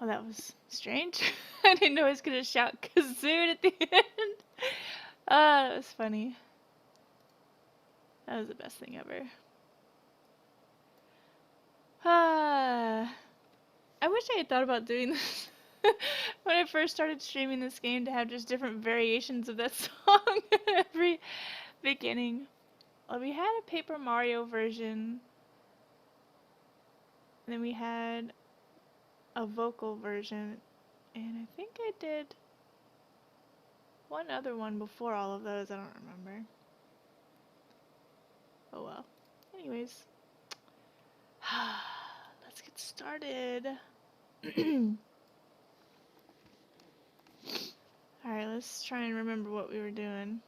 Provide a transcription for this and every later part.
Oh, that was strange. I didn't know I was gonna shout kazoo at the end. Ah, that was funny. That was the best thing ever. Ah, I wish I had thought about doing this when I first started streaming this game, to have just different variations of that song at every beginning. Well, we had a Paper Mario version, and then we had a vocal version, and I think I did one other one before all of those. I don't remember. Oh well. Anyways, let's get started. Alright, let's try and remember what we were doing.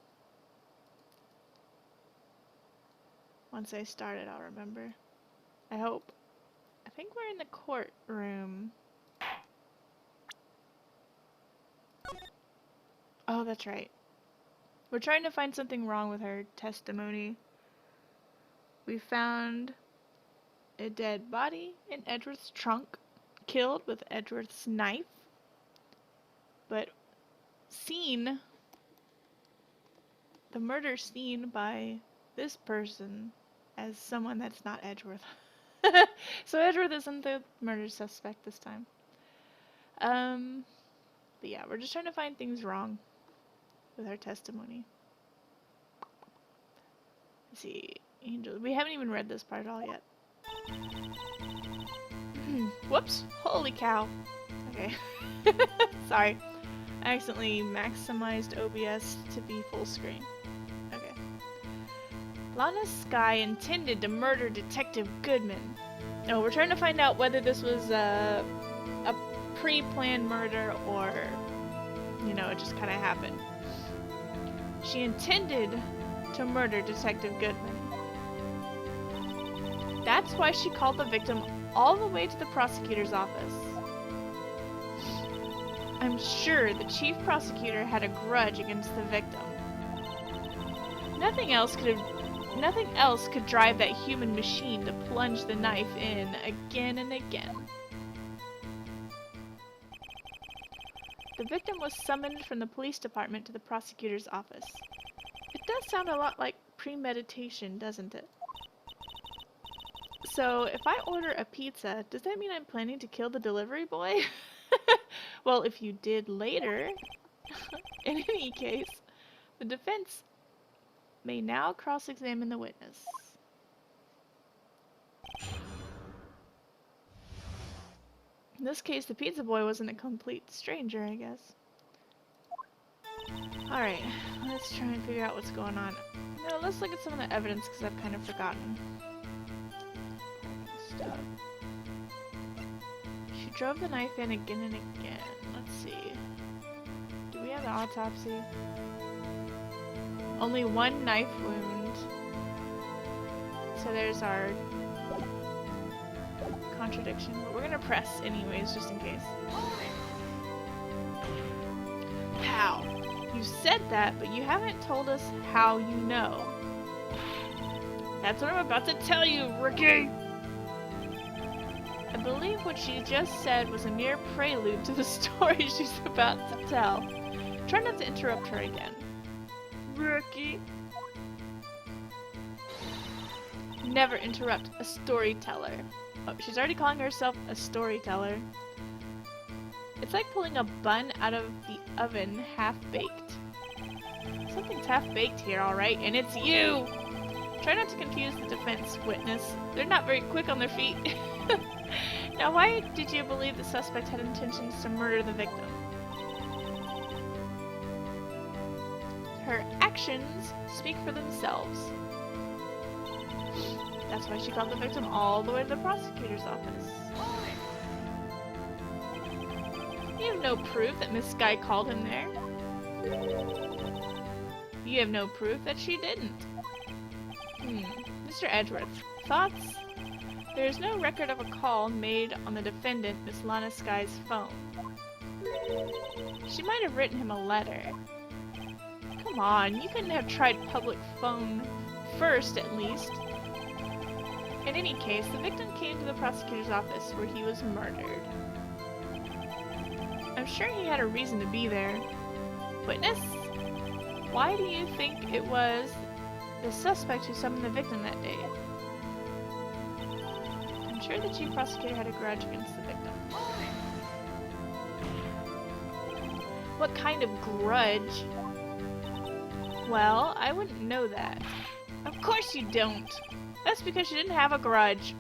Once I start it, I'll remember. I hope. I think we're in the courtroom. Oh, that's right. We're trying to find something wrong with her testimony. We found a dead body in Edgeworth's trunk, killed with Edgeworth's knife, but seen, the murder seen by this person as someone that's not Edgeworth. So Edgeworth isn't the murder suspect this time. But yeah, we're just trying to find things wrong with our testimony. Let's see, Angel. We haven't even read this part at all yet. Whoops! Holy cow! Okay. Sorry. I accidentally maximized OBS to be full screen. Okay. Lana Skye intended to murder Detective Goodman. Oh, we're trying to find out whether this was a pre-planned murder or, you know, it just kind of happened. She intended to murder Detective Goodman. That's why she called the victim all the way to the prosecutor's office. I'm sure the chief prosecutor had a grudge against the victim. Nothing else could drive that human machine to plunge the knife in again and again. The victim was summoned from the police department to the prosecutor's office. It does sound a lot like premeditation, doesn't it? So, if I order a pizza, does that mean I'm planning to kill the delivery boy? Well, if you did later, in any case, the defense may now cross-examine the witness. In this case, the pizza boy wasn't a complete stranger, I guess. Alright, let's try and figure out what's going on. No, let's look at some of the evidence, because I've kind of forgotten stuff. She drove the knife in again and again. Let's see. Do we have the autopsy? Only one knife wound. So there's our contradiction, but we're gonna press anyways, just in case. How? You said that, but you haven't told us how you know. That's what I'm about to tell you, Ricky! I believe what she just said was a mere prelude to the story she's about to tell. Try not to interrupt her again. Ricky! Never interrupt a storyteller. Oh, she's already calling herself a storyteller. It's like pulling a bun out of the oven half-baked. Something's half-baked here, alright, and it's you! Try not to confuse the defense witness. They're not very quick on their feet. Now, why did you believe the suspect had intentions to murder the victim? Her actions speak for themselves. That's why she called the victim all the way to the prosecutor's office. You have no proof that Miss Skye called him there. You have no proof that she didn't. Mr. Edgeworth, thoughts? There is no record of a call made on the defendant, Miss Lana Skye's phone. She might have written him a letter. Come on, you couldn't have tried public phone first, at least. In any case, the victim came to the prosecutor's office where he was murdered. I'm sure he had a reason to be there. Witness? Why do you think it was the suspect who summoned the victim that day? I'm sure the chief prosecutor had a grudge against the victim. What kind of grudge? Well, I wouldn't know that. Of course you don't. That's because you didn't have a grudge.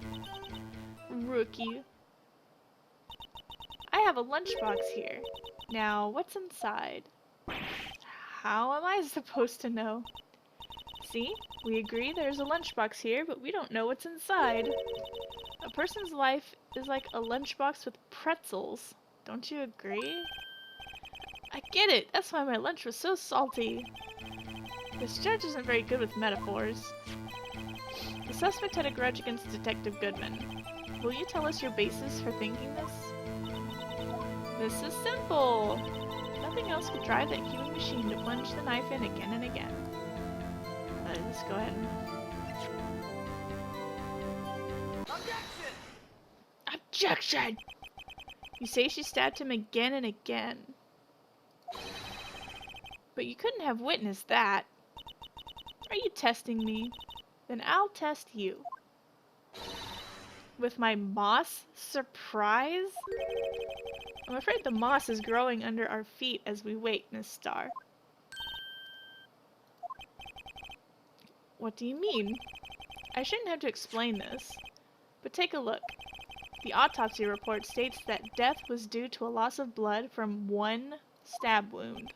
Rookie. I have a lunchbox here. Now, what's inside? How am I supposed to know? See? We agree there's a lunchbox here, but we don't know what's inside. A person's life is like a lunchbox with pretzels. Don't you agree? I get it! That's why my lunch was so salty. This judge isn't very good with metaphors. The suspect had a grudge against Detective Goodman. Will you tell us your basis for thinking this? This is simple! Nothing else could drive that human machine to plunge the knife in again and again. Let's go ahead and... Objection! Objection! You say she stabbed him again and again. But you couldn't have witnessed that. Are you testing me? Then I'll test you. With my moss surprise? I'm afraid the moss is growing under our feet as we wait, Miss Starr. What do you mean? I shouldn't have to explain this. But take a look. The autopsy report states that death was due to a loss of blood from one stab wound.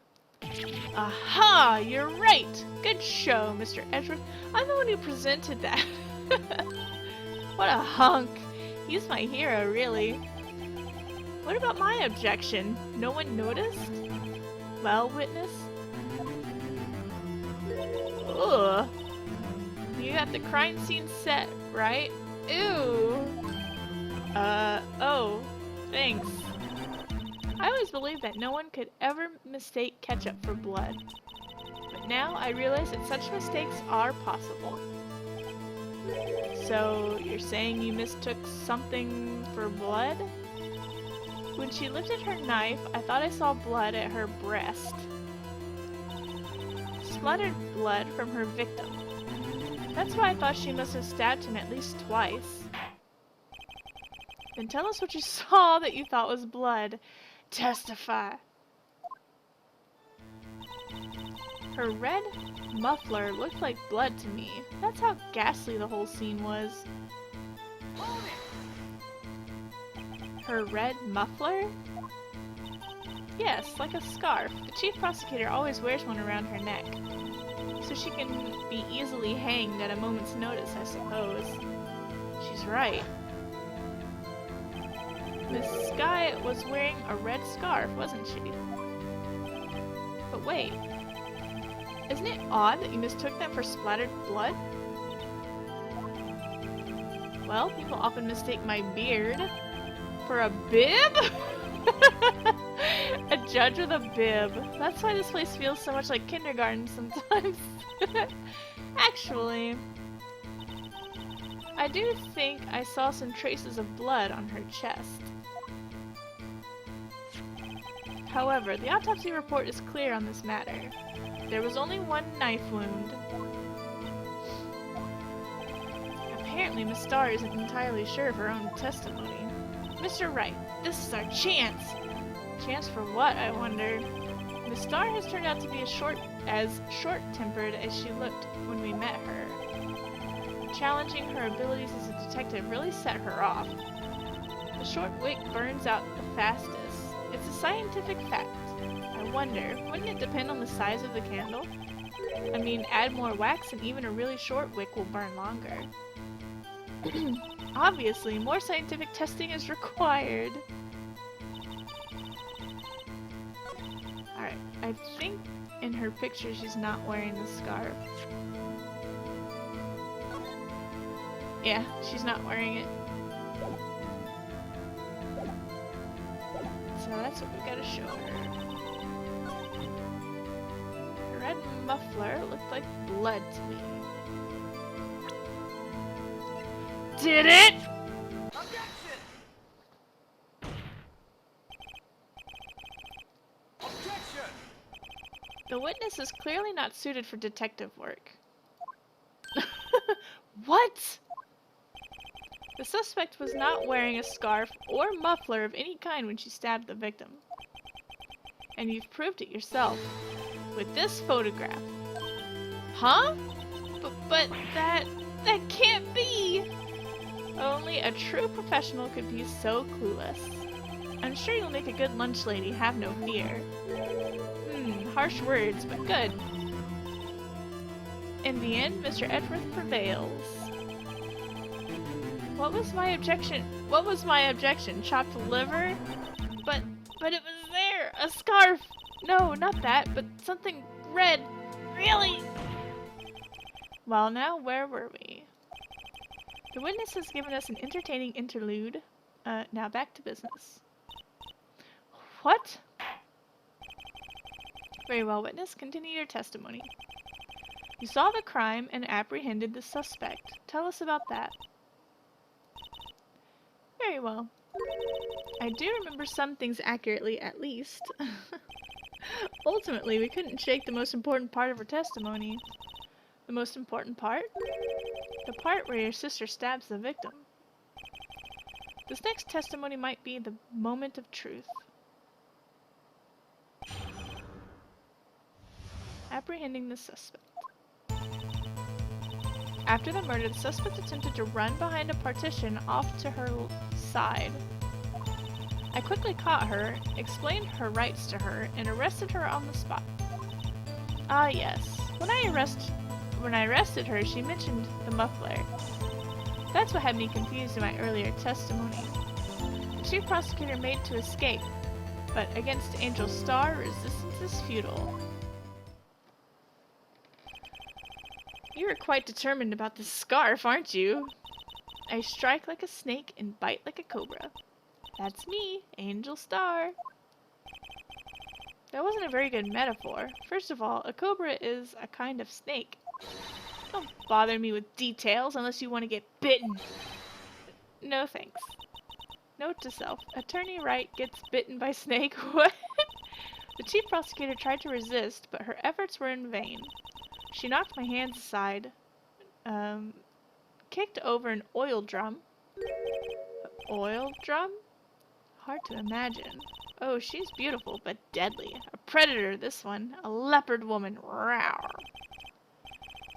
Aha! You're right! Good show, Mr. Edgeworth. I'm the one who presented that. What a hunk! He's my hero, really. What about my objection? No one noticed? Well, witness? Ugh. You got the crime scene set, right? Ew. Oh. Thanks. I always believed that no one could ever mistake ketchup for blood. But now I realize that such mistakes are possible. So, you're saying you mistook something for blood? When she lifted her knife, I thought I saw blood at her breast. Splattered blood from her victim. That's why I thought she must have stabbed him at least twice. Then tell us what you saw that you thought was blood. Testify. Her red muffler looked like blood to me. That's how ghastly the whole scene was. Her red muffler? Yes, like a scarf. The chief prosecutor always wears one around her neck. So she can be easily hanged at a moment's notice, I suppose. She's right. Miss Skye was wearing a red scarf, wasn't she? But wait. Isn't it odd that you mistook them for splattered blood? Well, people often mistake my beard for a bib? A judge with a bib. That's why this place feels so much like kindergarten sometimes. Actually, I do think I saw some traces of blood on her chest. However, the autopsy report is clear on this matter. There was only one knife wound. Apparently, Miss Starr isn't entirely sure of her own testimony. Mr. Wright, this is our chance! Chance for what, I wonder? Miss Starr has turned out to be as short-tempered as she looked when we met her. Challenging her abilities as a detective really set her off. The short wick burns out the fastest. It's a scientific fact. I wonder, wouldn't it depend on the size of the candle? I mean, add more wax and even a really short wick will burn longer. Obviously, more scientific testing is required. Alright, I think in her picture she's not wearing the scarf. Yeah, she's not wearing it. So that's what we gotta show her. Her red muffler looked like blood to me. Did it? Objection! The witness is clearly not suited for detective work. What? The suspect was not wearing a scarf or muffler of any kind when she stabbed the victim. And you've proved it yourself. With this photograph. Huh? But that can't be! Only a true professional could be so clueless. I'm sure you'll make a good lunch lady, have no fear. Harsh words, but good. In the end, Mr. Edgeworth prevails. What was my objection? What was my objection? Chopped liver? But it was there! A scarf! No, not that, but something red. Really? Well now, where were we? The witness has given us an entertaining interlude. Now back to business. What? Very well, witness. Continue your testimony. You saw the crime and apprehended the suspect. Tell us about that. Very well. I do remember some things accurately, at least. Ultimately, we couldn't shake the most important part of her testimony. The most important part? The part where your sister stabs the victim. This next testimony might be the moment of truth. Apprehending the suspect. After the murder, the suspect attempted to run behind a partition off to her side. I quickly caught her, explained her rights to her, and arrested her on the spot. Ah yes, when I arrested her, she mentioned the muffler. That's what had me confused in my earlier testimony. The chief prosecutor made to escape, but against Angel's star, resistance is futile. You are quite determined about this scarf, aren't you? I strike like a snake and bite like a cobra. That's me, Angel Star. That wasn't a very good metaphor. First of all, a cobra is a kind of snake. Don't bother me with details unless you want to get bitten. No thanks. Note to self, Attorney Wright gets bitten by snake. What? The chief prosecutor tried to resist, but her efforts were in vain. She knocked my hands aside, kicked over an oil drum. Oil drum? Hard to imagine. Oh, she's beautiful, but deadly. A predator, this one. A leopard woman. Rawr.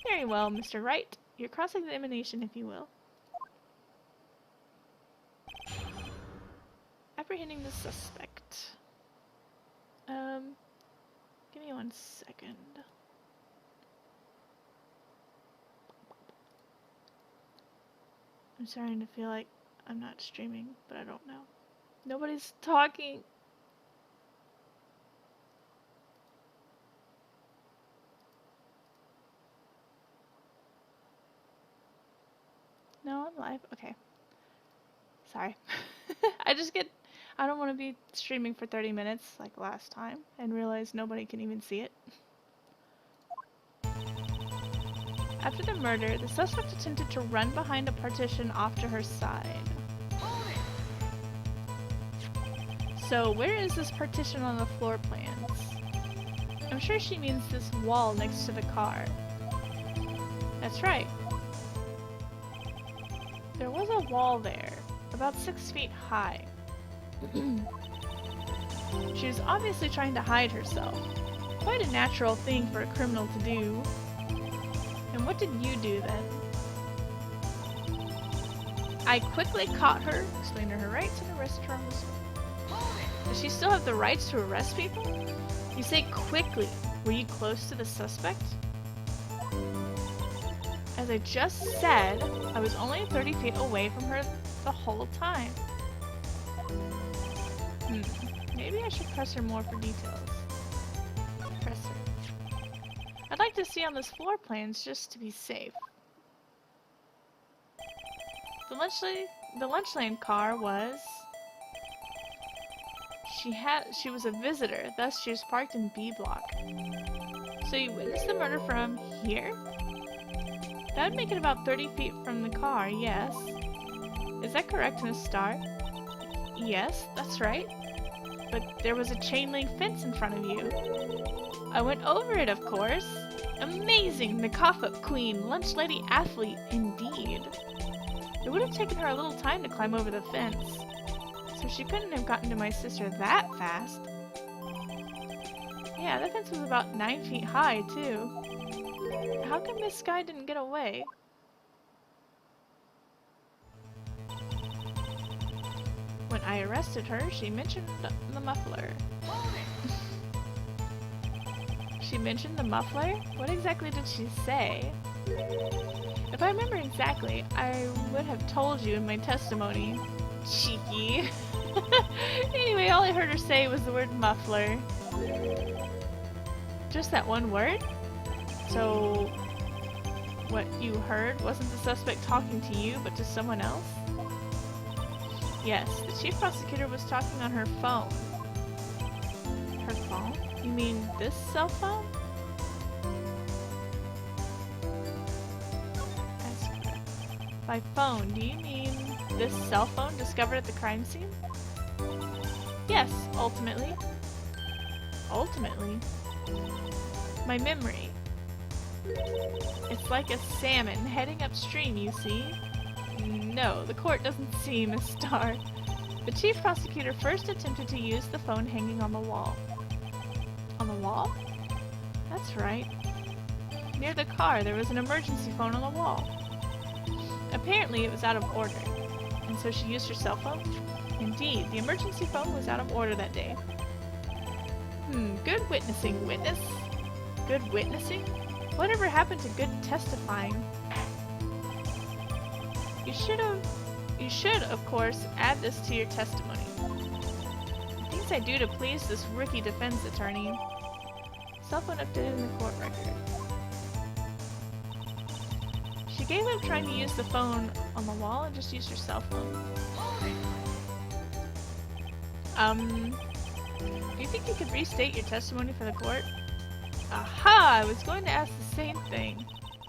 Very well, Mr. Wright. Your cross-examination, if you will. Apprehending the suspect. Give me 1 second. I'm starting to feel like I'm not streaming, but I don't know. Nobody's talking. No, I'm live. Okay. Sorry. I don't want to be streaming for 30 minutes like last time and realize nobody can even see it. After the murder, the suspect attempted to run behind a partition off to her side. So, where is this partition on the floor plans? I'm sure she means this wall next to the car. That's right. There was a wall there, about 6 feet high. She was obviously trying to hide herself. Quite a natural thing for a criminal to do. And what did you do then? I quickly caught her, explained her rights, and arrested her on the spot. Does she still have the rights to arrest people? You say quickly. Were you close to the suspect? As I just said, I was only 30 feet away from her the whole time. Maybe I should press her more for details. Press her. I'd like to see on this floor plans just to be safe. The Lunchland car was... She was a visitor, thus she was parked in B block. So you witnessed the murder from here? That would make it about 30 feet from the car, yes. Is that correct, Miss Starr? Yes, that's right. but there was a chain link fence in front of you. I went over it, of course. Amazing! The cough-up queen, lunch lady athlete, indeed. It would have taken her a little time to climb over the fence, so she couldn't have gotten to my sister that fast. Yeah, that fence was about 9 feet high, too. How come Miss Sky didn't get away? When I arrested her, she mentioned the muffler. She mentioned the muffler? What exactly did she say? If I remember exactly, I would have told you in my testimony. Cheeky. Anyway, all I heard her say was the word muffler. Just that one word? So, what you heard wasn't the suspect talking to you, but to someone else? Yes, the chief prosecutor was talking on her phone. Her phone? You mean this cell phone? By phone, do you mean this cell phone discovered at the crime scene? Yes, ultimately. Ultimately? My memory. It's like a salmon heading upstream, you see. No, the court doesn't see, Miss Starr. The chief prosecutor first attempted to use the phone hanging on the wall. On the wall? That's right. Near the car, there was an emergency phone on the wall. Apparently, it was out of order, and so she used her cell phone? Indeed, the emergency phone was out of order that day. Good witnessing, witness. Good witnessing? Whatever happened to good testifying? You should, of course, add this to your testimony. Things I do to please this rookie defense attorney. Cell phone updated in the court record. She gave up trying to use the phone on the wall and just used her cell phone. Do you think you could restate your testimony for the court? Aha! I was going to ask the same thing.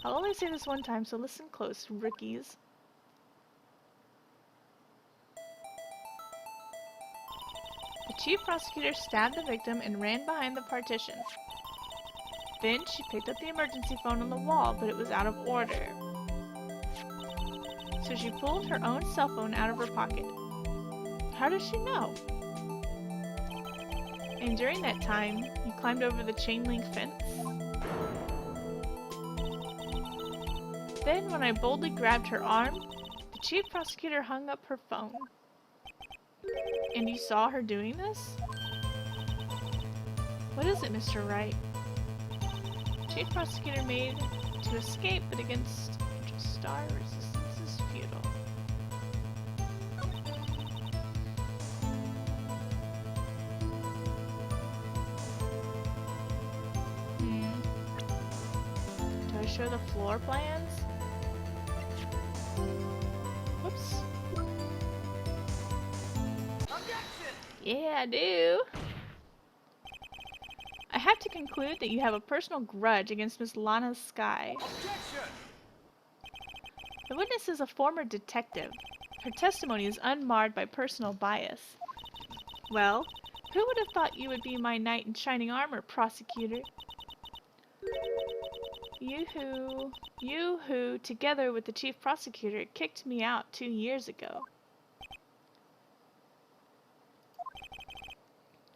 I'll only say this one time, so listen close, rookies. The chief prosecutor stabbed the victim and ran behind the partition. Then she picked up the emergency phone on the wall, but it was out of order. So she pulled her own cell phone out of her pocket. How does she know? And during that time, you climbed over the chain link fence? Then, when I boldly grabbed her arm, the chief prosecutor hung up her phone. And you saw her doing this? What is it, Mr. Wright? Chief prosecutor made to escape, but against star resistance is futile. Do I show the floor plans? Whoops. Yeah, I do. I have to conclude that you have a personal grudge against Miss Lana Sky. Objection! The witness is a former detective. Her testimony is unmarred by personal bias. Well, who would have thought you would be my knight in shining armor, prosecutor? You who, together with the chief prosecutor, kicked me out 2 years ago.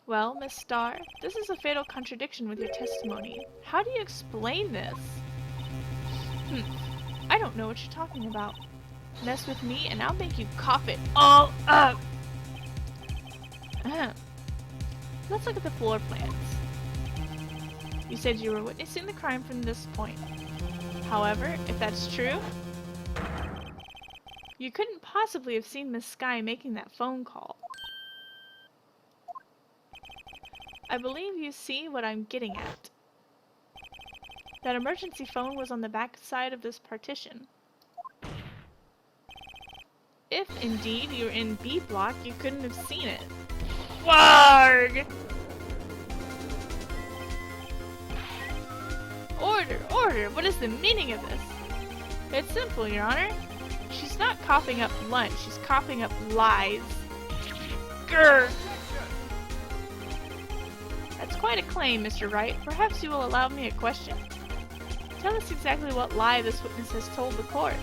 Well, Miss Starr, this is a fatal contradiction with your testimony. How do you explain this? I don't know what you're talking about. Mess with me and I'll make you cough it all up! Let's look at the floor plans. You said you were witnessing the crime from this point. However, if that's true, you couldn't possibly have seen Miss Sky making that phone call. I believe you see what I'm getting at. That emergency phone was on the back side of this partition. If indeed you were in B block, you couldn't have seen it. Warg! Order, order! What is the meaning of this? It's simple, Your Honor. She's not coughing up lunch, she's coughing up lies. Grr! That's quite a claim, Mr. Wright. Perhaps you will allow me a question. Tell us exactly what lie this witness has told the court.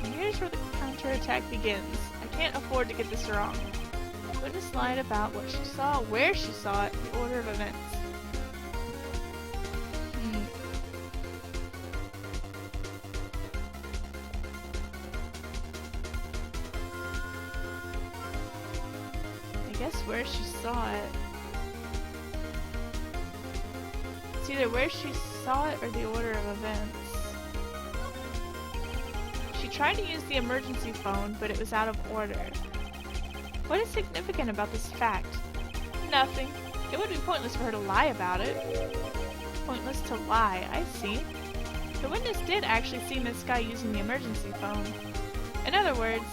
And here's where the counterattack begins. I can't afford to get this wrong. The witness lied about what she saw, where she saw it, the order of events. I guess where she saw it. It's either where she saw it or the order of events. She tried to use the emergency phone, but it was out of order. What is significant about this fact? Nothing. It would be pointless for her to lie about it. Pointless to lie, I see. The witness did actually see Miss Sky using the emergency phone. In other words,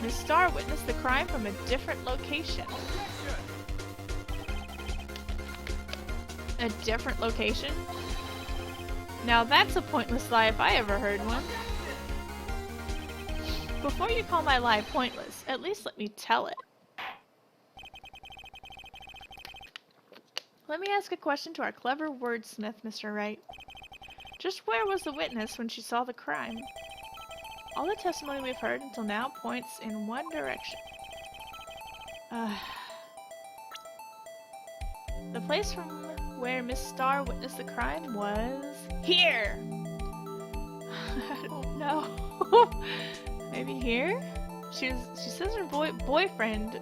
Miss Starr witnessed the crime from a different location. A different location? Now that's a pointless lie if I ever heard one. Before you call my lie pointless, at least let me tell it. Let me ask a question to our clever wordsmith, Mr. Wright. Just where was the witness when she saw the crime? All the testimony we've heard until now points in one direction. The place from where Miss Starr witnessed the crime was here! I don't know. Maybe here? She says her boyfriend.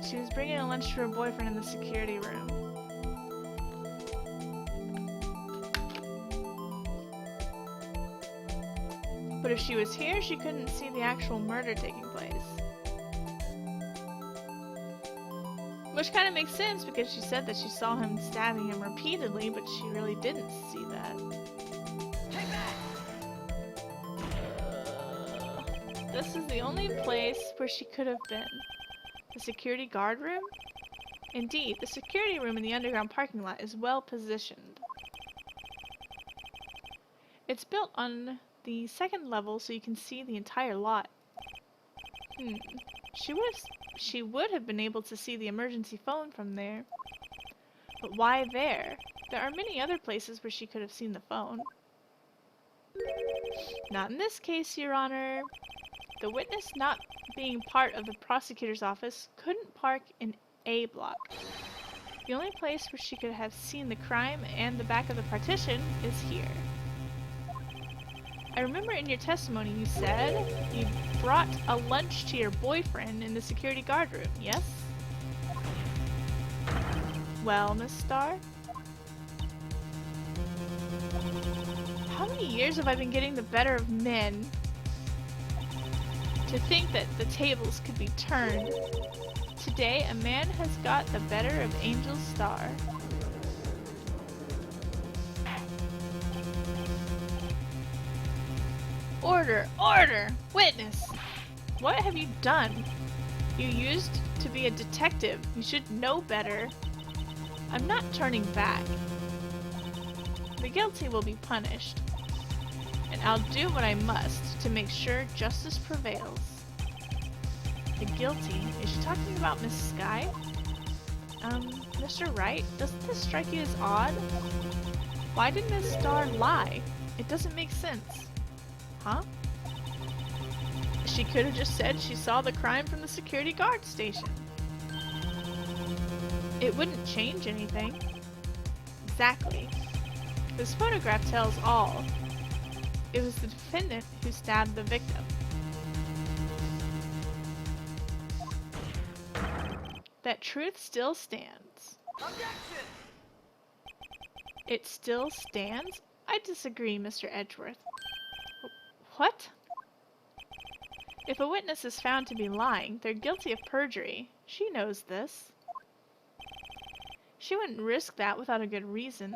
She was bringing a lunch to her boyfriend in the security room. But if she was here, she couldn't see the actual murder taking place. Which kind of makes sense because she said that she saw him stabbing him repeatedly, but she really didn't see that. This is the only place where she could have been. The security guard room? Indeed, the security room in the underground parking lot is well positioned. It's built on the second level so you can see the entire lot. She would have been able to see the emergency phone from there. But why there? There are many other places where she could have seen the phone. Not in this case, Your Honor. The witness, not being part of the prosecutor's office, couldn't park in A block. The only place where she could have seen the crime and the back of the partition is here. I remember in your testimony you said you brought a lunch to your boyfriend in the security guard room, yes? Well, Miss Starr? How many years have I been getting the better of men? To think that the tables could be turned. Today, a man has got the better of Angel Starr. Order! Order! Witness! What have you done? You used to be a detective. You should know better. I'm not turning back. The guilty will be punished. And I'll do what I must to make sure justice prevails. The guilty? Is she talking about Miss Sky? Mr. Wright, doesn't this strike you as odd? Why did Miss Starr lie? It doesn't make sense. Huh? She could have just said she saw the crime from the security guard station. It wouldn't change anything. Exactly. This photograph tells all. It was the defendant who stabbed the victim. That truth still stands. Objection! It still stands? I disagree, Mr. Edgeworth. What? If a witness is found to be lying, they're guilty of perjury. She knows this. She wouldn't risk that without a good reason.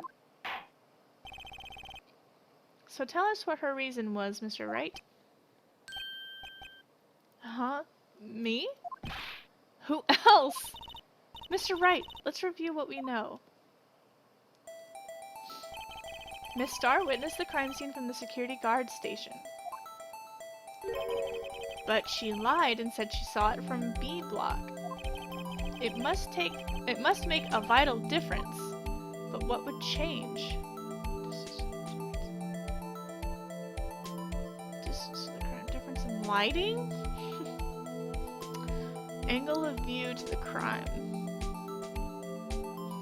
So tell us what her reason was, Mr. Wright. Huh? Me? Who else? Mr. Wright, let's review what we know. Miss Starr witnessed the crime scene from the security guard station. But she lied and said she saw it from B block. It must make a vital difference. But what would change? Distance to the crime. Difference in lighting? Angle of view to the crime.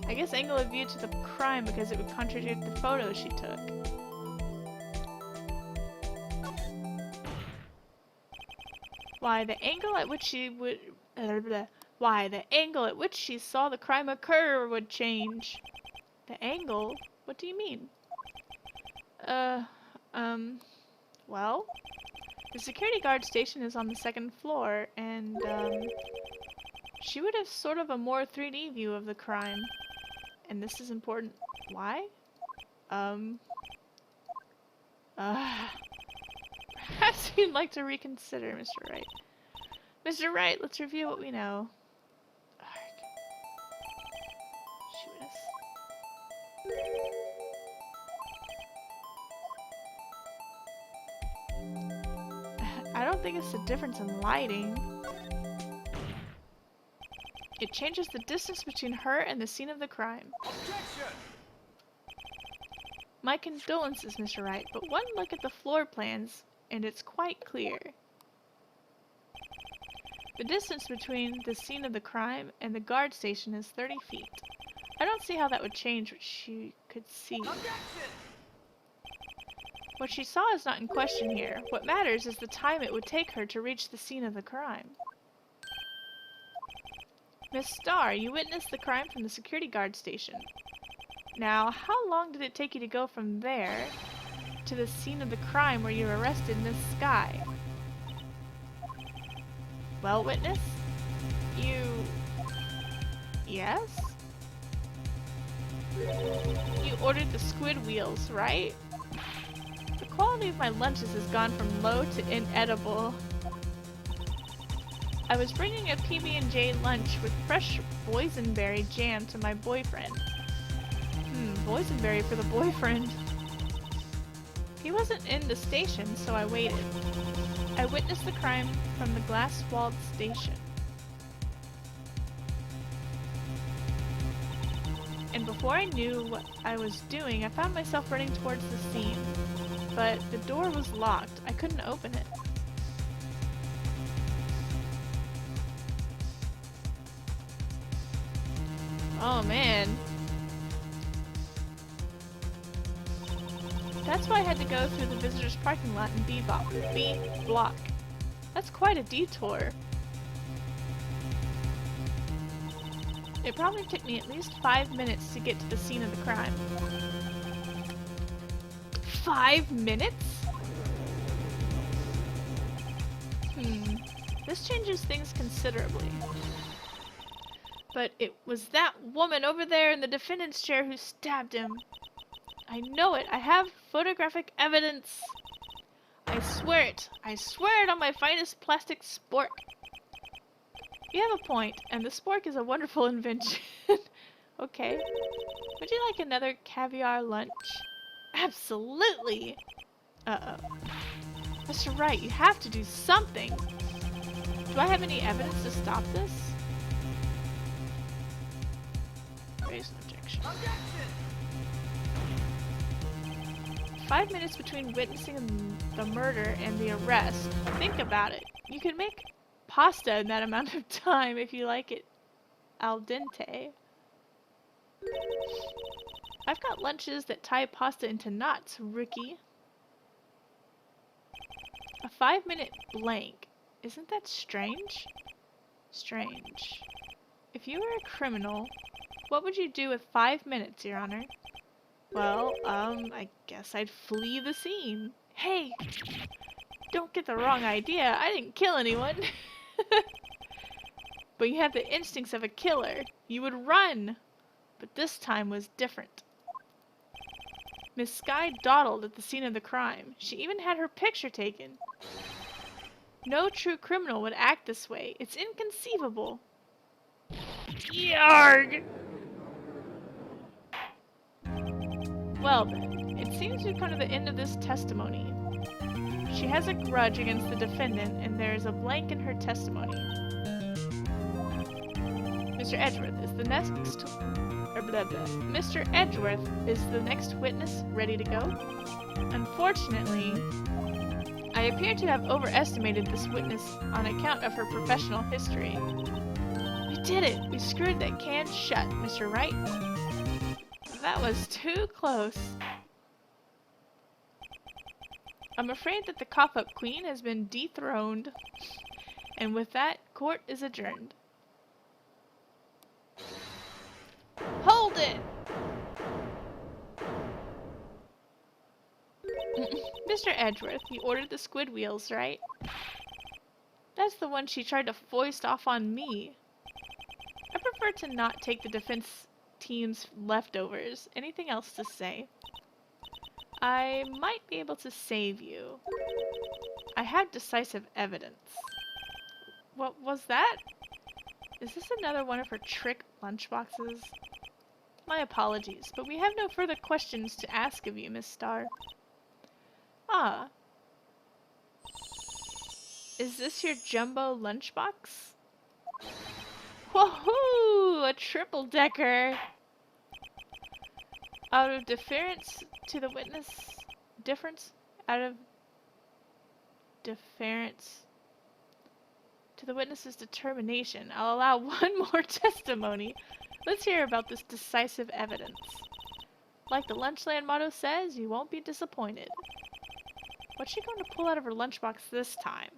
I guess angle of view to the crime because it would contradict the photo she took. Why the angle at which she would why the angle at which she saw the crime occur would change. The angle? What do you mean? Well, the security guard station is on the second floor, and she would have sort of a more 3D view of the crime. And this is important. Why? Perhaps you'd like to reconsider, Mr. Wright. Mr. Wright, let's review what we know. Shoot us. I don't think it's the difference in lighting. It changes the distance between her and the scene of the crime. Objection! My condolences, Mr. Wright, but one look at the floor plans, and it's quite clear. The distance between the scene of the crime and the guard station is 30 feet. I don't see how that would change what she could see. Objection! What she saw is not in question here. What matters is the time it would take her to reach the scene of the crime. Miss Starr, you witnessed the crime from the security guard station. Now, how long did it take you to go from there to the scene of the crime where you arrested Miss Skye? Well, witness? You... Yes? You ordered the squid wheels, right? The quality of my lunches has gone from low to inedible. I was bringing a PB&J lunch with fresh boysenberry jam to my boyfriend. Boysenberry for the boyfriend. He wasn't in the station, so I waited. I witnessed the crime from the glass-walled station. And before I knew what I was doing, I found myself running towards the scene. But the door was locked. I couldn't open it. Oh man. That's why I had to go through the visitor's parking lot in B block. That's quite a detour. It probably took me at least 5 minutes to get to the scene of the crime. 5 minutes? This changes things considerably. But it was that woman over there in the defendant's chair who stabbed him. I know it. I have photographic evidence. I swear it. I swear it on my finest plastic spork. You have a point, and the spork is a wonderful invention. Okay. Would you like another caviar lunch? Absolutely! Uh-oh. Mr. Wright, you have to do something! Do I have any evidence to stop this? Raise an objection. 5 minutes between witnessing the murder and the arrest. Think about it. You can make pasta in that amount of time if you like it al dente. I've got lunches that tie pasta into knots, rookie. A 5-minute blank. Isn't that strange? Strange. If you were a criminal, what would you do with 5 minutes, Your Honor? Well, I guess I'd flee the scene. Hey! Don't get the wrong idea. I didn't kill anyone. But you have the instincts of a killer. You would run. But this time was different. Miss Skye dawdled at the scene of the crime. She even had her picture taken. No true criminal would act this way. It's inconceivable. Yarg! Well then, it seems we've come to the end of this testimony. She has a grudge against the defendant, and there is a blank in her testimony. Mr. Edgeworth is the next... Mr. Edgeworth is the next witness ready to go? Unfortunately, I appear to have overestimated this witness on account of her professional history. We did it! We screwed that can shut, Mr. Wright. That was too close. I'm afraid that the cough-up queen has been dethroned. And with that, court is adjourned. Hold it! Mr. Edgeworth, you ordered the squid wheels, right? That's the one she tried to foist off on me. I prefer to not take the defense team's leftovers. Anything else to say? I might be able to save you. I have decisive evidence. What was that? Is this another one of her trick lunchboxes? My apologies, but we have no further questions to ask of you, Miss Starr. Ah. Is this your jumbo lunchbox? Woohoo! A triple-decker! Out of deference to the witness... Out of deference to the witness's determination, I'll allow one more testimony. Let's hear about this decisive evidence. Like the Lunchland motto says, you won't be disappointed. What's she going to pull out of her lunchbox this time?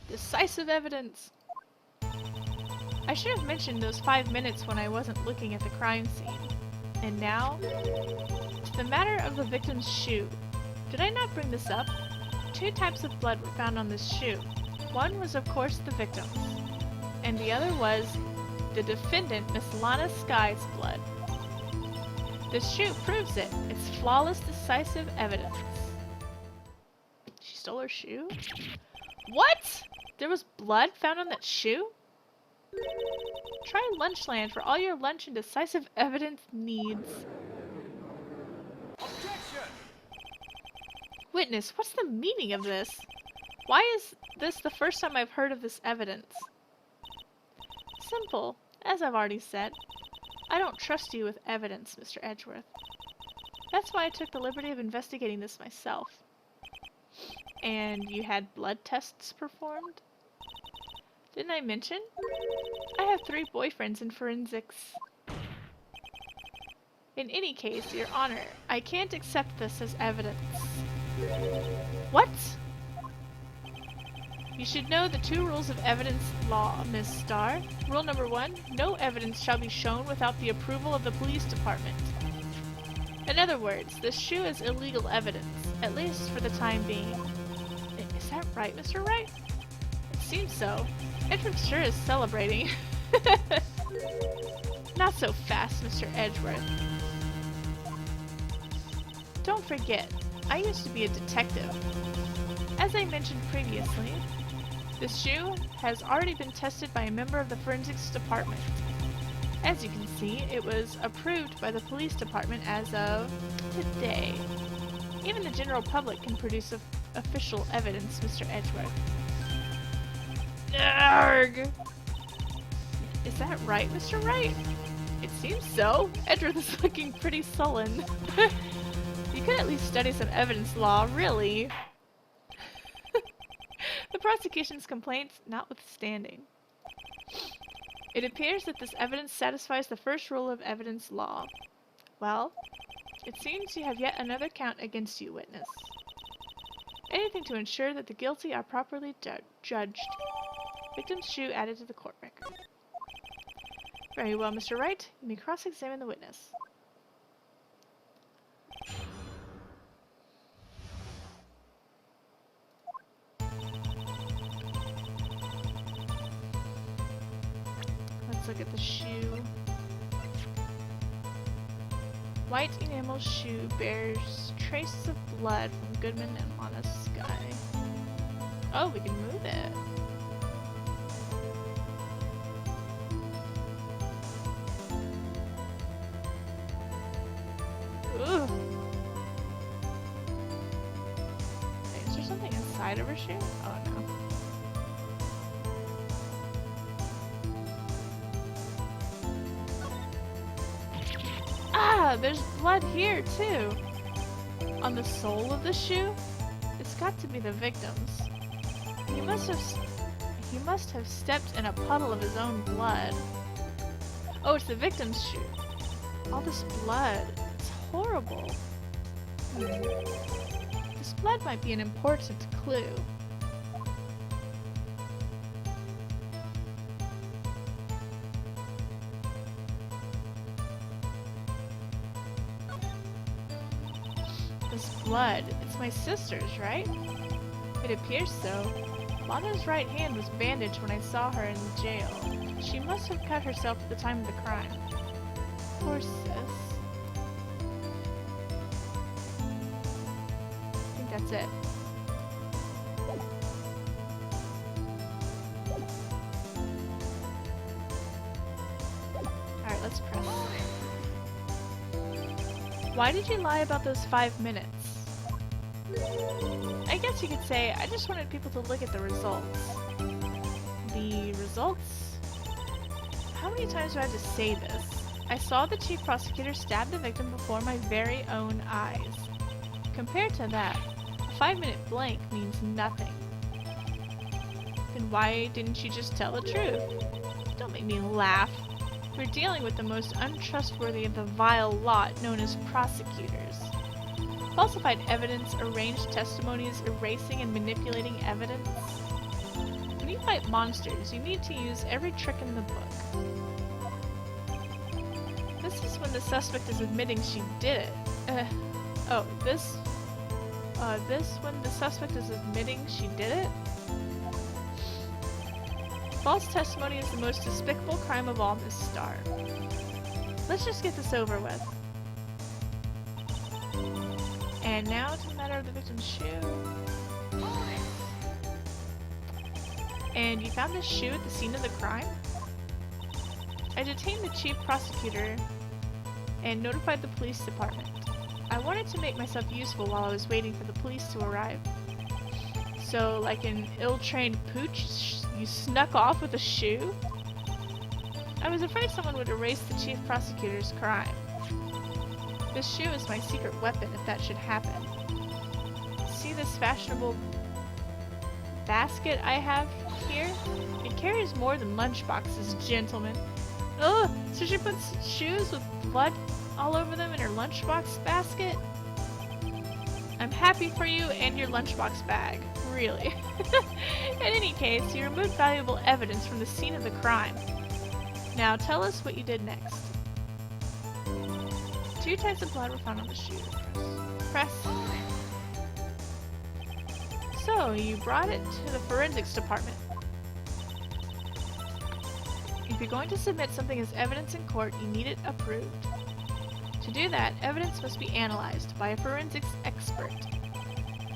Decisive evidence! I should have mentioned those 5 minutes when I wasn't looking at the crime scene. And now, to the matter of the victim's shoe. Did I not bring this up? 2 types of blood were found on this shoe. One was, of course, the victim's, and the other was the defendant, Miss Lana Sky's blood. This shoe proves it. It's flawless, decisive evidence. She stole her shoe? What? There was blood found on that shoe? Try Lunchland for all your lunch and decisive evidence needs. Objection! Witness, what's the meaning of this? Why is this the first time I've heard of this evidence? Simple. As I've already said, I don't trust you with evidence, Mr. Edgeworth. That's why I took the liberty of investigating this myself. And you had blood tests performed? Didn't I mention? I have 3 boyfriends in forensics. In any case, Your Honor, I can't accept this as evidence. What? You should know the 2 rules of evidence law, Miss Starr. Rule number 1, no evidence shall be shown without the approval of the police department. In other words, this shoe is illegal evidence, at least for the time being. Is that right, Mr. Wright? It seems so. Edgeworth sure is celebrating. Not so fast, Mr. Edgeworth. Don't forget, I used to be a detective. As I mentioned previously, this shoe has already been tested by a member of the forensics department. As you can see, it was approved by the police department as of today. Even the general public can produce official evidence, Mr. Edgeworth. Arrgh! Is that right, Mr. Wright? It seems so. Edgeworth is looking pretty sullen. You could at least study some evidence law, really. The prosecution's complaints notwithstanding. It appears that this evidence satisfies the first rule of evidence law. Well, it seems you have yet another count against you, witness. Anything to ensure that the guilty are properly judged. Victim's shoe added to the court record. Very well, Mr. Wright. You may cross-examine the witness. Let's look at the shoe. White enamel shoe bears traces of blood from Goodman and Lana Sky. Oh, we can move it. Ooh. Wait, is there something inside of her shoe? Oh no. there's blood here too. On the sole of the shoe? It's got to be the victim's. He must have stepped in a puddle of his own blood. Oh, it's the victim's shoe. All this blood. It's horrible. This blood might be an important clue. This blood, it's my sister's, right? It appears so. Lana's right hand was bandaged when I saw her in the jail. She must have cut herself at the time of the crime. Poor sis. I think that's it. Alright, let's press. Why did you lie about those 5 minutes? I guess you could say I just wanted people to look at the results. The results? How many times do I have to say this? I saw the chief prosecutor stab the victim before my very own eyes. Compared to that, a 5-minute blank means nothing. Then why didn't you just tell the truth? Don't make me laugh. We're dealing with the most untrustworthy of the vile lot known as prosecutors. Falsified evidence, arranged testimonies, erasing and manipulating evidence. When you fight monsters, you need to use every trick in the book. This is when the suspect is admitting she did it. This when the suspect is admitting she did it? False testimony is the most despicable crime of all, Miss Starr. Let's just get this over with. And now to the matter of the victim's shoe. And you found this shoe at the scene of the crime? I detained the chief prosecutor and notified the police department. I wanted to make myself useful while I was waiting for the police to arrive. So, like an ill-trained pooch, you snuck off with a shoe? I was afraid someone would erase the chief prosecutor's crime. This shoe is my secret weapon if that should happen. See this fashionable basket I have here? It carries more than lunchboxes, gentlemen. Ugh! So she puts shoes with blood all over them in her lunchbox basket? I'm happy for you and your lunchbox bag. Really. In any case, you removed valuable evidence from the scene of the crime. Now tell us what you did next. 2 types of blood were found on the shoe. Press. So, you brought it to the forensics department. If you're going to submit something as evidence in court, you need it approved. To do that, evidence must be analyzed by a forensics expert.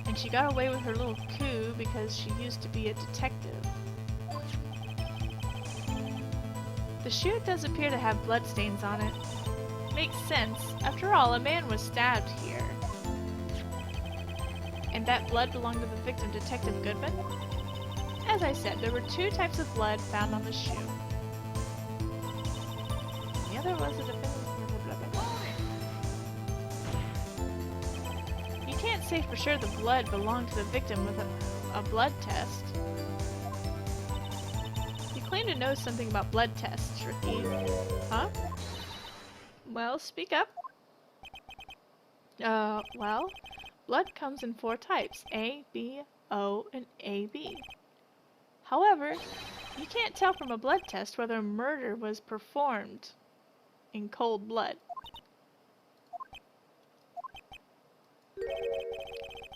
And she got away with her little coup because she used to be a detective. The shoe does appear to have bloodstains on it. Makes sense. After all, a man was stabbed here. And that blood belonged to the victim, Detective Goodman? As I said, there were 2 types of blood found on the shoe. The other was a defendant's... You can't say for sure the blood belonged to the victim with a blood test. You claim to know something about blood tests, Ricky. Huh? Well, speak up. Well, blood comes in 4 types, A, B, O, and AB. However, you can't tell from a blood test whether a murder was performed in cold blood.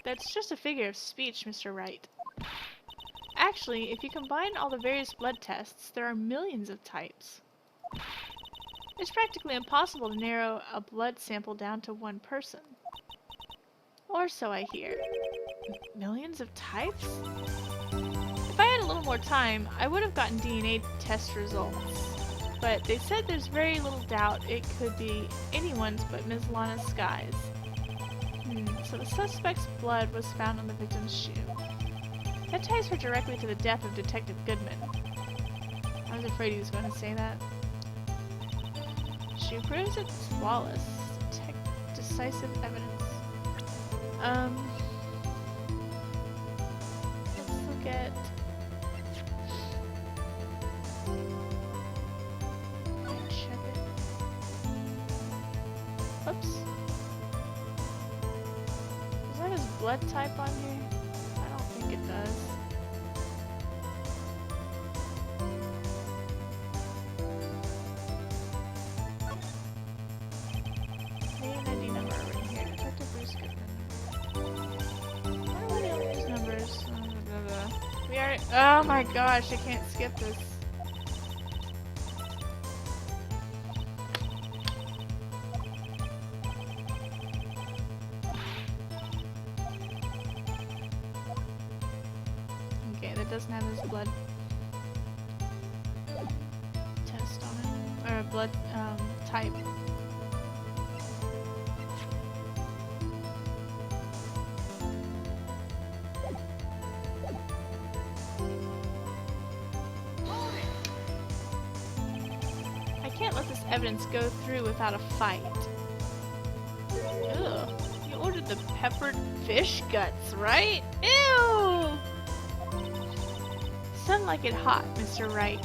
That's just a figure of speech, Mr. Wright. Actually, if you combine all the various blood tests, there are millions of types. It's practically impossible to narrow a blood sample down to one person. Or so I hear. Millions of types? If I had a little more time, I would have gotten DNA test results. But they said there's very little doubt it could be anyone's but Ms. Lana Sky's. So the suspect's blood was found on the victim's shoe. That ties her directly to the death of Detective Goodman. I was afraid he was going to say that. Shoe proves it's flawless. decisive evidence. Let's look at. Check it. Oops. Does that his blood type on here? I don't think it does. Name and ID number right here. Detective Bruce Goodman. Why do we know these numbers? We are. Oh my gosh! I can't skip this. Okay, that doesn't have his blood test on it, or blood type. I can't let this evidence go through without a fight. Ugh, you ordered the peppered fish guts, right? Ew! Some like it hot, Mr. Wright.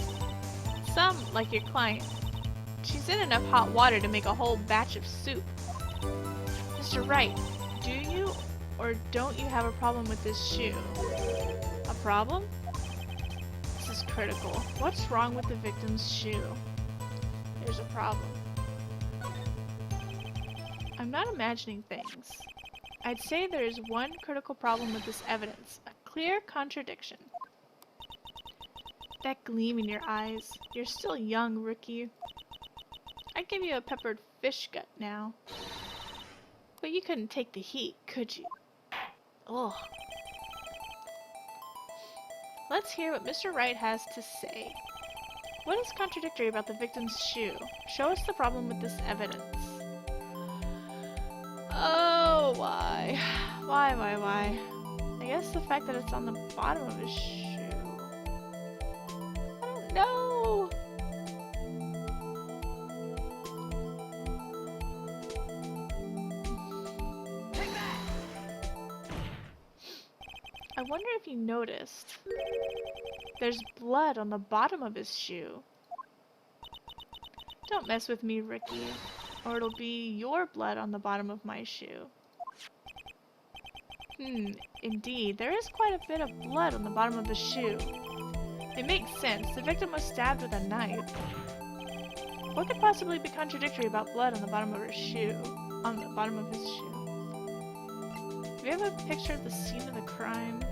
Some, like your client. She's in enough hot water to make a whole batch of soup. Mr. Wright, do you or don't you have a problem with this shoe? A problem? This is critical. What's wrong with the victim's shoe? There's a problem. I'm not imagining things. I'd say there is one critical problem with this evidence. A clear contradiction. That gleam in your eyes. You're still young, rookie. I'd give you a peppered fish gut now. But you couldn't take the heat, could you? Ugh. Let's hear what Mr. Wright has to say. What is contradictory about the victim's shoe? Show us the problem with this evidence. Oh, why? Why? I guess the fact that it's on the bottom of his shoe. I don't know. I wonder if you noticed. There's blood on the bottom of his shoe. Don't mess with me, Ricky, or it'll be your blood on the bottom of my shoe. Indeed, there is quite a bit of blood on the bottom of the shoe. It makes sense. The victim was stabbed with a knife. What could possibly be contradictory about blood on the bottom of her shoe? On the bottom of his shoe. Do we have a picture of the scene of the crime?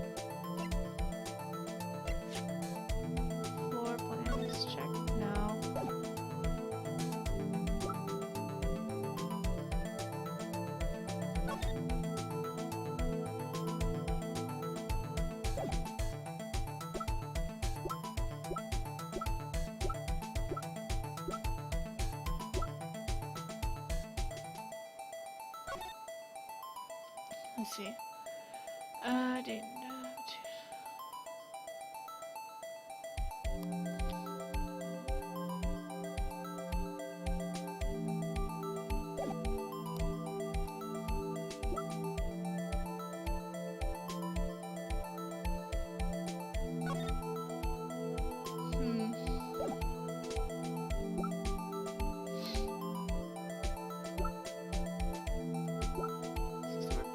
Floor plans, check. No. Let's see. I didn't know.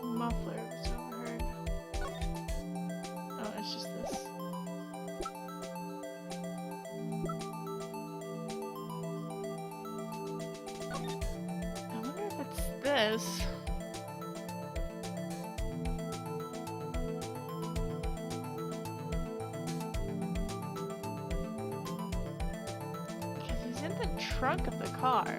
Muffler was overheard. Oh, it's just this. I wonder if it's this. Because he's in the trunk of the car.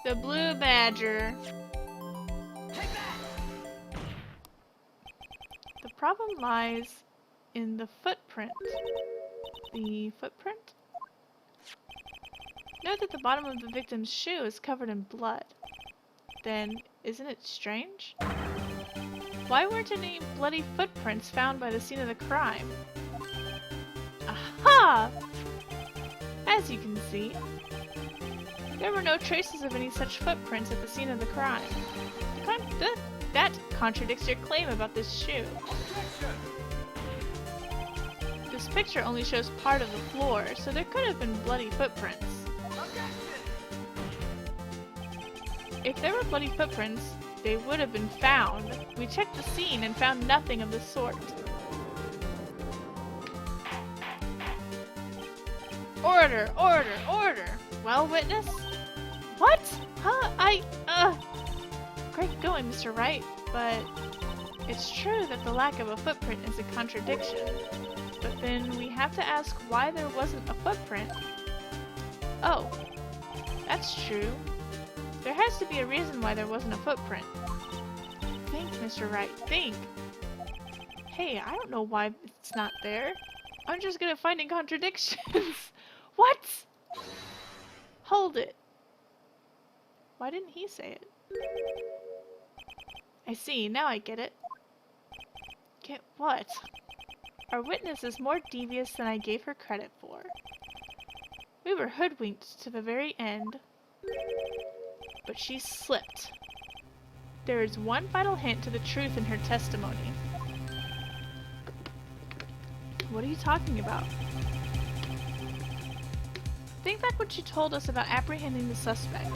The blue badger. The problem lies in the footprint. The footprint? Note that the bottom of the victim's shoe is covered in blood. Then, isn't it strange? Why weren't any bloody footprints found by the scene of the crime? Aha! As you can see, there were no traces of any such footprints at the scene of the crime. That contradicts your claim about this shoe. This picture only shows part of the floor, so there could have been bloody footprints. If there were bloody footprints, they would have been found. We checked the scene and found nothing of the sort. Order! Order! Order! Well, witness? What? Huh? Great going, Mr. Wright, but it's true that the lack of a footprint is a contradiction. But then we have to ask why there wasn't a footprint. Oh, that's true. There has to be a reason why there wasn't a footprint. Think, Mr. Wright, think. Hey, I don't know why it's not there. I'm just good at finding contradictions. What? Hold it. Why didn't he say it? I see, now I get it. Get what? Our witness is more devious than I gave her credit for. We were hoodwinked to the very end. But she slipped. There is one vital hint to the truth in her testimony. What are you talking about? Think back what she told us about apprehending the suspect.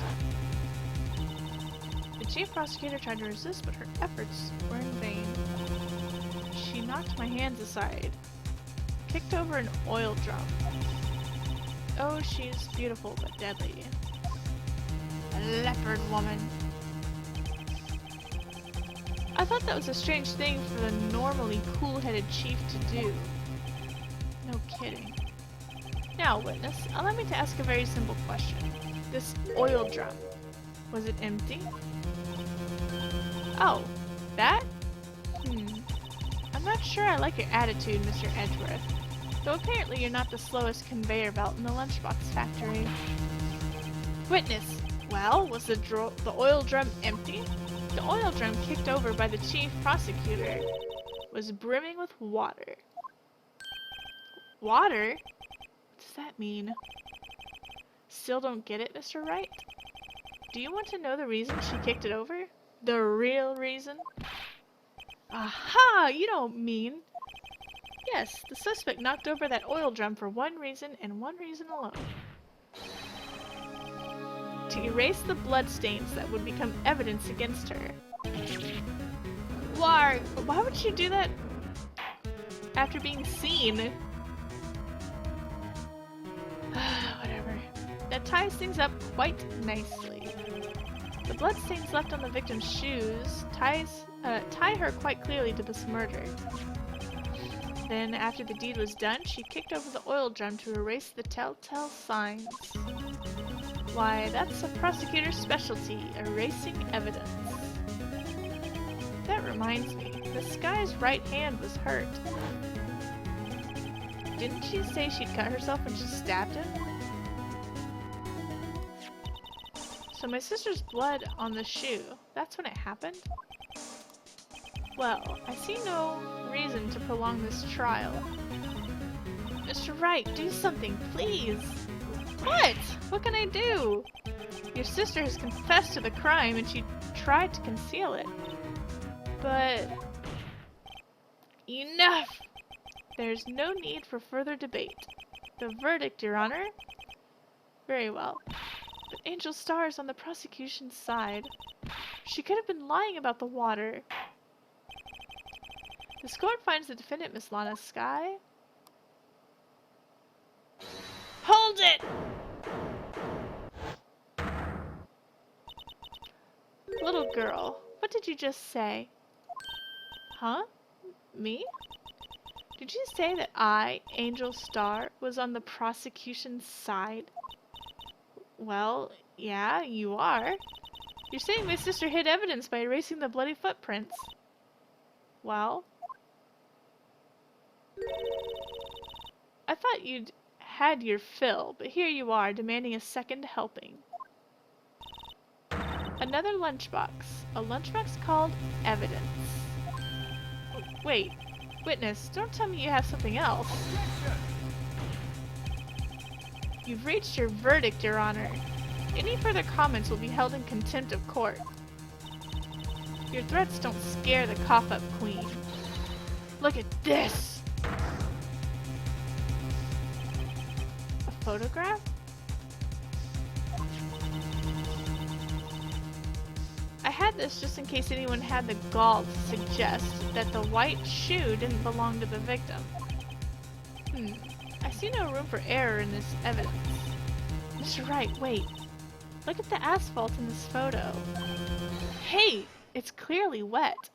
The chief prosecutor tried to resist, but her efforts were in vain. She knocked my hands aside, kicked over an oil drum. Oh, she's beautiful but deadly. A leopard woman. I thought that was a strange thing for the normally cool-headed chief to do. No kidding. Now, witness, allow me to ask a very simple question. This oil drum, was it empty? Oh, that? I'm not sure I like your attitude, Mr. Edgeworth. Though apparently you're not the slowest conveyor belt in the lunchbox factory. Witness, well, was the oil drum empty? The oil drum kicked over by the chief prosecutor was brimming with water. Water? What does that mean? Still don't get it, Mr. Wright? Do you want to know the reason she kicked it over? The real reason? Aha! You don't mean... Yes, the suspect knocked over that oil drum for one reason and one reason alone. To erase the bloodstains that would become evidence against her. Why would she do that after being seen? Whatever. That ties things up quite nicely. The bloodstains left on the victim's shoes tie her quite clearly to this murder. Then, after the deed was done, she kicked over the oil drum to erase the telltale signs. Why, that's a prosecutor's specialty, erasing evidence. That reminds me, this guy's right hand was hurt. Didn't she say she'd cut herself when she stabbed him? So my sister's blood on the shoe, that's when it happened? Well, I see no reason to prolong this trial. Mr. Wright, do something, please! What? What can I do? Your sister has confessed to the crime and she tried to conceal it. But... enough! There's no need for further debate. The verdict, Your Honor? Very well. But Angel Star is on the prosecution's side. She could have been lying about the water. This court finds the defendant, Miss Lana Skye. Hold it! Little girl, what did you just say? Huh? Me? Did you say that I, Angel Star, was on the prosecution's side? Well, yeah, you are. You're saying my sister hid evidence by erasing the bloody footprints. Well... I thought you'd had your fill, but here you are, demanding a second helping. Another lunchbox. A lunchbox called evidence. Wait, witness, don't tell me you have something else. You've reached your verdict, Your Honor. Any further comments will be held in contempt of court. Your threats don't scare the cough-up queen. Look at this! A photograph? I had this just in case anyone had the gall to suggest that the white shoe didn't belong to the victim. I see no room for error in this evidence. Mr. Wright, wait. Look at the asphalt in this photo. Hey! It's clearly wet.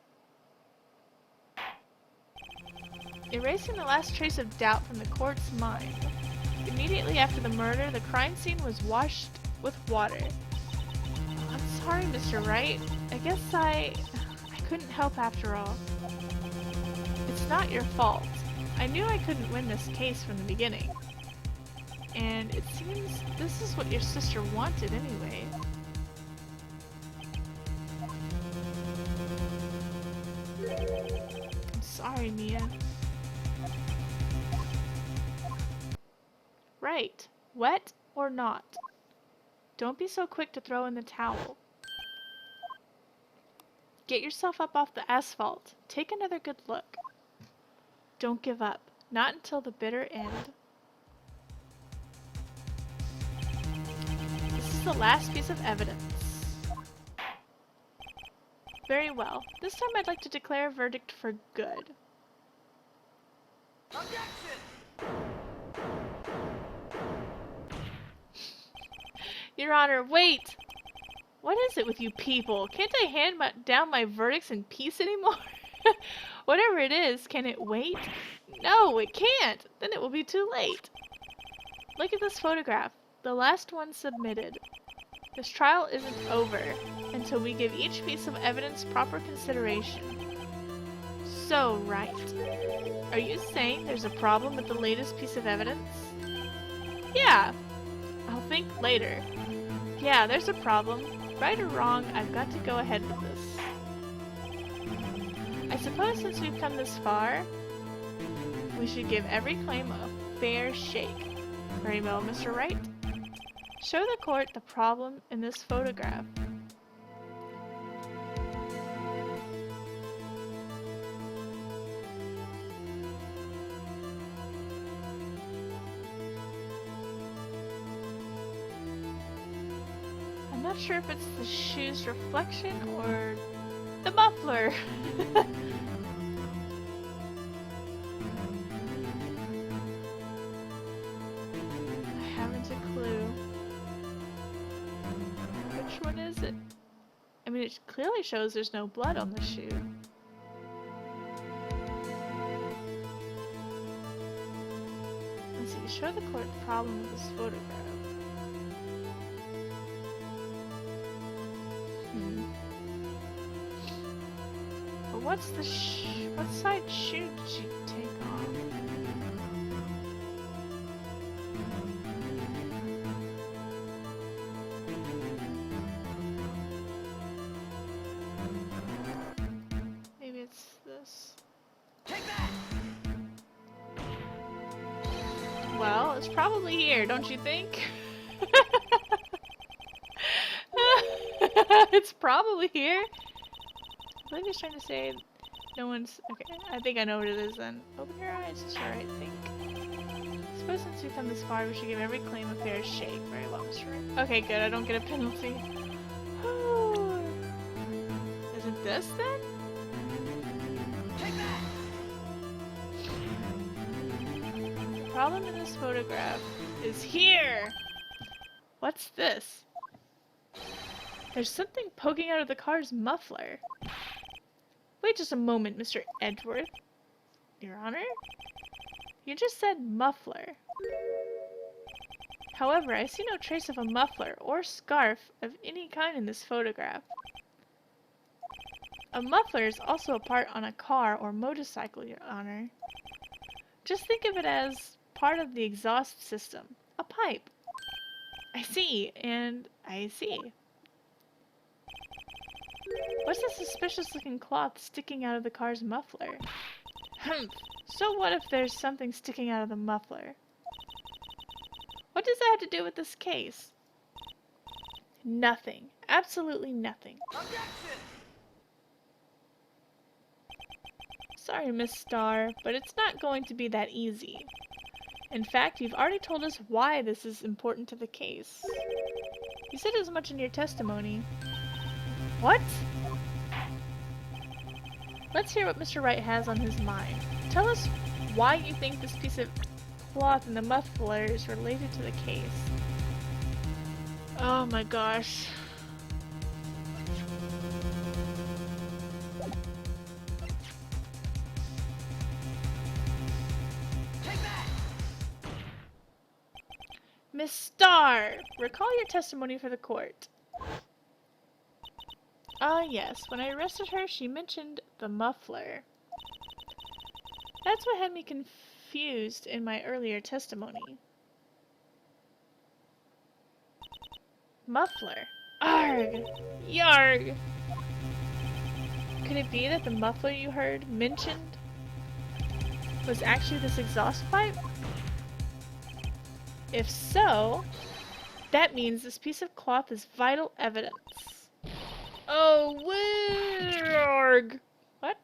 Erasing the last trace of doubt from the court's mind. Immediately after the murder, the crime scene was washed with water. I'm sorry, Mr. Wright. I guess I couldn't help after all. It's not your fault. I knew I couldn't win this case from the beginning. And it seems this is what your sister wanted anyway. I'm sorry, Mia. Right. Wet or not? Don't be so quick to throw in the towel. Get yourself up off the asphalt. Take another good look. Don't give up. Not until the bitter end. This is the last piece of evidence. Very well. This time I'd like to declare a verdict for good. Objection! Your Honor, wait! What is it with you people? Can't I hand down my verdicts in peace anymore? Whatever it is, can it wait? No, it can't! Then it will be too late. Look at this photograph. The last one submitted. This trial isn't over until we give each piece of evidence proper consideration. So, Wright, are you saying there's a problem with the latest piece of evidence? Yeah, I'll think later. Yeah, there's a problem. Right or wrong, I've got to go ahead with this. I suppose since we've come this far, we should give every claim a fair shake. Very well, Mr. Wright. Show the court the problem in this photograph. I'm not sure if it's the shoe's reflection or the muffler. I haven't a clue. Which one is it? I mean, it clearly shows there's no blood on the shoe. Let's see, show the court the problem with this photograph. But what's the what side shoe did she take off? Maybe it's this. Take that! Well, it's probably here, don't you think? It's probably here. I believe he's trying to say no one's... Okay, I think I know what it is then. Open your eyes, Mr. Wright, think. Suppose since we've come this far, we should give every claim a fair shake. Very well, Mr. Wright. Okay, good, I don't get a penalty. Is it this then? Take that! The problem in this photograph is here! What's this? There's something poking out of the car's muffler. Wait just a moment, Mr. Edgeworth. Your Honor? You just said muffler. However, I see no trace of a muffler or scarf of any kind in this photograph. A muffler is also a part on a car or motorcycle, Your Honor. Just think of it as part of the exhaust system. A pipe. I see, and I see. What's the suspicious-looking cloth sticking out of the car's muffler? Humph. So what if there's something sticking out of the muffler? What does that have to do with this case? Nothing. Absolutely nothing. Objection! Sorry, Miss Starr, but it's not going to be that easy. In fact, you've already told us why this is important to the case. You said as much in your testimony. What? Let's hear what Mr. Wright has on his mind. Tell us why you think this piece of cloth in the muffler is related to the case. Oh my gosh. Take that! Miss Starr, recall your testimony for the court. Ah, yes. When I arrested her, she mentioned the muffler. That's what had me confused in my earlier testimony. Muffler. Arg! Yarg! Could it be that the muffler you heard mentioned was actually this exhaust pipe? If so, that means this piece of cloth is vital evidence. Oh, warg! What?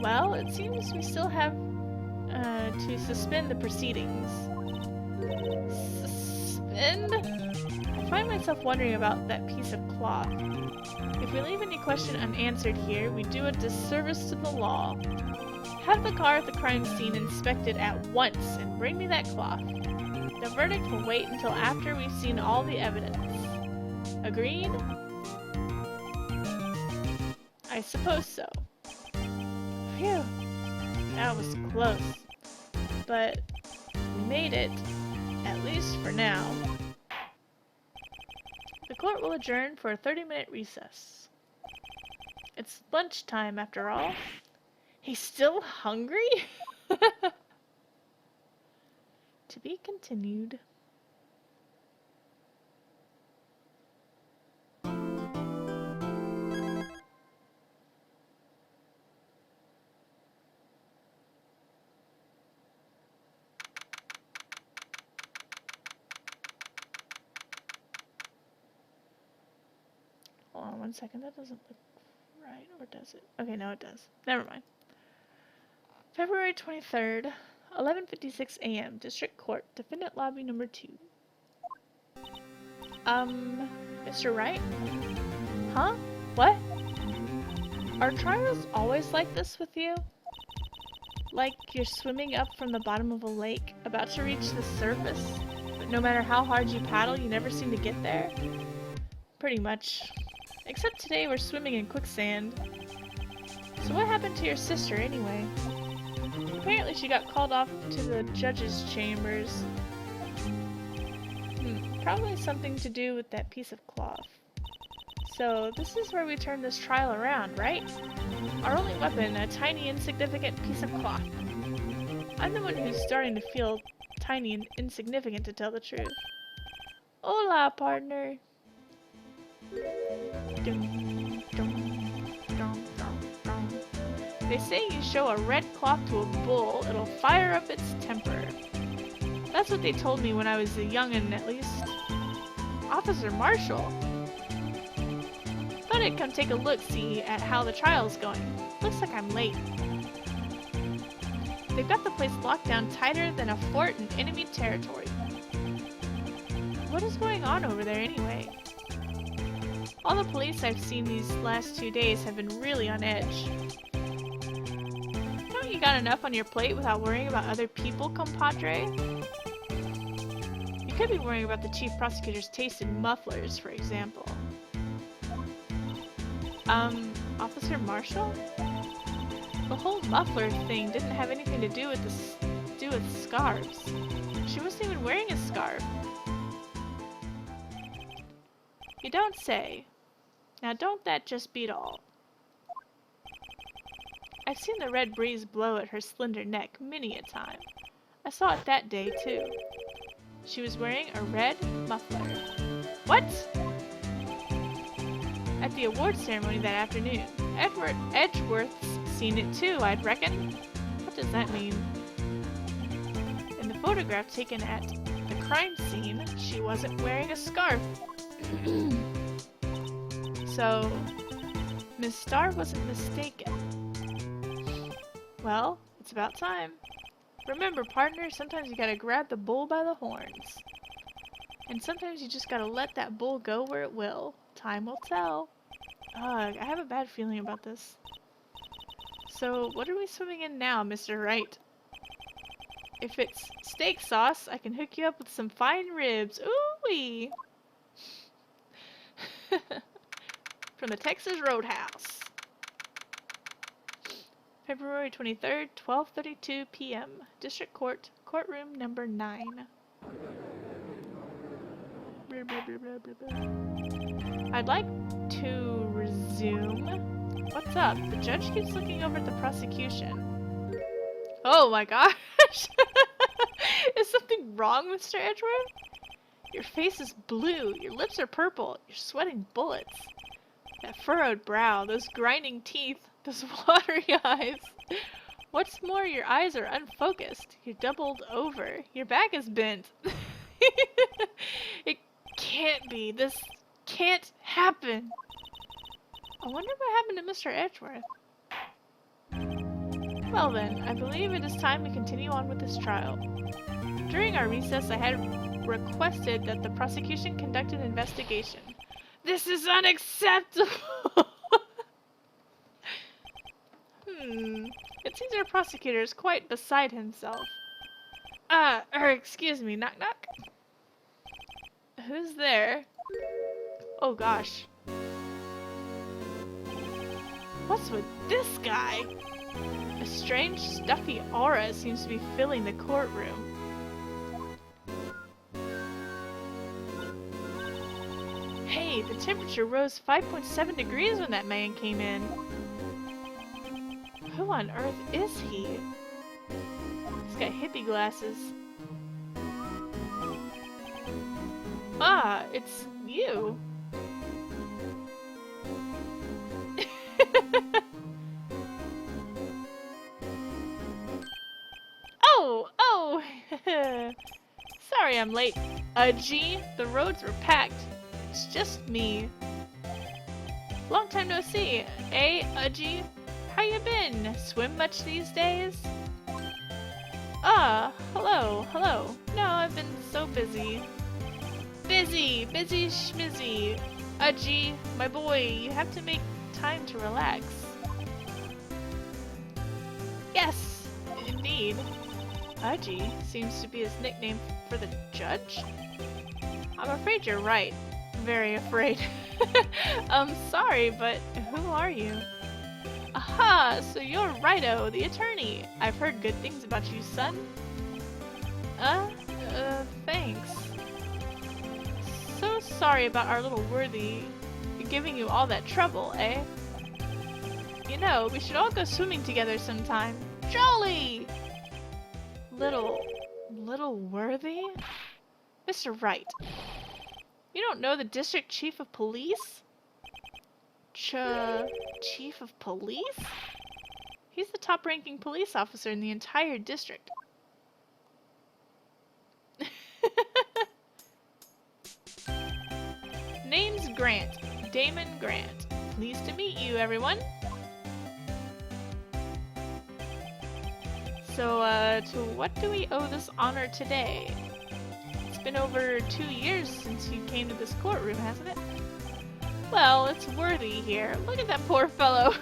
Well, it seems we still have to suspend the proceedings. Suspend? I find myself wondering about that piece of cloth. If we leave any question unanswered here, we do a disservice to the law. Have the car at the crime scene inspected at once and bring me that cloth. The verdict will wait until after we've seen all the evidence. Agreed? I suppose so. Phew. That was close. But we made it, at least for now. The court will adjourn for a 30-minute recess. It's lunchtime after all. He's still hungry? To be continued. Hold on 1 second, that doesn't look right, or does it? Okay, no it does. Never mind. February 23rd, 11:56 a.m. District Court, Defendant Lobby number 2. Mr. Wright? Huh? What? Are trials always like this with you? Like you're swimming up from the bottom of a lake, about to reach the surface, but no matter how hard you paddle, you never seem to get there? Pretty much. Except today we're swimming in quicksand. So what happened to your sister anyway? Apparently she got called off to the judge's chambers. Probably something to do with that piece of cloth. So this is where we turn this trial around, right? Our only weapon, a tiny insignificant piece of cloth. I'm the one who's starting to feel tiny and insignificant, to tell the truth. Hola, partner. Dum, dum, dum, dum, dum. They say you show a red cloth to a bull, it'll fire up its temper. That's what they told me when I was a young'un, at least. Officer Marshall? Thought I'd come take a look-see at how the trial's going. Looks like I'm late. They've got the place locked down tighter than a fort in enemy territory. What is going on over there anyway? All the police I've seen these last 2 days have been really on edge. Haven't you got enough on your plate without worrying about other people, compadre? You could be worrying about the chief prosecutor's taste in mufflers, for example. Officer Marshall? The whole muffler thing didn't have anything to do with scarves. She wasn't even wearing a scarf. You don't say. Now don't that just beat all? I've seen the red breeze blow at her slender neck many a time. I saw it that day, too. She was wearing a red muffler. What? At the awards ceremony that afternoon. Edgeworth's seen it too, I'd reckon. What does that mean? In the photograph taken at the crime scene, she wasn't wearing a scarf. So, Miss Starr wasn't mistaken. Well, it's about time. Remember, partner, sometimes you gotta grab the bull by the horns. And sometimes you just gotta let that bull go where it will. Time will tell. Ugh, I have a bad feeling about this. So, what are we swimming in now, Mr. Wright? If it's steak sauce, I can hook you up with some fine ribs. Ooh-wee! From the Texas Roadhouse. February 23rd, 12:32 p.m. District Court, courtroom number 9. Blah, blah, blah, blah, blah, blah. I'd like to resume. What's up? The judge keeps looking over at the prosecution. Oh my gosh! Is something wrong, Mr. Edgeworth? Your face is blue, your lips are purple, you're sweating bullets. That furrowed brow, those grinding teeth, those watery eyes. What's more, your eyes are unfocused. You're doubled over. Your back is bent. It can't be. This can't happen. I wonder what happened to Mr. Edgeworth. Well then, I believe it is time to continue on with this trial. During our recess, I had requested that the prosecution conduct an investigation. This is unacceptable! It seems our prosecutor is quite beside himself. Excuse me, knock knock? Who's there? Oh gosh. What's with this guy? A strange, stuffy aura seems to be filling the courtroom. Hey, the temperature rose 5.7 degrees when that man came in. Who on earth is he? He's got hippie glasses. Ah, it's you. Oh! Sorry I'm late. Gee, the roads were packed. It's just me. Long time no see. Eh, Udgy? How you been? Swim much these days? Ah, hello. No, I've been so busy. Busy schmizzy. Udgy, my boy, you have to make time to relax. Yes, indeed. Udgy seems to be his nickname for the judge? I'm afraid you're right. Very afraid. Sorry, but who are you? Aha, so you're Righto, the attorney. I've heard good things about you, son. Thanks. So sorry about our little worthy giving you all that trouble, eh? You know, we should all go swimming together sometime. Jolly! Little worthy? Mr. Wright. You don't know the district chief of police? Chief of police? He's the top-ranking police officer in the entire district. Name's Grant. Damon Grant. Pleased to meet you, everyone. So, to what do we owe this honor today? It's been over 2 years since you came to this courtroom, hasn't it? Well, it's Worthy here. Look at that poor fellow.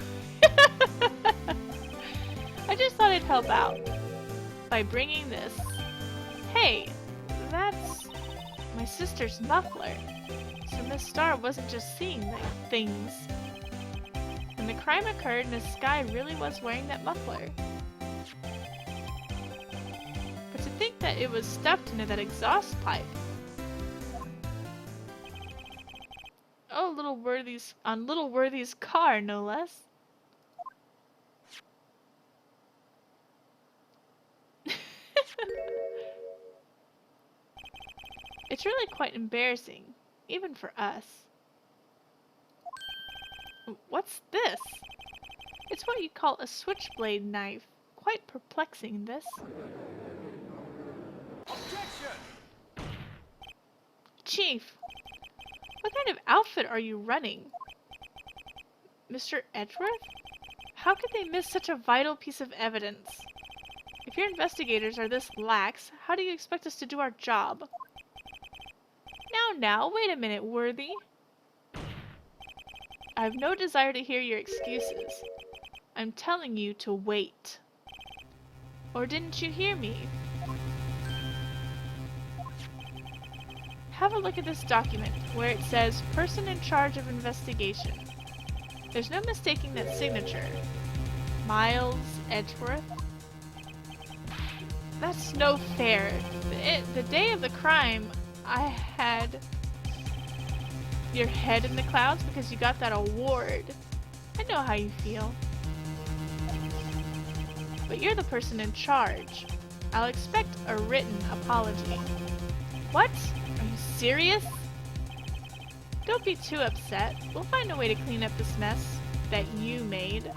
I just thought I'd help out by bringing this. Hey, that's my sister's muffler. So Miss Starr wasn't just seeing things. When the crime occurred, Miss Skye really was wearing that muffler. But to think that it was stuffed into that exhaust pipe. Oh, little Worthy's car, no less. It's really quite embarrassing, even for us. What's this? It's what you call a switchblade knife. Quite perplexing, this. Objection! Chief, what kind of outfit are you running? Mr. Edgeworth? How could they miss such a vital piece of evidence? If your investigators are this lax, how do you expect us to do our job? Now, wait a minute, Worthy. I have no desire to hear your excuses. I'm telling you to wait. Or didn't you hear me? Have a look at this document, where it says, Person in charge of investigation. There's no mistaking that signature. Miles Edgeworth? That's no fair. The day of the crime, I had your head in the clouds because you got that award. I know how you feel. But you're the person in charge. I'll expect a written apology. What? Are you serious? Don't be too upset. We'll find a way to clean up this mess that you made.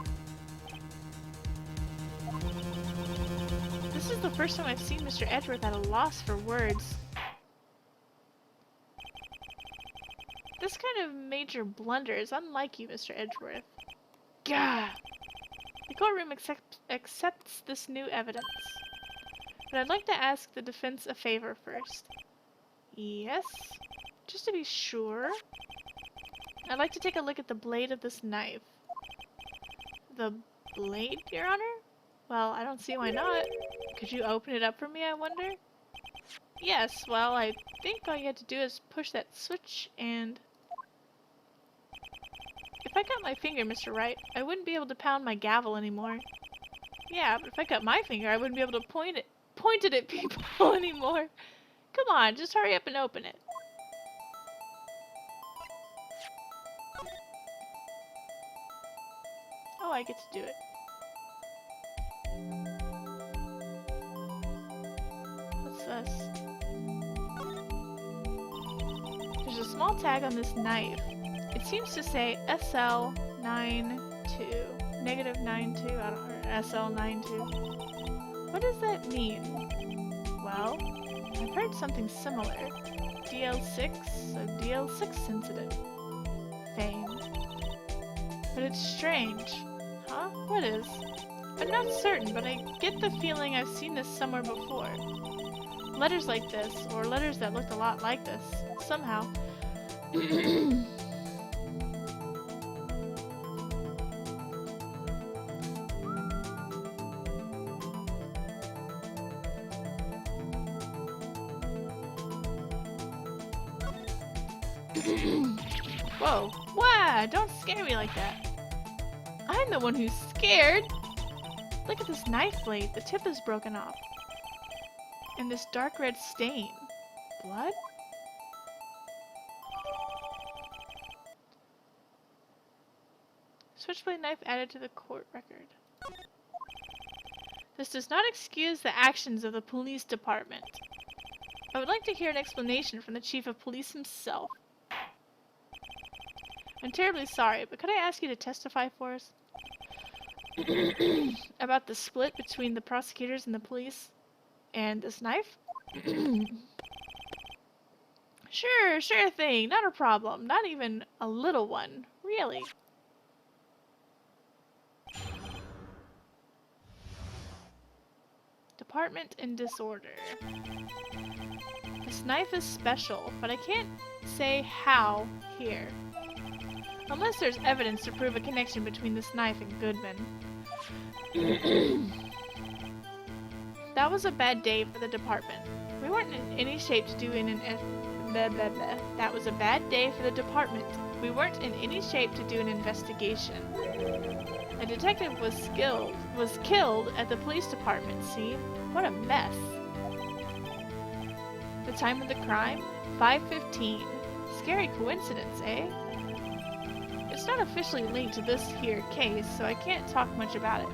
This is the first time I've seen Mr. Edgeworth at a loss for words. This kind of major blunder is unlike you, Mr. Edgeworth. Gah! The courtroom accepts this new evidence. But I'd like to ask the defense a favor first. Yes? Just to be sure. I'd like to take a look at the blade of this knife. The blade, Your Honor? Well, I don't see why not. Could you open it up for me, I wonder? Yes, well, I think all you had to do is push that switch and... If I cut my finger, Mr. Wright, I wouldn't be able to pound my gavel anymore. Yeah, but if I cut my finger, I wouldn't be able to point it at people anymore. Come on, just hurry up and open it. Oh, I get to do it. What's this? There's a small tag on this knife. It seems to say SL92, -92, or SL92. What does that mean? Well, I've heard something similar. DL6, so DL6 incident. Fame. But it's strange. Huh? What is? I'm not certain, but I get the feeling I've seen this somewhere before. Letters like this, or letters that looked a lot like this, somehow. Whoa. Wow, don't scare me like that. I'm the one who's scared. Look at this knife blade. The tip is broken off. And this dark red stain. Blood? Switchblade knife added to the court record. This does not excuse the actions of the police department. I would like to hear an explanation from the chief of police himself. I'm terribly sorry, but could I ask you to testify for us? About the split between the prosecutors and the police? And this knife? Sure thing. Not a problem. Not even a little one. Really. Department in disorder. This knife is special, but I can't say how here. Unless there's evidence to prove a connection between this knife and Goodman. That was a bad day for the department. We weren't in any shape to do That was a bad day for the department. We weren't in any shape to do an investigation. A detective was killed at the police department, see? What a mess. The time of the crime? 5:15. Scary coincidence, eh? It's not officially linked to this here case, so I can't talk much about it.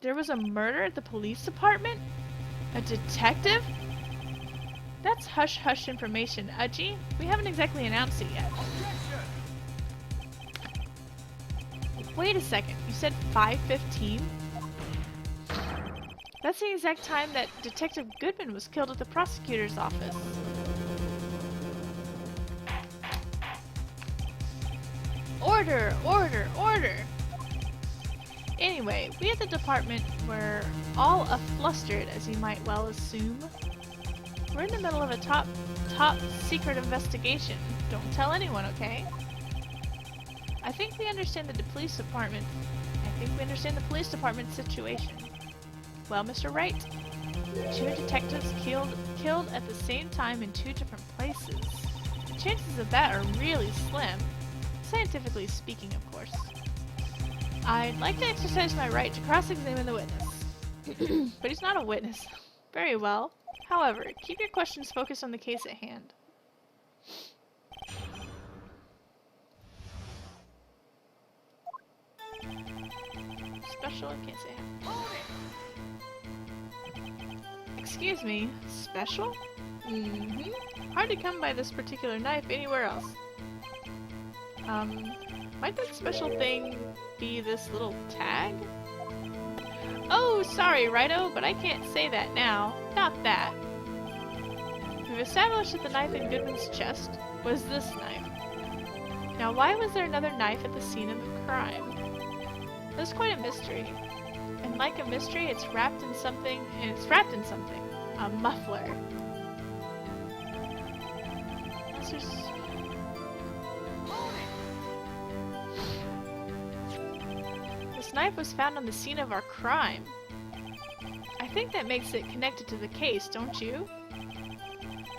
There was a murder at the police department? A detective? That's hush-hush information, Udgy. We haven't exactly announced it yet. Wait a second, you said 5:15? That's the exact time that Detective Goodman was killed at the prosecutor's office. Order! Order! Order! Anyway, we at the department were all a-flustered, as you might well assume. We're in the middle of a top secret investigation. Don't tell anyone, okay? I think we understand the police department situation. Well, Mr. Wright, 2 detectives killed at the same time in 2 different places. The chances of that are really slim. Scientifically speaking, of course. I'd like to exercise my right to cross-examine the witness. But he's not a witness. Very well. However, keep your questions focused on the case at hand. Special, can't say how. Excuse me, special? Mm-hmm. Hard to come by this particular knife anywhere else. Might that special thing be this little tag? Oh, sorry, Righto, but I can't say that now. Not that. We've established that the knife in Goodman's chest was this knife. Now, why was there another knife at the scene of the crime? That's quite a mystery. And like a mystery, it's wrapped in something, a muffler. Let's just... This knife was found on the scene of our crime. I think that makes it connected to the case, don't you?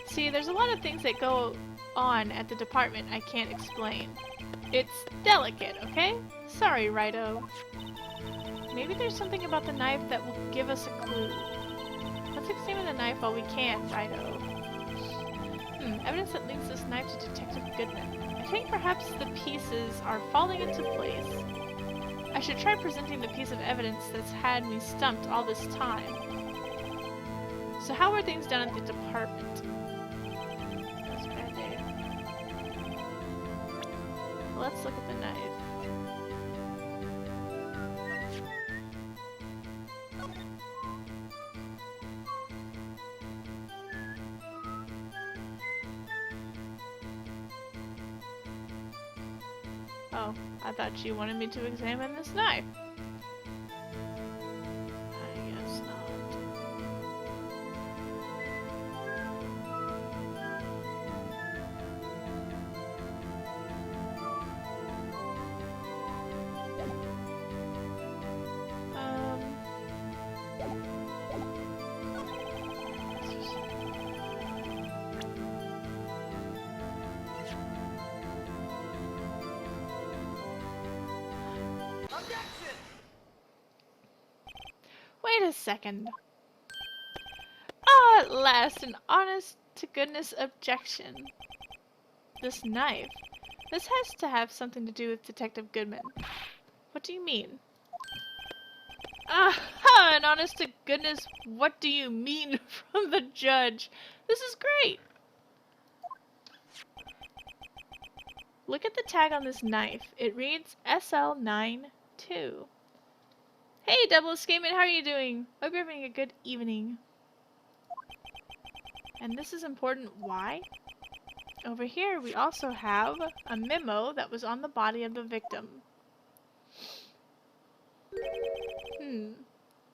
See, there's a lot of things that go on at the department I can't explain. It's delicate, okay? Sorry, Righto. Maybe there's something about the knife that will give us a clue. Let's examine the knife while we can, Righto. Evidence that links this knife to Detective Goodman. I think perhaps the pieces are falling into place. I should try presenting the piece of evidence that's had me stumped all this time. So how are things done at the department? That's a bad day. Let's look at the knife. Oh, I thought you wanted me to examine this knife. I guess not. Wait a second. Ah, at last, an honest-to-goodness objection. This knife. This has to have something to do with Detective Goodman. What do you mean? Aha! An honest-to-goodness, what do you mean from the judge? This is great! Look at the tag on this knife. It reads SL92. Hey, Double Escapement, how are you doing? Hope you're having a good evening. And this is important. Why? Over here, we also have a memo that was on the body of the victim.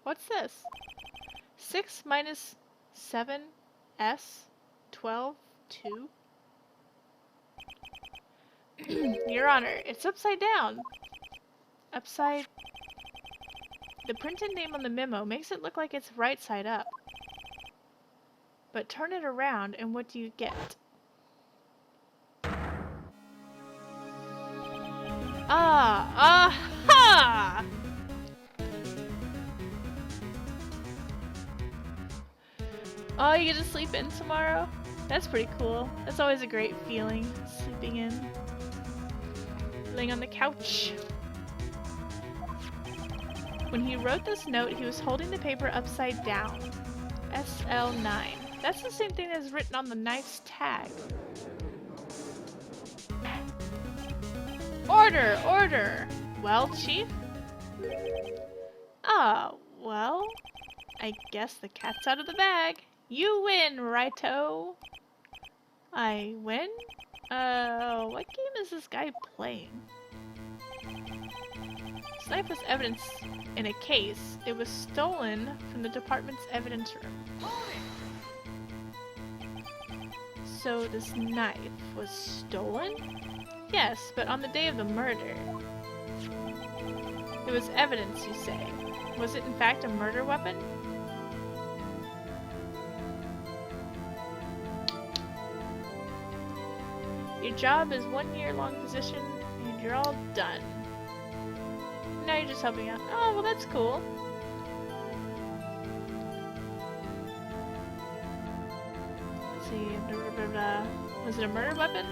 What's this? 6 minus 7 S 12 2? Your Honor, it's upside down. Upside... The printed name on the memo makes it look like it's right side up. But turn it around and what do you get? Aha! Oh, you get to sleep in tomorrow? That's pretty cool. That's always a great feeling, sleeping in. Laying on the couch. When he wrote this note, he was holding the paper upside down. SL9. That's the same thing as written on the knife's tag. Order! Order! Well, Chief? Ah, well, I guess the cat's out of the bag. You win, Righto. I win? What game is this guy playing? This knife was evidence in a case. It was stolen from the department's evidence room. So this knife was stolen? Yes, but on the day of the murder. It was evidence, you say. Was it in fact a murder weapon? Your job is 1 year-long position, and you're all done. Now you're just helping out. Oh, well that's cool. Let's see, blah, blah, blah. Was it a murder weapon?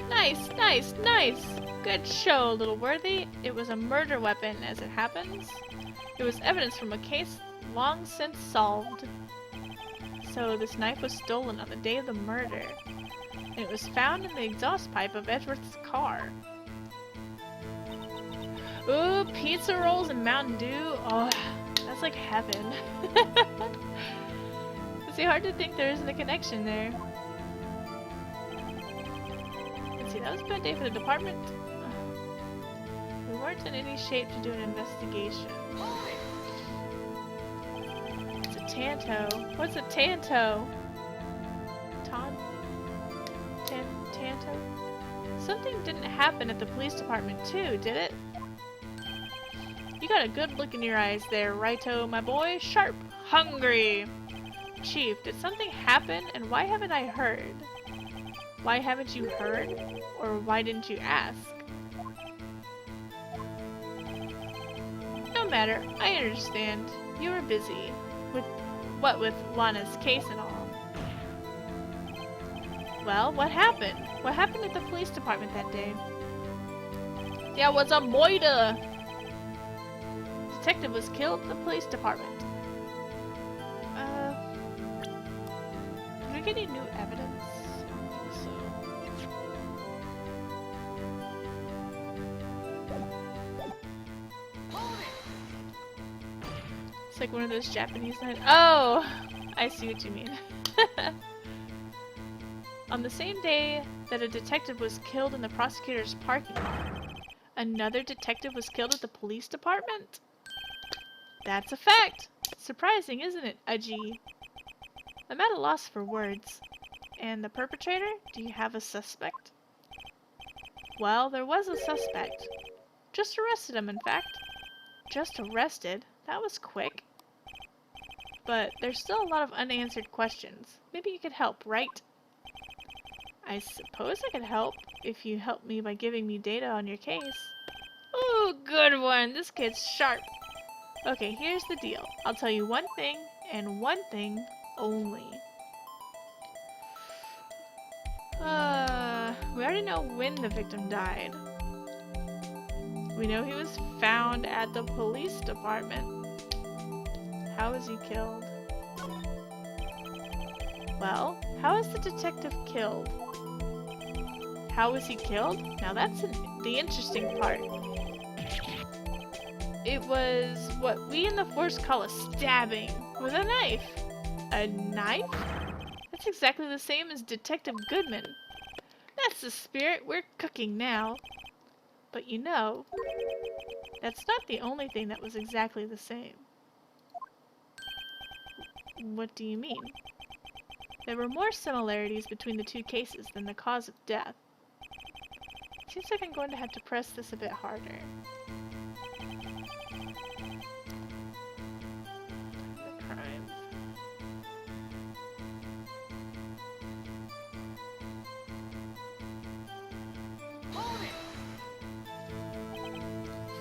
Nice, nice, nice! Good show, little worthy. It was a murder weapon, as it happens. It was evidence from a case long since solved. So this knife was stolen on the day of the murder. And it was found in the exhaust pipe of Edgeworth's car. Ooh, pizza rolls and Mountain Dew. Oh, that's like heaven. It's hard to think there isn't a connection there. Let's see, that was a bad day for the department. We weren't in any shape to do an investigation. It's a Tanto. What's a Tanto? Tanto? Something didn't happen at the police department too, did it? You got a good look in your eyes there, Righto, my boy. Sharp. Hungry. Chief, did something happen and why haven't I heard? Why haven't you heard? Or why didn't you ask? No matter, I understand. You were busy. With Lana's case and all. Well, what happened? What happened at the police department that day? There was a murder! Detective was killed at the police department. Did we get any new evidence? I don't think so. It's like one of those Japanese nights. Oh! I see what you mean. On the same day that a detective was killed in the prosecutor's parking lot, another detective was killed at the police department? That's a fact! Surprising, isn't it, Aji? I'm at a loss for words. And the perpetrator? Do you have a suspect? Well, there was a suspect. Just arrested him, in fact. Just arrested? That was quick. But there's still a lot of unanswered questions. Maybe you could help, right? I suppose I could help, if you help me by giving me data on your case. Ooh, good one! This kid's sharp! Okay, here's the deal. I'll tell you one thing, and one thing only. We already know when the victim died. We know he was found at the police department. How was he killed? Well, how was the detective killed? How was he killed? Now that's the interesting part. It was what we in the force call a stabbing with a knife. A knife? That's exactly the same as Detective Goodman. That's the spirit. We're cooking now. But you know, that's not the only thing that was exactly the same. What do you mean? There were more similarities between the two cases than the cause of death. Seems like I'm going to have to press this a bit harder. The crime.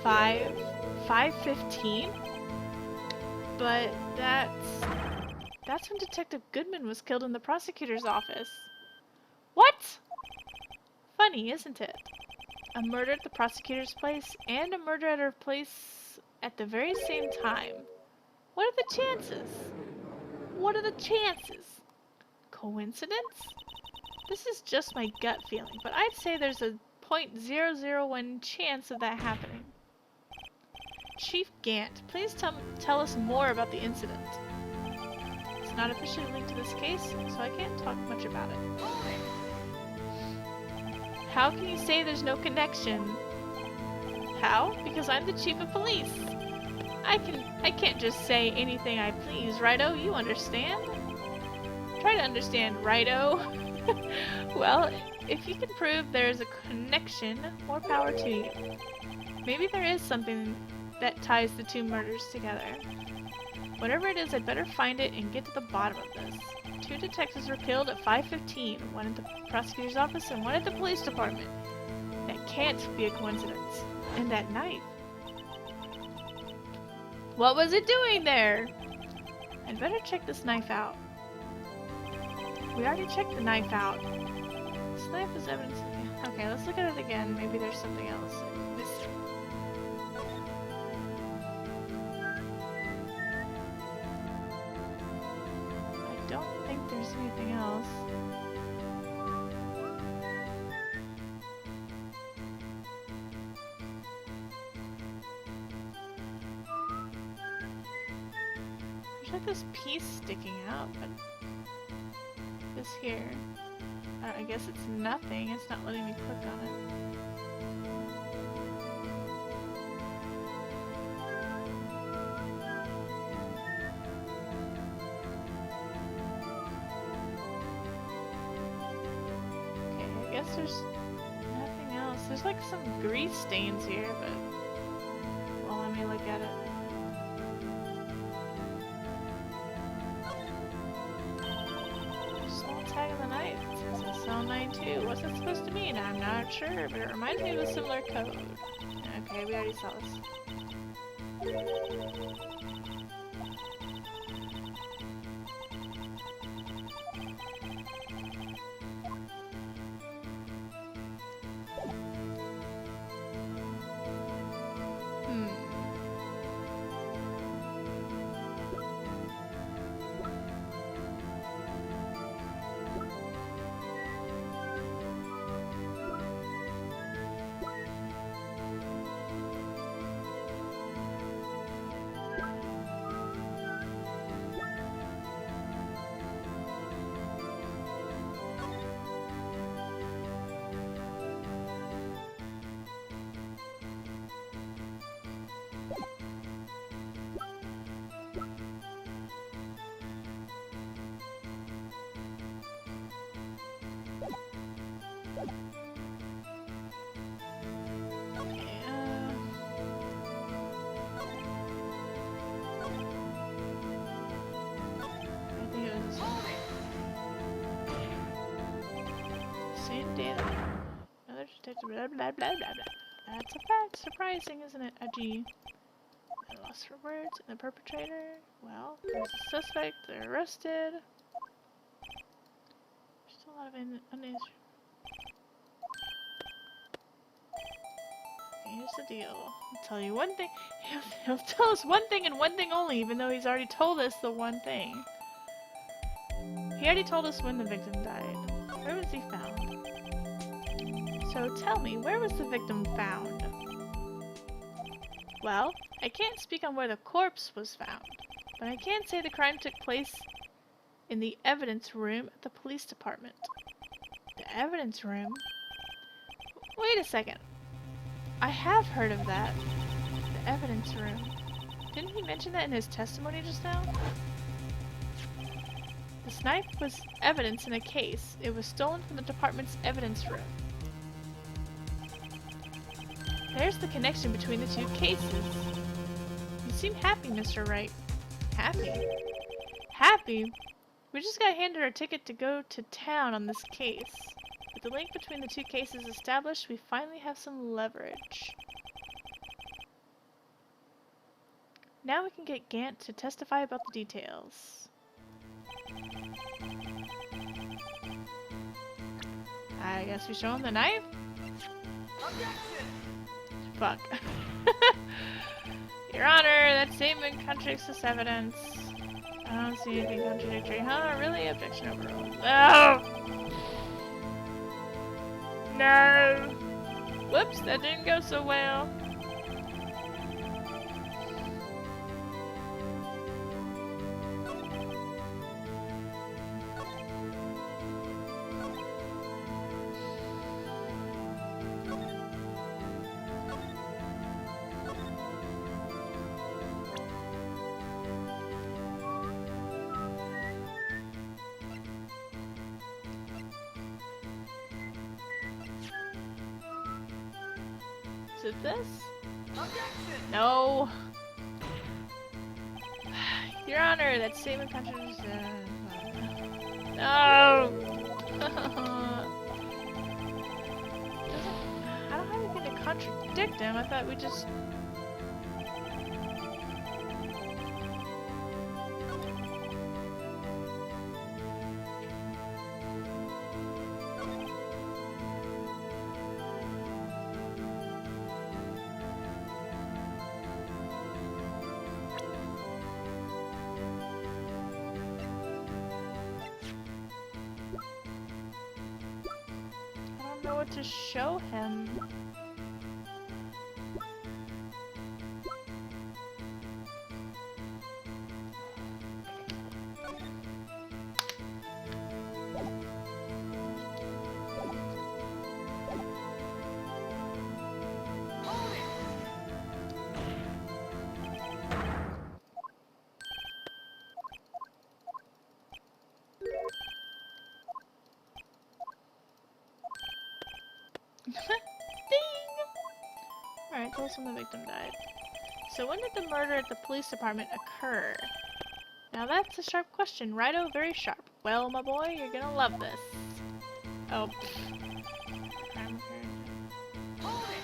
Five 5:15? But that's when Detective Goodman was killed in the prosecutor's office. What? Funny, isn't it? A murder at the prosecutor's place and a murder at her place at the very same time. What are the chances? What are the chances? Coincidence? This is just my gut feeling, but I'd say there's a 0.001 chance of that happening. Chief Gant, please tell us more about the incident. It's not officially linked to this case, so I can't talk much about it. How can you say there's no connection? How? Because I'm the chief of police. I can't just say anything I please, righto? You understand? Try to understand, righto. Well, if you can prove there is a connection, more power to you. Maybe there is something that ties the two murders together. Whatever it is, I'd better find it and get to the bottom of this. 2 detectives were killed at 5:15, one at the prosecutor's office and one at the police department. That can't be a coincidence. And that knife. What was it doing there? I'd better check this knife out. We already checked the knife out. This knife is evidence. Okay, let's look at it again. Maybe there's something else. I don't think there's anything else. There's like this piece sticking out, but this here. I guess it's nothing. It's not letting me click on it. Okay, I guess there's nothing else. There's like some grease stains here, but well, let me look at it. Tag of the knife. It says it's cell 92. What's that supposed to mean? I'm not sure, but it reminds me of a similar code. Okay, we already saw this. Another detective, blah blah blah blah blah. That's a fact. Surprising, isn't it? A G. I lost for words. And the perpetrator? Well, there's a suspect. They're arrested. There's still a lot of unanswered. Here's the deal. I'll tell you one thing. He'll tell us one thing and one thing only, even though he's already told us the one thing. He already told us when the victim died. Where was he found? So tell me, where was the victim found? Well, I can't speak on where the corpse was found, but I can say the crime took place in the evidence room at the police department. The evidence room? Wait a second. I have heard of that. The evidence room. Didn't he mention that in his testimony just now? This knife was evidence in a case. It was stolen from the department's evidence room. There's the connection between the two cases. You seem happy, Mr. Wright. Happy? Happy? We just got handed our ticket to go to town on this case. With the link between the two cases established, we finally have some leverage. Now we can get Gant to testify about the details. I guess we show him the knife? Objection! Fuck. Your Honor, that statement contradicts this evidence. I don't see anything contradictory. Huh? Really? Objection overruled. No! No! Whoops, that didn't go so well. Is it this? Objection! No! Your Honor, that statement contradicts. No! I don't have anything to contradict him. I thought we just. I don't know what to show him. Hold it! Ding! Alright, tell us when the victim died. So when did the murder at the police department occur? Now that's a sharp question, righto, very sharp. Well, my boy, you're gonna love this. Oh. Crime occurred. Hold it!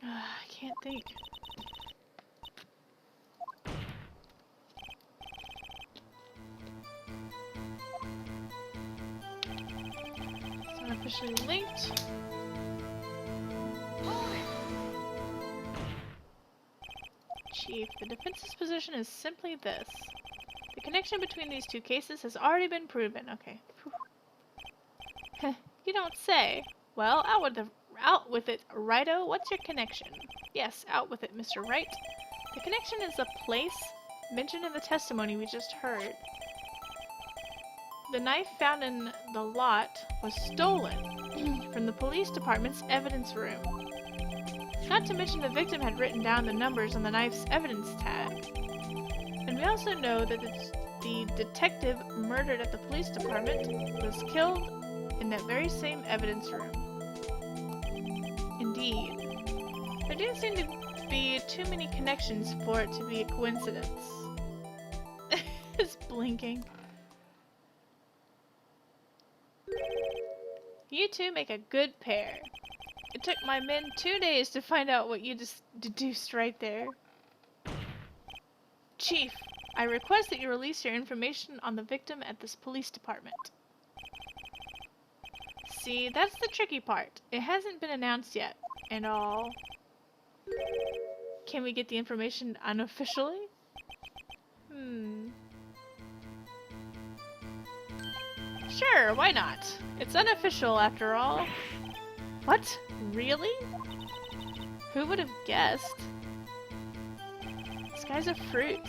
I can't think. It's unofficially linked. Hold it! Chief, the defense's position is simply this. The connection between these two cases has already been proven. Okay. Phew. You don't say. Well, out with it, righto. What's your connection? Yes, out with it, Mr. Wright. The connection is a place mentioned in the testimony we just heard. The knife found in the lot was stolen from the police department's evidence room. Not to mention the victim had written down the numbers on the knife's evidence tag. And we also know that the detective murdered at the police department was killed in that very same evidence room. Indeed. There didn't seem to be too many connections for it to be a coincidence. It's blinking. You two make a good pair. It took my men 2 days to find out what you just deduced right there. Chief, I request that you release your information on the victim at this police department. See, that's the tricky part. It hasn't been announced yet, and all. Can we get the information unofficially? Sure, why not? It's unofficial after all. What? Really? Who would have guessed? This guy's a fruit.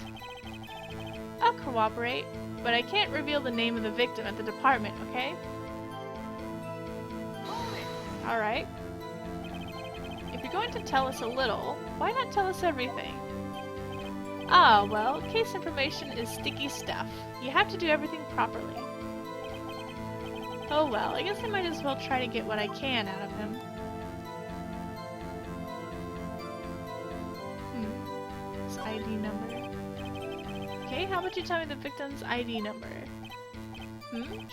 I'll cooperate, but I can't reveal the name of the victim at the department, okay? Hold it! Alright. If you're going to tell us a little, why not tell us everything? Ah, well, case information is sticky stuff. You have to do everything properly. Oh well, I guess I might as well try to get what I can out of him. His ID number. Okay, how about you tell me the victim's ID number?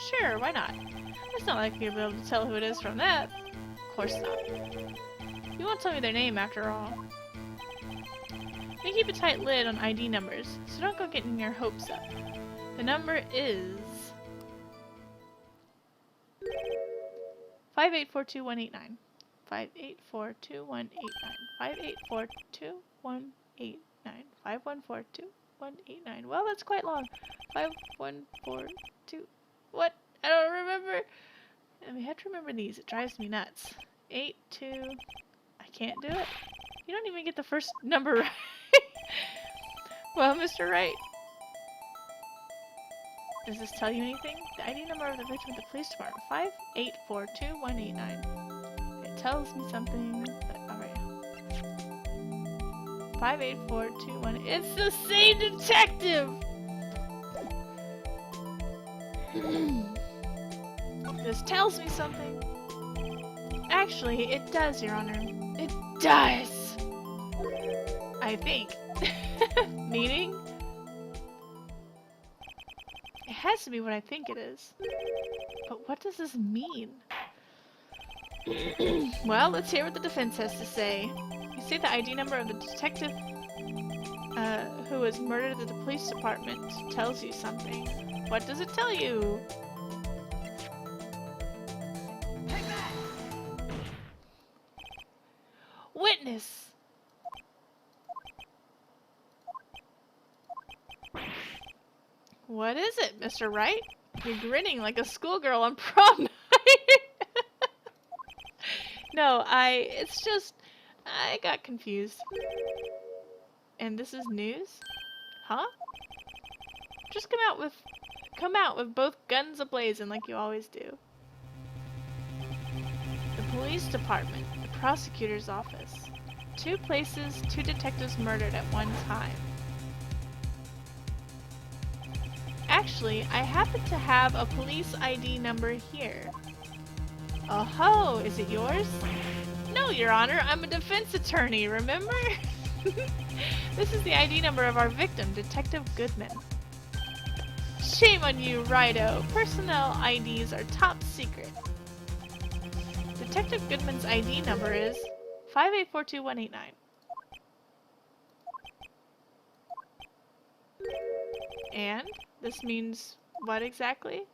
Sure, why not? It's not like you'll be able to tell who it is from that. Of course not. You won't tell me their name after all. We keep a tight lid on ID numbers, so don't go getting your hopes up. The number is 5842-189. 5842-189. 5842-189. 5142-189. Well, that's quite long. 5142. What? I don't remember. And we have to remember these. It drives me nuts. 82. I can't do it. You don't even get the first number right. Well, Mr. Wright. Does this tell you anything? The ID number of the victim at the police department. 5842-189. It tells me something, but alright. 5842-1. It's the same detective! This tells me something. Actually, it does, Your Honor. It does! I think. Meaning? It has to be what I think it is. But what does this mean? Well, let's hear what the defense has to say. You say the ID number of the detective who was murdered at the police department tells you something. What does it tell you? Take that! Witness! What is it, Mr. Wright? You're grinning like a schoolgirl on prom night. No, it's just, I got confused. And this is news? Huh? Just come out with both guns ablazing like you always do. The police department, the prosecutor's office. 2 places, 2 detectives murdered at one time. Actually, I happen to have a police ID number here. Oh ho, is it yours? No, Your Honor, I'm a defense attorney, remember? This is the ID number of our victim, Detective Goodman. Shame on you, Righto. Personnel IDs are top secret. Detective Goodman's ID number is 5842-189. And this means what exactly?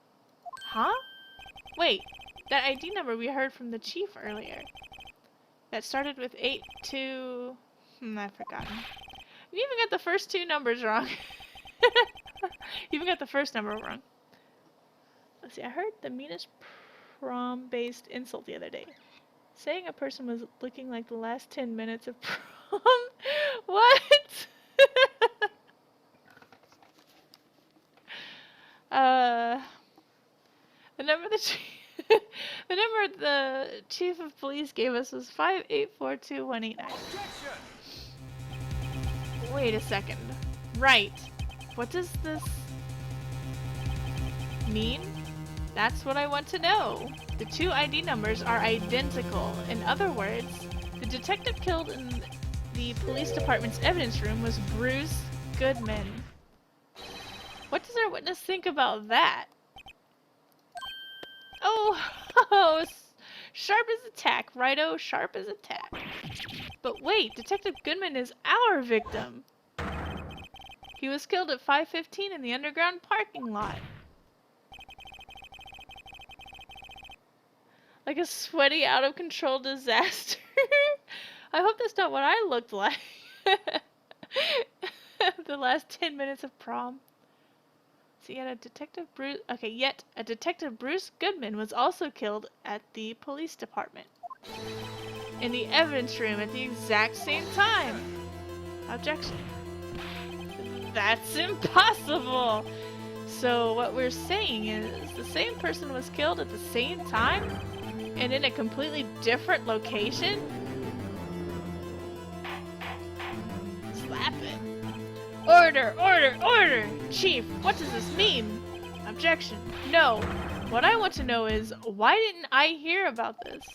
Huh? Wait, that ID number we heard from the chief earlier. That started with 82... I've forgotten. You even got the first 2 numbers wrong. You even got the first number wrong. Let's see, I heard the meanest prom-based insult the other day. Saying a person was looking like the last 10 minutes of prom. What? The number the number the chief of police gave us was 5842-189. Objection! Wait a second. Right. What does this mean? That's what I want to know. The 2 ID numbers are identical. In other words, the detective killed in the police department's evidence room was Bruce Goodman. What does our witness think about that? Oh, sharp as a tack, righto, sharp as a tack. But wait, Detective Goodman is our victim. He was killed at 5:15 in the underground parking lot. Like a sweaty, out-of-control disaster. I hope that's not what I looked like. The last 10 minutes of prom. So yet a Detective Bruce Goodman was also killed at the police department. In the evidence room at the exact same time. Objection. That's impossible! So what we're saying is the same person was killed at the same time? And in a completely different location? Slap it. Order! Order! Order! Chief, what does this mean? Objection. No. What I want to know is, why didn't I hear about this?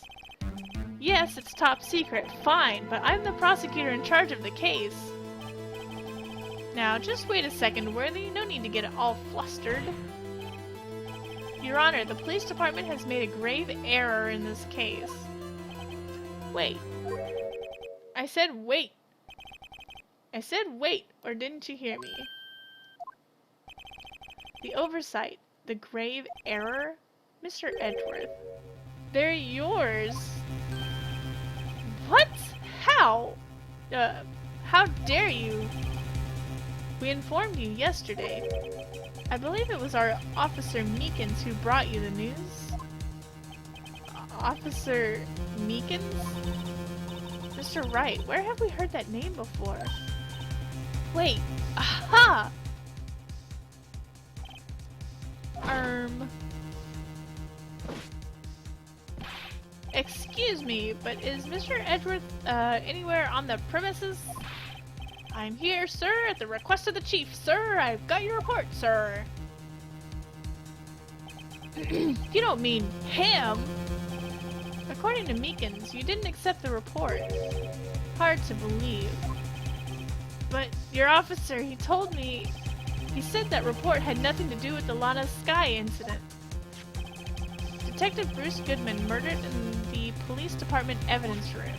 Yes, it's top secret. Fine, but I'm the prosecutor in charge of the case. Now, just wait a second, Worthy. No need to get all flustered. Your Honor, the police department has made a grave error in this case. Wait. I said wait. I said wait, or didn't you hear me? The oversight, the grave error, Mr. Edgeworth. They're yours. What? How? How dare you? We informed you yesterday. I believe it was our Officer Meekins who brought you the news. Officer Meekins? Mr. Wright, where have we heard that name before? Wait, aha! Excuse me, but is Mr. Edgeworth, anywhere on the premises? I'm here, sir, at the request of the chief. Sir, I've got your report, sir. You don't mean him? According to Meekins, you didn't accept the report. Hard to believe. But your officer, he told me... He said that report had nothing to do with the Lana Sky incident. Detective Bruce Goodman murdered in the police department evidence room.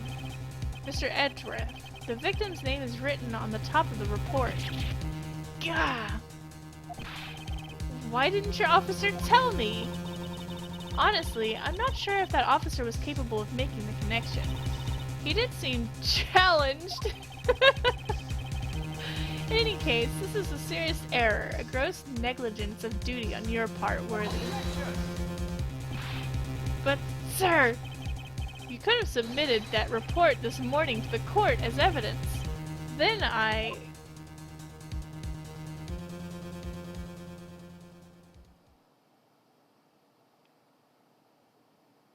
Mr. Edgeworth, the victim's name is written on the top of the report. Gah! Why didn't your officer tell me? Honestly, I'm not sure if that officer was capable of making the connection. He did seem challenged. In any case, this is a serious error, a gross negligence of duty on your part, Worthy. But, sir, you could have submitted that report this morning to the court as evidence. Then I...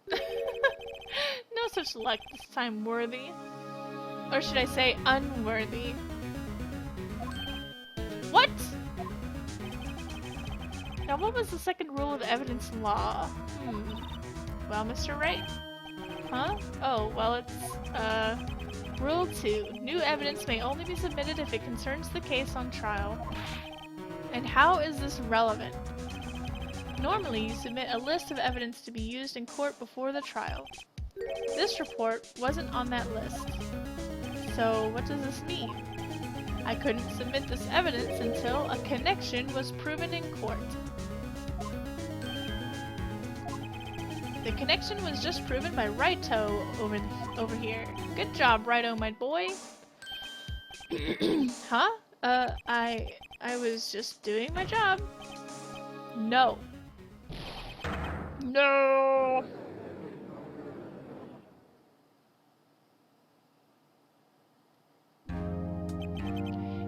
No such luck this time, Worthy. Or should I say, unworthy. What? Now what was the second rule of evidence law? Well, Mr. Wright? Huh? Oh, well it's, Rule 2. New evidence may only be submitted if it concerns the case on trial. And how is this relevant? Normally, you submit a list of evidence to be used in court before the trial. This report wasn't on that list. So, what does this mean? I couldn't submit this evidence until a connection was proven in court. The connection was just proven by Righto over here. Good job, Righto, my boy. Huh? I was just doing my job. No. No!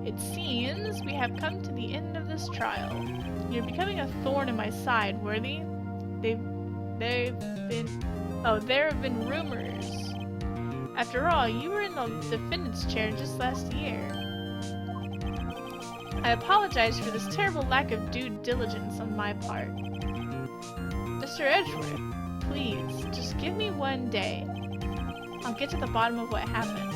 It seems we have come to the end of this trial. You're becoming a thorn in my side, Worthy. There have been rumors. After all, you were in the defendant's chair just last year. I apologize for this terrible lack of due diligence on my part. Mr. Edgeworth, please, just give me one day. I'll get to the bottom of what happened.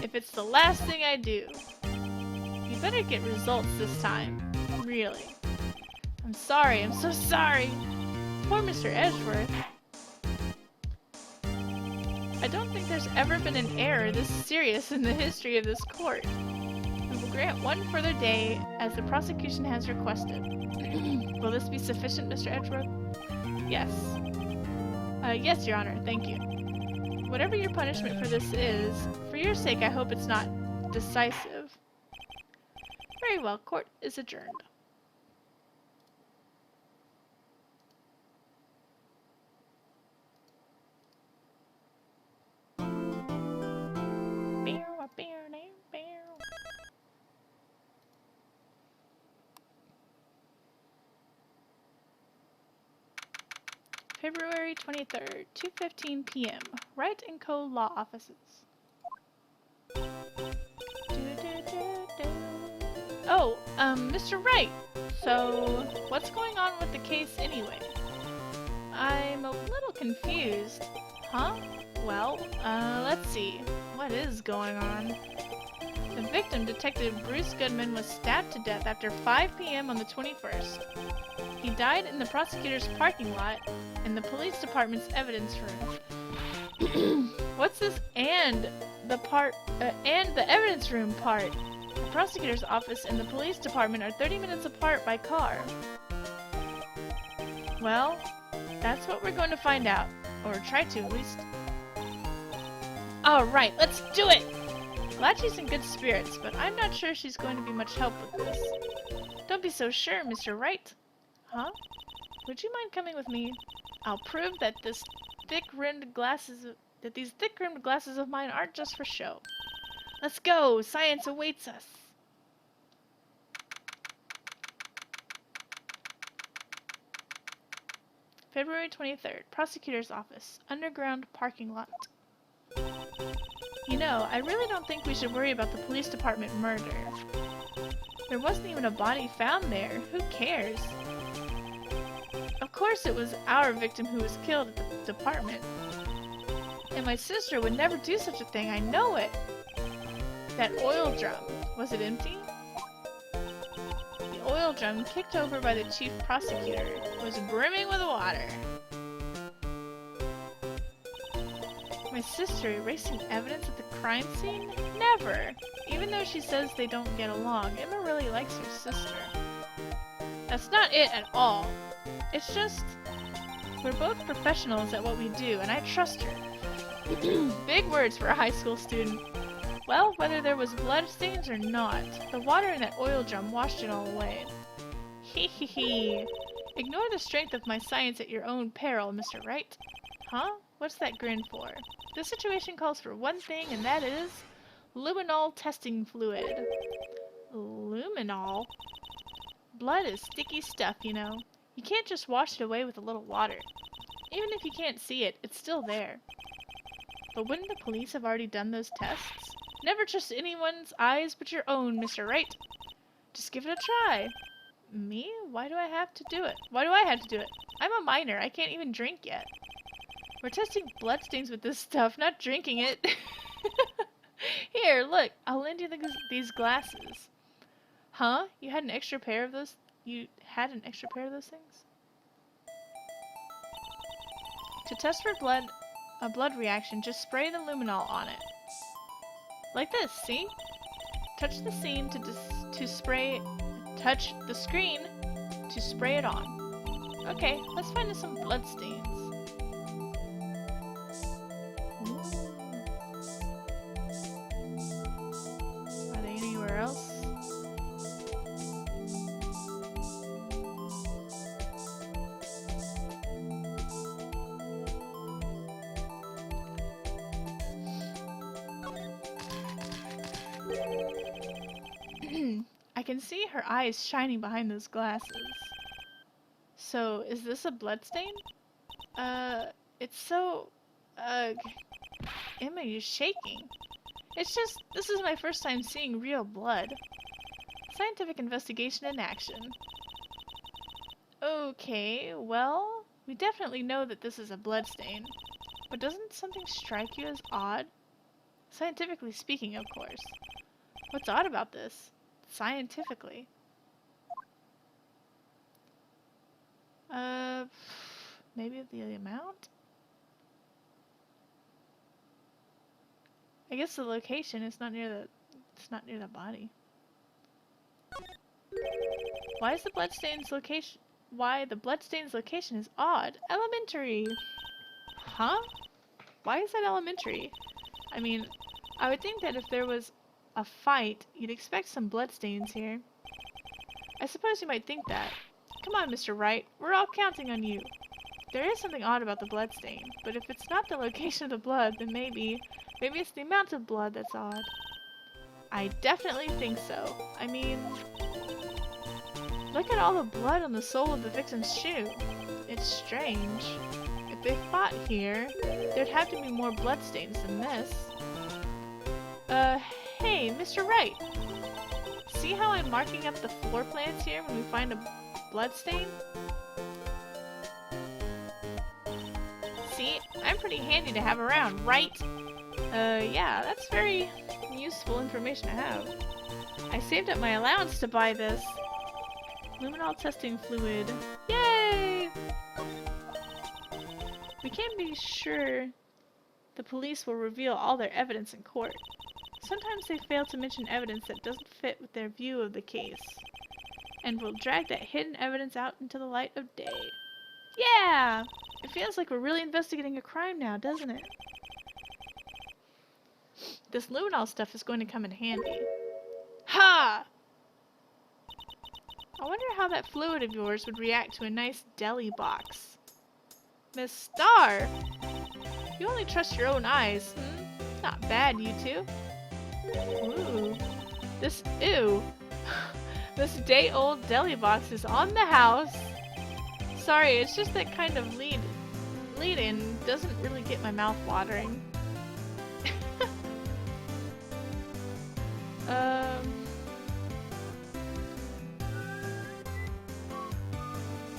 If it's the last thing I do. You better get results this time. Really. I'm sorry, I'm so sorry. Poor Mr. Edgeworth. I don't think there's ever been an error this serious in the history of this court. We will grant one further day, as the prosecution has requested. Will this be sufficient, Mr. Edgeworth? Yes. Yes, Your Honor, thank you. Whatever your punishment for this is, for your sake I hope it's not decisive. Very well, court is adjourned. February 23rd, 2:15 p.m. Wright & Co. Law Offices. Oh, Mr. Wright! So, what's going on with the case anyway? I'm a little confused. Huh? Well, let's see. What is going on? The victim, Detective Bruce Goodman, was stabbed to death after 5 p.m. on the 21st. He died in the prosecutor's parking lot in the police department's evidence room. What's this and the evidence room part? The prosecutor's office and the police department are 30 minutes apart by car. Well, that's what we're going to find out. Or try to, at least. Alright, let's do it! Lachi's in good spirits, but I'm not sure she's going to be much help with this. Don't be so sure, Mr. Wright. Huh? Would you mind coming with me? I'll prove that these thick-rimmed glasses of mine aren't just for show. Let's go! Science awaits us! February 23rd, Prosecutor's Office, Underground Parking Lot. You know, I really don't think we should worry about the police department murder. There wasn't even a body found there. Who cares? Of course it was our victim who was killed at the department. And my sister would never do such a thing, I know it! That oil drum, was it empty? The oil drum, kicked over by the chief prosecutor, was brimming with water. My sister erasing evidence at the crime scene? Never! Even though she says they don't get along, Emma really likes her sister. That's not it at all. It's just, we're both professionals at what we do, and I trust her. Big words for a high school student. Well, whether there was blood stains or not, the water in that oil drum washed it all away. Hee hee hee. Ignore the strength of my science at your own peril, Mr. Wright. Huh? What's that grin for? This situation calls for one thing, and that is luminol testing fluid. Luminol? Blood is sticky stuff, you know. You can't just wash it away with a little water. Even if you can't see it, it's still there. But wouldn't the police have already done those tests? Never trust anyone's eyes but your own, Mr. Wright. Just give it a try. Me? Why do I have to do it? Why do I have to do it? I'm a minor. I can't even drink yet. We're testing bloodstains with this stuff, not drinking it. Here, look. I'll lend you these glasses. Huh? You had an extra pair of those? You had an extra pair of those things? To test for a blood reaction, just spray the luminol on it. Like this, see? Touch the scene touch the screen to spray it on. Okay, let's find some blood stains. Are they anywhere else? I can see her eyes shining behind those glasses. So, is this a bloodstain? It's so... Emma, you're shaking. It's just, this is my first time seeing real blood. Scientific investigation in action. Okay, well, we definitely know that this is a bloodstain. But doesn't something strike you as odd? Scientifically speaking, of course. What's odd about this? Scientifically. Maybe the amount? I guess the location is not near the body. Why the bloodstain's location is odd? Elementary! Huh? Why is that elementary? I mean, I would think that if there was a fight, you'd expect some bloodstains here. I suppose you might think that. Come on, Mr. Wright. We're all counting on you. There is something odd about the bloodstain, but if it's not the location of the blood, then maybe it's the amount of blood that's odd. I definitely think so. I mean, look at all the blood on the sole of the victim's shoe. It's strange. If they fought here, there'd have to be more bloodstains than this. Hey, Mr. Wright! See how I'm marking up the floor plans here when we find a bloodstain? See, I'm pretty handy to have around, right? Yeah, that's very useful information to have. I saved up my allowance to buy this. Luminol testing fluid. Yay! We can't be sure the police will reveal all their evidence in court. sometimes they fail to mention evidence that doesn't fit with their view of the case, and will drag that hidden evidence out into the light of day. Yeah! It feels like we're really investigating a crime now, doesn't it? This luminol stuff is going to come in handy. Ha! I wonder how that fluid of yours would react to a nice deli box. Miss Star! You only trust your own eyes, hmm? Not bad, you two. Ooh. Ew. This day-old deli box is on the house. Sorry, it's just that kind of lead-in doesn't really get my mouth watering.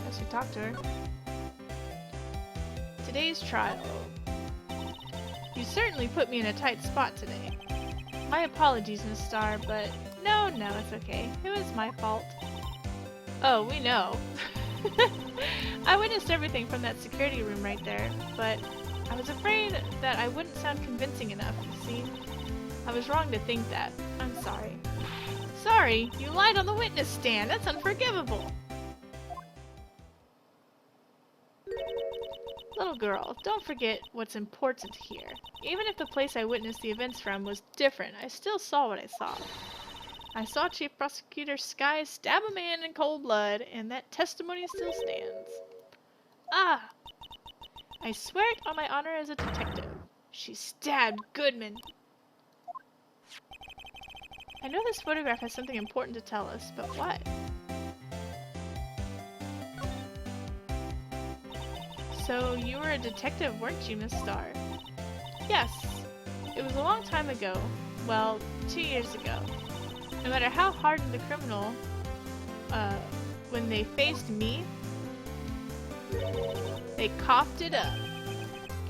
Guess we talk to her. Today's trial. You certainly put me in a tight spot today. My apologies, Miss Star, but no, it's okay. It was my fault. Oh, we know. I witnessed everything from that security room right there, but I was afraid that I wouldn't sound convincing enough, you see. I was wrong to think that. I'm sorry. Sorry? You lied on the witness stand. That's unforgivable. Little girl, don't forget what's important here. Even if the place I witnessed the events from was different, I still saw what I saw. I saw Chief Prosecutor Sky stab a man in cold blood, and that testimony still stands. Ah! I swear it on my honor as a detective. She stabbed Goodman. I know this photograph has something important to tell us, but what? So, you were a detective, weren't you, Miss Star? Yes. It was a long time ago. Well, 2 years ago. No matter how hardened the criminal, when they faced me, they coughed it up.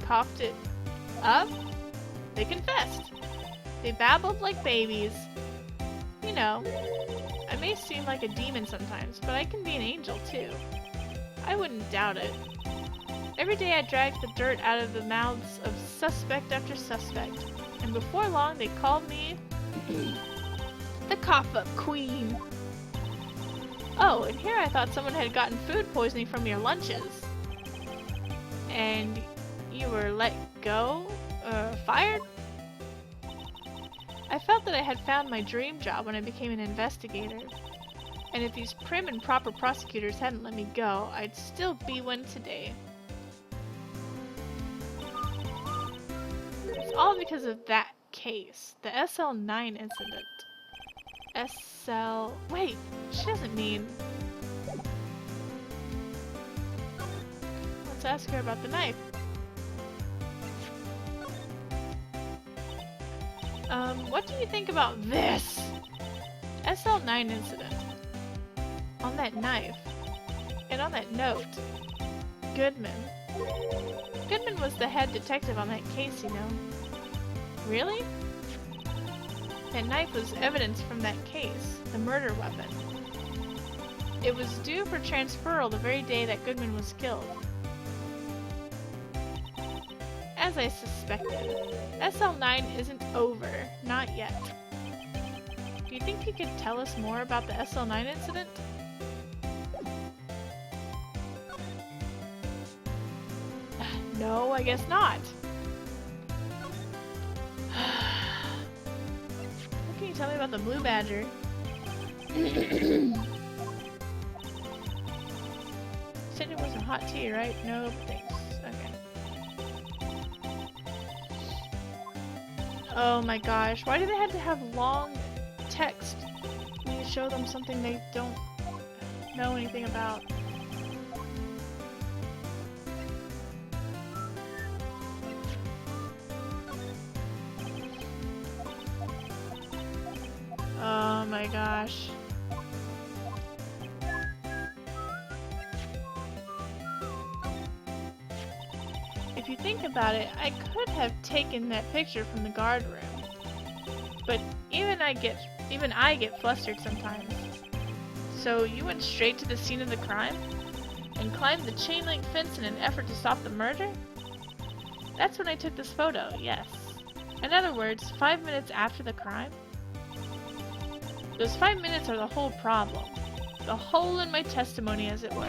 Coughed it up? They confessed. They babbled like babies. You know, I may seem like a demon sometimes, but I can be an angel too. I wouldn't doubt it. Every day I dragged the dirt out of the mouths of suspect after suspect, and before long they called me the cough-up queen. Oh, and here I thought someone had gotten food poisoning from your lunches. And you were let go? Fired? I felt that I had found my dream job when I became an investigator. And if these prim and proper prosecutors hadn't let me go, I'd still be one today. It's all because of that case, the SL9 incident. Wait, she doesn't mean... Let's ask her about the knife. What do you think about this? SL9 incident. On that knife. And on that note. Goodman. Goodman was the head detective on that case, you know. Really? That knife was evidence from that case, the murder weapon. It was due for transferal the very day that Goodman was killed. As I suspected, SL9 isn't over, not yet. Do you think you could tell us more about the SL9 incident? No, I guess not. What can you tell me about the Blue Badger? Said it wasn't hot tea, right? No, thanks. Okay. Oh my gosh, why do they have to have long text when you show them something they don't know anything about? Oh my gosh. If you think about it, I could have taken that picture from the guard room. But even I get flustered sometimes. So you went straight to the scene of the crime? And climbed the chain link fence in an effort to stop the murder? That's when I took this photo, yes. In other words, 5 minutes after the crime? Those 5 minutes are the whole problem. The hole in my testimony, as it were.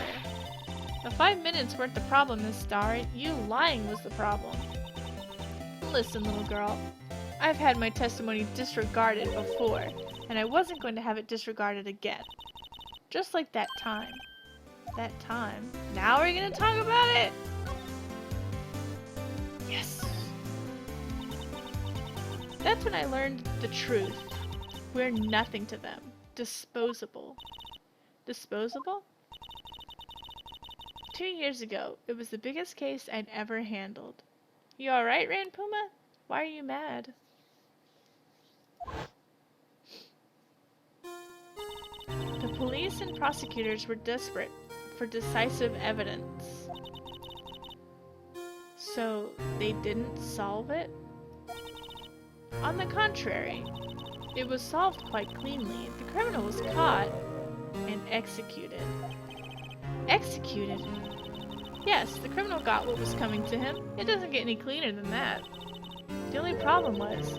The 5 minutes weren't the problem, Miss Starr. You lying was the problem. Listen, little girl. I've had my testimony disregarded before, and I wasn't going to have it disregarded again. Just like that time. That time. Now we're gonna talk about it? Yes! That's when I learned the truth. We're nothing to them. Disposable. Disposable? 2 years ago, it was the biggest case I'd ever handled. You alright, Ran Puma? Why are you mad? The police and prosecutors were desperate for decisive evidence. So, they didn't solve it? On the contrary, it was solved quite cleanly. The criminal was caught and executed. Executed? Yes, the criminal got what was coming to him. It doesn't get any cleaner than that. The only problem was,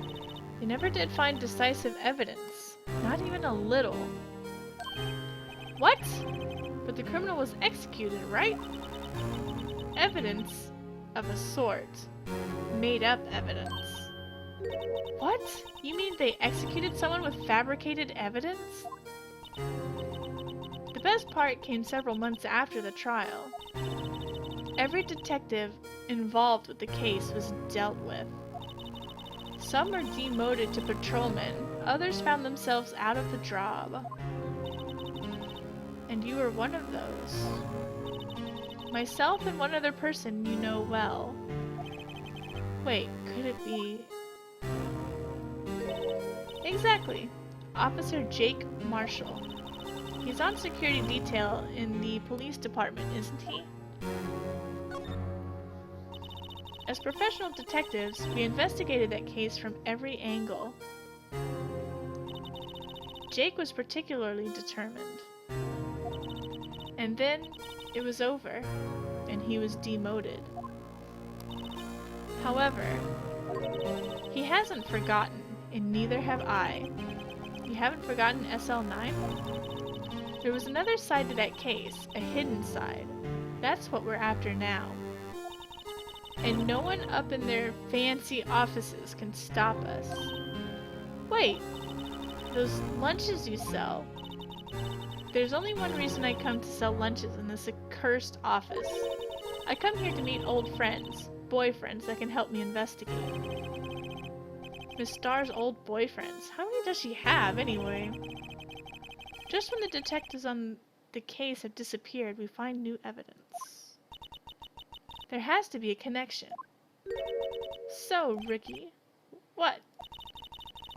they never did find decisive evidence. Not even a little. What? But the criminal was executed, right? Evidence of a sort. Made up evidence. What? You mean they executed someone with fabricated evidence? The best part came several months after the trial. Every detective involved with the case was dealt with. Some were demoted to patrolmen, others found themselves out of the job. And you were one of those. Myself and one other person you know well. Wait, could it be... Exactly. Officer Jake Marshall. He's on security detail in the police department, isn't he? As professional detectives, we investigated that case from every angle. Jake was particularly determined. And then, it was over, and he was demoted. However, he hasn't forgotten, and neither have I. You haven't forgotten SL9? There was another side to that case, a hidden side. That's what we're after now. And no one up in their fancy offices can stop us. Wait, those lunches you sell. There's only one reason I come to sell lunches in this accursed office. I come here to meet old friends, boyfriends that can help me investigate. Miss Starr's old boyfriends. How many does she have, anyway? Just when the detectives on the case have disappeared, we find new evidence. There has to be a connection. So, Ricky, what?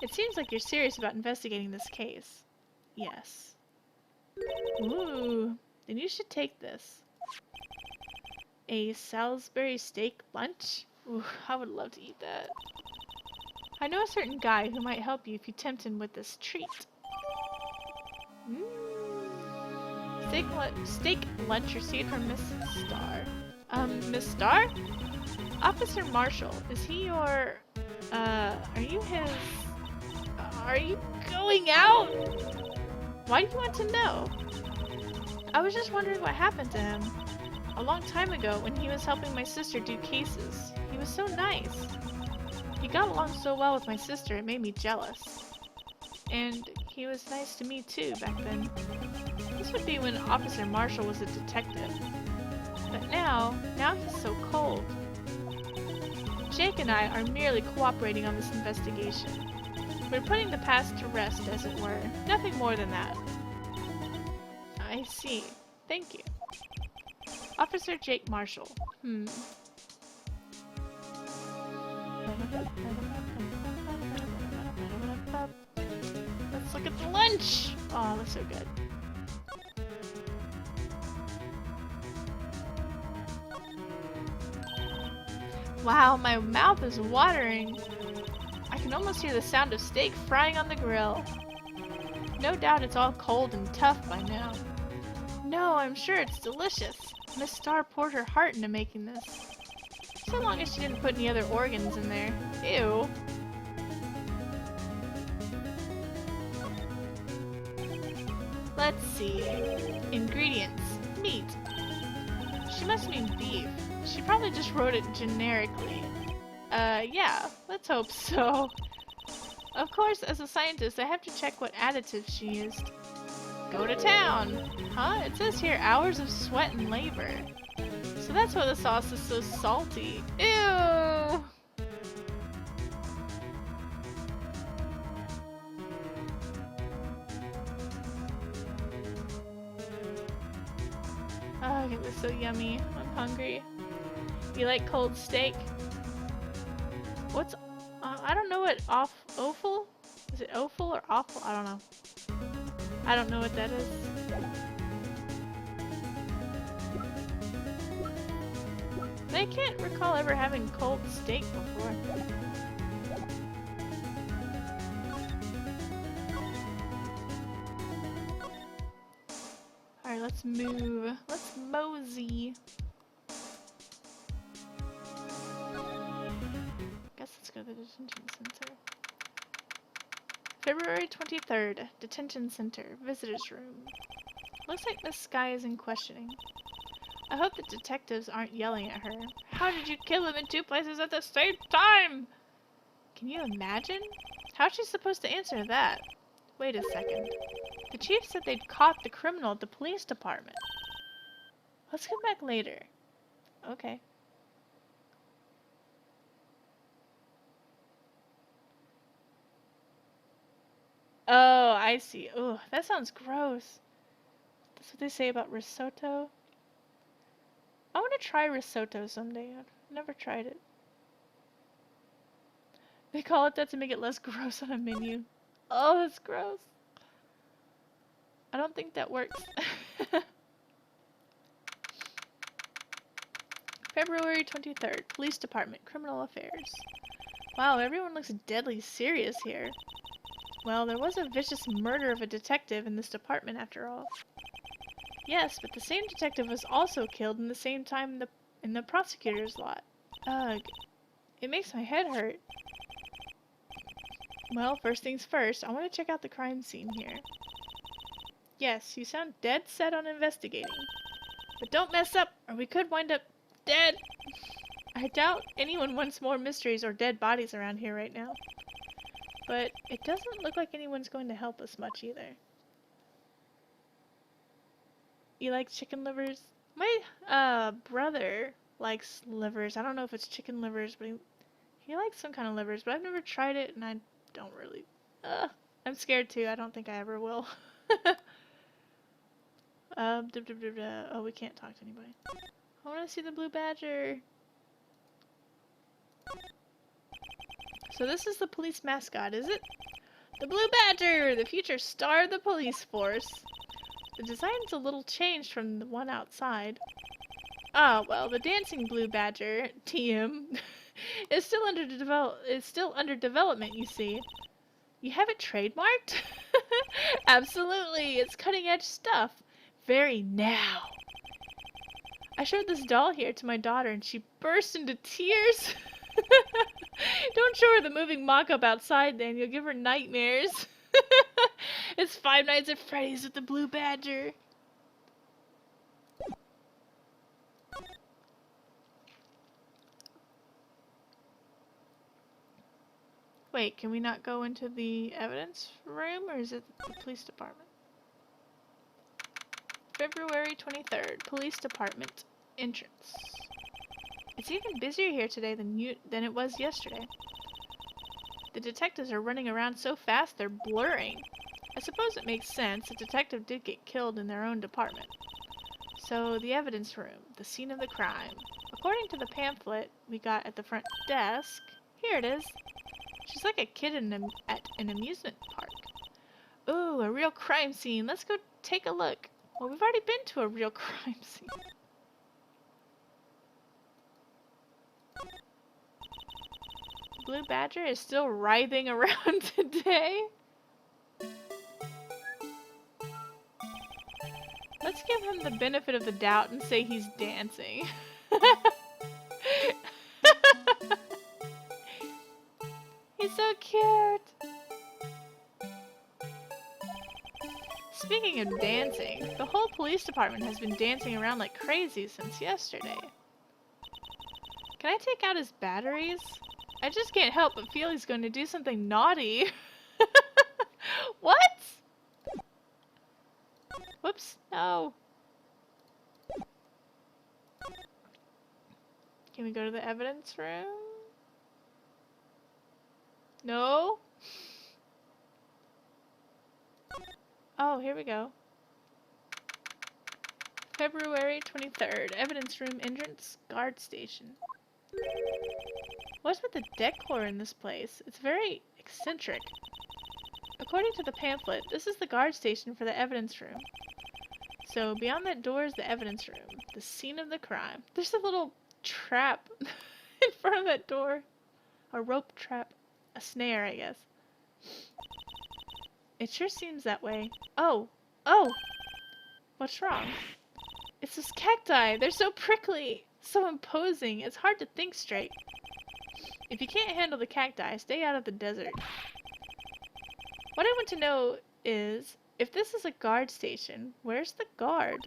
It seems like you're serious about investigating this case. Yes. Ooh, then you should take this. A Salisbury steak lunch? Ooh, I would love to eat that. I know a certain guy who might help you if you tempt him with this treat. Steak lunch received from Miss Starr. Miss Starr? Officer Marshall, is he your, are you his, are you going out? Why do you want to know? I was just wondering what happened to him. A long time ago, when he was helping my sister do cases. He was so nice. He got along so well with my sister, it made me jealous. And he was nice to me too, back then. This would be when Officer Marshall was a detective. But now he's so cold. Jake and I are merely cooperating on this investigation. We're putting the past to rest, as it were. Nothing more than that. I see. Thank you. Officer Jake Marshall. Let's look at the lunch! Oh, looks so good. Wow, my mouth is watering. I can almost hear the sound of steak frying on the grill. No doubt it's all cold and tough by now. No, I'm sure it's delicious. Miss Starr poured her heart into making this. So long as she didn't put any other organs in there. Ew. see. Ingredients. Meat. She must mean beef. She probably just wrote it generically. Yeah, let's hope so. Of course, as a scientist, I have to check what additives she used. Go to town! Huh? It says here hours of sweat and labor. So that's why the sauce is so salty. Ew! Oh, it was so yummy. I'm hungry. You like cold steak? What's... I don't know what offal? Is it offal or awful? I don't know. I don't know what that is. I can't recall ever having cold steak before. Alright, let's move. Let's mosey. Guess let's go to the detention center. February 23rd, detention center, visitors room. Looks like Miss Sky is in questioning. I hope the detectives aren't yelling at her. How did you kill him in 2 places at the same time? Can you imagine? How's she supposed to answer that? Wait a second. The chief said they'd caught the criminal at the police department. Let's come back later. Okay. Oh, I see. Oh, that sounds gross. That's what they say about risotto. I want to try risotto someday. I've never tried it. They call it that to make it less gross on a menu. Oh, that's gross. I don't think that works. February 23rd, Police Department, Criminal Affairs. Wow, everyone looks deadly serious here. Well, there was a vicious murder of a detective in this department after all. Yes, but the same detective was also killed in the same time in the prosecutor's lot. Ugh. It makes my head hurt. Well, first things first, I want to check out the crime scene here. Yes, you sound dead set on investigating. But don't mess up, or we could wind up dead. I doubt anyone wants more mysteries or dead bodies around here right now. But it doesn't look like anyone's going to help us much either. You like chicken livers? My brother likes livers. I don't know if it's chicken livers, but he likes some kind of livers, but I've never tried it and I don't really. I'm scared too. I don't think I ever will. Oh, we can't talk to anybody. I want to see the blue badger. So this is the police mascot, is it? The blue badger, the future star of the police force. The design's a little changed from the one outside. Ah, well, the dancing blue badger, TM, is still under development, you see. You have it trademarked? Absolutely, it's cutting edge stuff. Very now. I showed this doll here to my daughter and she burst into tears. Don't show her the moving mock-up outside then, you'll give her nightmares. It's Five Nights at Freddy's with the blue badger. Wait, can we not go into the evidence room or is it the police department? February 23rd, police department entrance. It's even busier here today than it was yesterday. The detectives are running around so fast they're blurring. I suppose it makes sense. A detective did get killed in their own department. So, the evidence room, the scene of the crime. According to the pamphlet we got at the front desk, here it is. She's like a kid at an amusement park. Ooh, a real crime scene. Let's go take a look. Well, we've already been to a real crime scene. Blue Badger is still writhing around today. Let's give him the benefit of the doubt and say he's dancing. He's so cute. Speaking of dancing, the whole police department has been dancing around like crazy since yesterday. Can I take out his batteries? I just can't help but feel he's going to do something naughty. What? Whoops, no. Can we go to the evidence room? No? Oh, here we go. February 23rd, evidence room entrance, guard station. What's with the decor in this place? It's very eccentric. According to the pamphlet, this is the guard station for the evidence room. So beyond that door is the evidence room, the scene of the crime. There's a little trap in front of that door. A rope trap. A snare, I guess. It sure seems that way. Oh! Oh! What's wrong? It's those cacti! They're so prickly! So imposing, it's hard to think straight. If you can't handle the cacti, stay out of the desert. What I want to know is, if this is a guard station, where's the guard?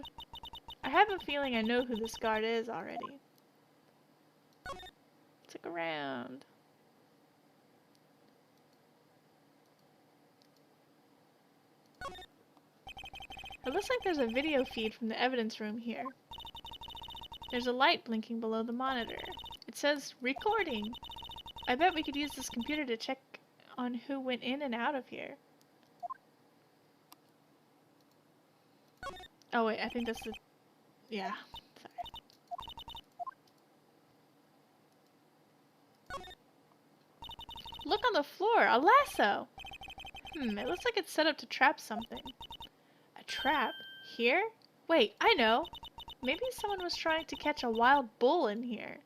I have a feeling I know who this guard is already. Let's look around. It looks like there's a video feed from the evidence room here. There's a light blinking below the monitor. It says, recording. I bet we could use this computer to check on who went in and out of here. Oh wait, I think that's the... yeah, sorry. Look on the floor, a lasso! It looks like it's set up to trap something. A trap? Here? Wait, I know! Maybe someone was trying to catch a wild bull in here.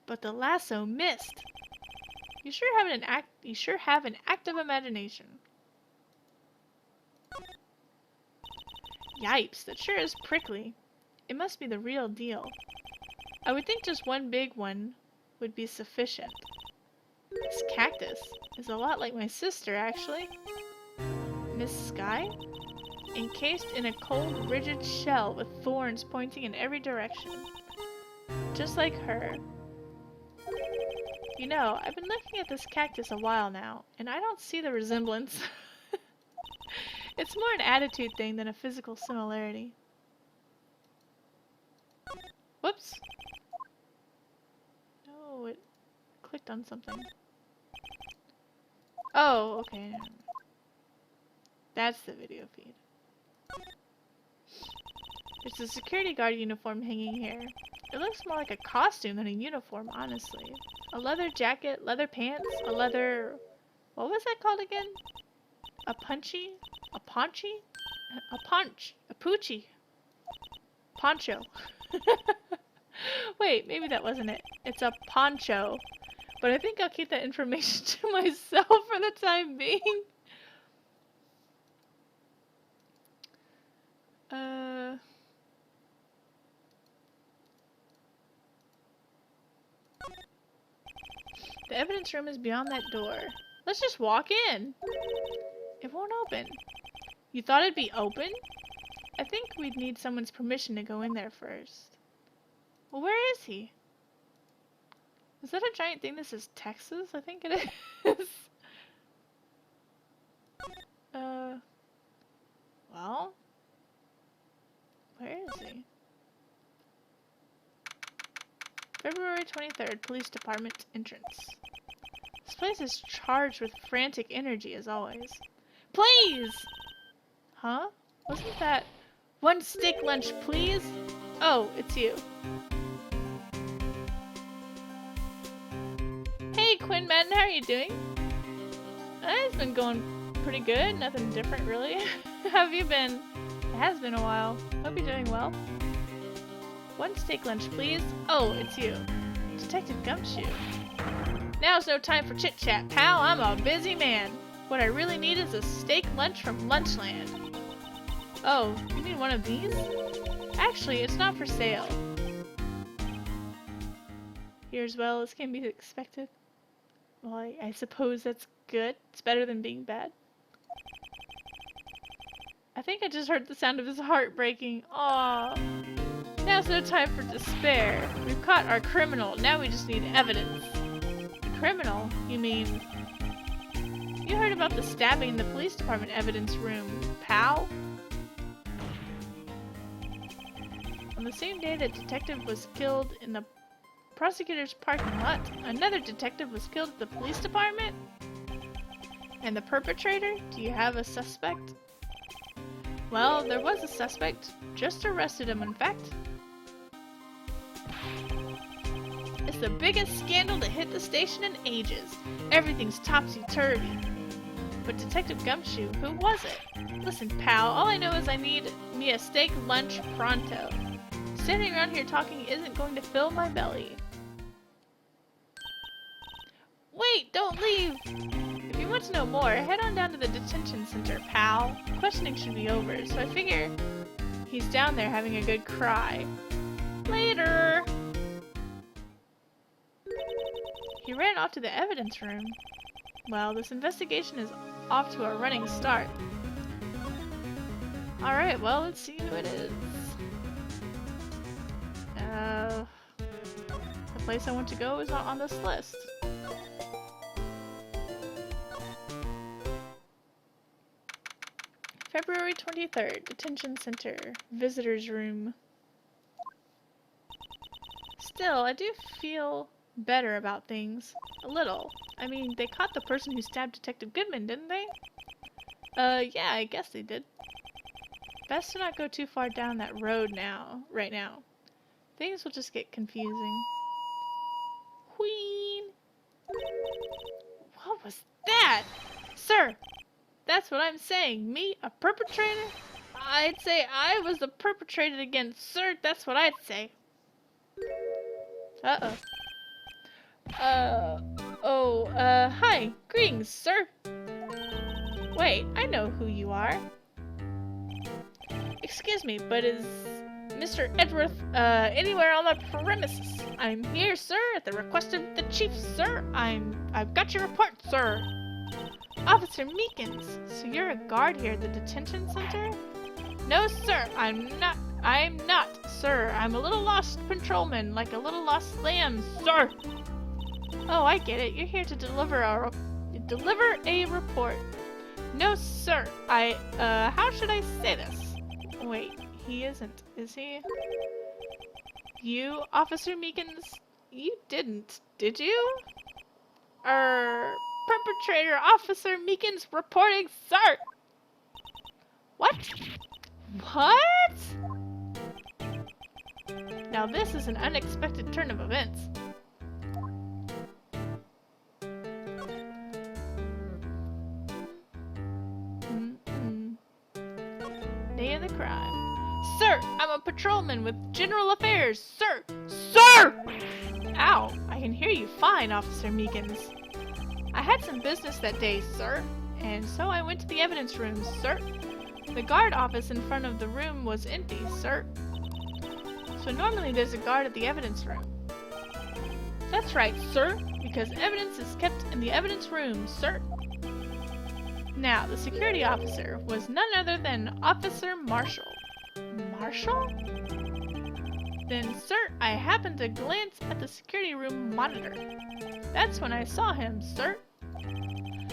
But the lasso missed! You sure have an active imagination. Yipes, that sure is prickly. It must be the real deal. I would think just one big one would be sufficient. This cactus is a lot like my sister, actually. Miss Sky? Encased in a cold, rigid shell with thorns pointing in every direction. Just like her. You know, I've been looking at this cactus a while now, and I don't see the resemblance. It's more an attitude thing than a physical similarity. Whoops! No, it clicked on something. Oh, okay. That's the video feed. There's a security guard uniform hanging here. It looks more like a costume than a uniform, honestly. A leather jacket, leather pants, a leather... what was that called again? A punchy? A paunchy? A punch. A poochie. Poncho. Wait, maybe that wasn't it. It's a poncho. But I think I'll keep that information to myself for the time being. The evidence room is beyond that door. Let's just walk in. It won't open. You thought it'd be open? I think we'd need someone's permission to go in there first. Well, where is he? Is that a giant thing that says Texas? I think it is. Well? Where is he? February 23rd, Police Department entrance. This place is charged with frantic energy as always. Please! Huh? Wasn't that... one steak lunch, please? Oh, it's you. Hey, Quinn Madden, how are you doing? It's been going pretty good. Nothing different, really. How have you been? It has been a while. Hope you're doing well. One steak lunch, please. Oh, it's you. Detective Gumshoe. Now's no time for chit-chat, pal. I'm a busy man. What I really need is a steak lunch from Lunchland. Oh, you need one of these? Actually, it's not for sale. Here as well as can be expected. Well, I suppose that's good. It's better than being bad. I think I just heard the sound of his heart breaking. Aww. Now's no time for despair. We've caught our criminal. Now we just need evidence. Criminal? You mean... You heard about the stabbing in the police department evidence room, pal? On the same day that detective was killed in the prosecutor's parking lot, another detective was killed at the police department? And the perpetrator? Do you have a suspect? Well, there was a suspect. Just arrested him, in fact. It's the biggest scandal to hit the station in ages. Everything's topsy-turvy. But Detective Gumshoe, who was it? Listen, pal, all I know is I need me a steak lunch pronto. Standing around here talking isn't going to fill my belly. Wait, don't leave! If you want to know more, head on down to the detention center, pal. Questioning should be over, so I figure he's down there having a good cry. Later! He ran off to the evidence room. Well, this investigation is off to a running start. Alright, well, let's see who it is. The place I want to go is not on this list. February 23rd, Detention Center, Visitors Room. Still, I do feel better about things. A little. I mean, they caught the person who stabbed Detective Goodman, didn't they? Yeah, I guess they did. Best to not go too far down that road right now. Things will just get confusing. Wheen! What was that? Sir! That's what I'm saying. Me, a perpetrator? I'd say I was the perpetrator against sir. That's what I'd say. Uh-oh. Hi. Greetings, sir. Wait, I know who you are. Excuse me, but is Mr. Edworth, anywhere on the premises? I'm here, sir, at the request of the chief, sir. I've got your report, sir. Officer Meekins, so you're a guard here at the detention center? No, sir, I'm not, sir. I'm a little lost patrolman, like a little lost lamb, sir. Oh, I get it. You're here to deliver a report. No, sir. How should I say this? Wait, he isn't, is he? You, Officer Meekins, you didn't, did you? Perpetrator Officer Meekins reporting, sir! What? What? Now this is an unexpected turn of events. Day of the crime. Sir, I'm a patrolman with General Affairs, sir! Sir! Ow, I can hear you fine, Officer Meekins. I had some business that day, sir, and so I went to the evidence room, sir. The guard office in front of the room was empty, sir. So normally there's a guard at the evidence room. That's right, sir, because evidence is kept in the evidence room, sir. Now, the security officer was none other than Officer Marshall. Marshall? Then, sir, I happened to glance at the security room monitor. That's when I saw him, sir.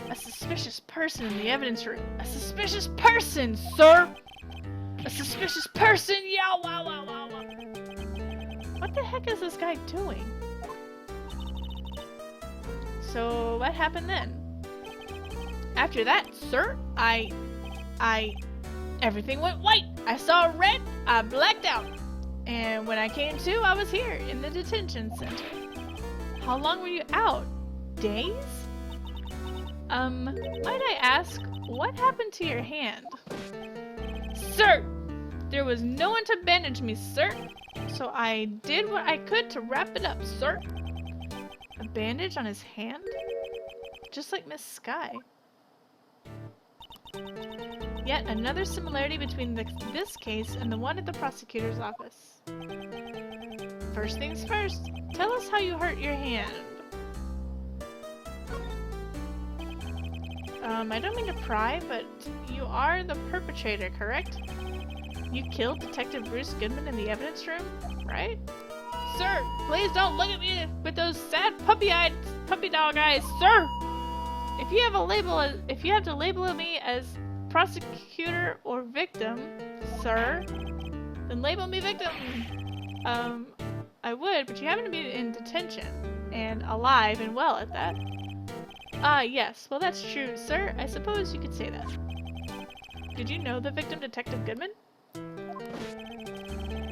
A suspicious person in the evidence room. A suspicious person, sir! A suspicious person! Yeah, wow, wow, wow, wow. What the heck is this guy doing? So, what happened then? After that, sir, everything went white. I saw red, I blacked out. And when I came to, I was here in the detention center. How long were you out? Days? Might I ask, what happened to your hand? Sir! There was no one to bandage me, sir. So I did what I could to wrap it up, sir. A bandage on his hand? Just like Miss Sky. Yet another similarity between this case and the one at the prosecutor's office. First things first, tell us how you hurt your hand. I don't mean to pry, but you are the perpetrator, correct? You killed Detective Bruce Goodman in the evidence room, right? Sir, please don't look at me with those sad puppy dog eyes, sir! If you have to label me as prosecutor or victim, sir, then label me victim. I would, but you happen to be in detention, and alive and well at that. Yes, well that's true, sir. I suppose you could say that. Did you know the victim, Detective Goodman?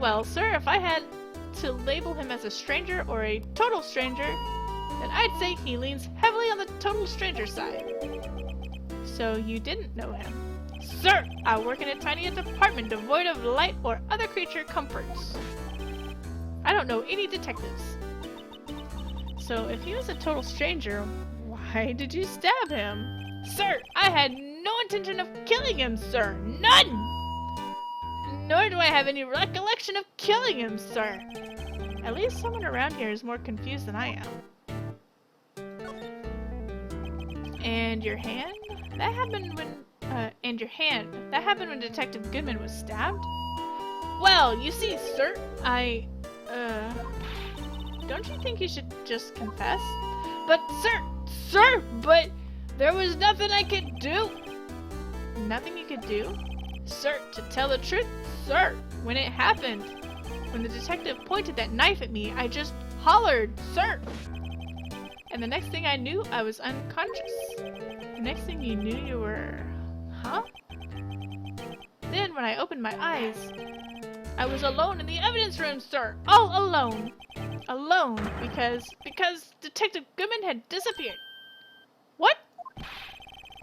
Well, sir, if I had to label him as a stranger or a total stranger, then I'd say he leans heavily on the total stranger side. So you didn't know him? Sir, I work in a tiny department devoid of light or other creature comforts. I don't know any detectives. So if he was a total stranger, why did you stab him? Sir, I had no intention of killing him, sir. None! Nor do I have any recollection of killing him, sir. At least someone around here is more confused than I am. And your hand? That happened when, that happened when Detective Goodman was stabbed? Well, you see, sir, don't you think you should just confess? But, sir, but there was nothing I could do. Nothing you could do? Sir, to tell the truth, sir, when it happened, when the detective pointed that knife at me, I just hollered, sir. And the next thing I knew, I was unconscious. The next thing you knew, you were... Huh? Then, when I opened my eyes, I was alone in the evidence room, sir. All alone. Alone, because Detective Goodman had disappeared. What?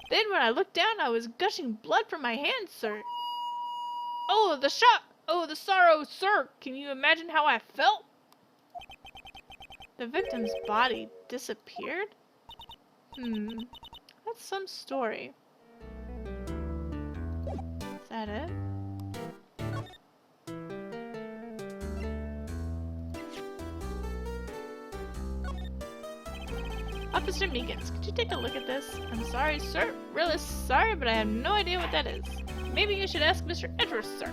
Then when I looked down, I was gushing blood from my hands, sir. Oh, the shock! Oh, the sorrow, sir! Can you imagine how I felt? The victim's body disappeared? That's some story. Is that it? Officer Meekins, could you take a look at this? I'm sorry, sir. Really sorry, but I have no idea what that is. Maybe you should ask Mr. Edwards, sir.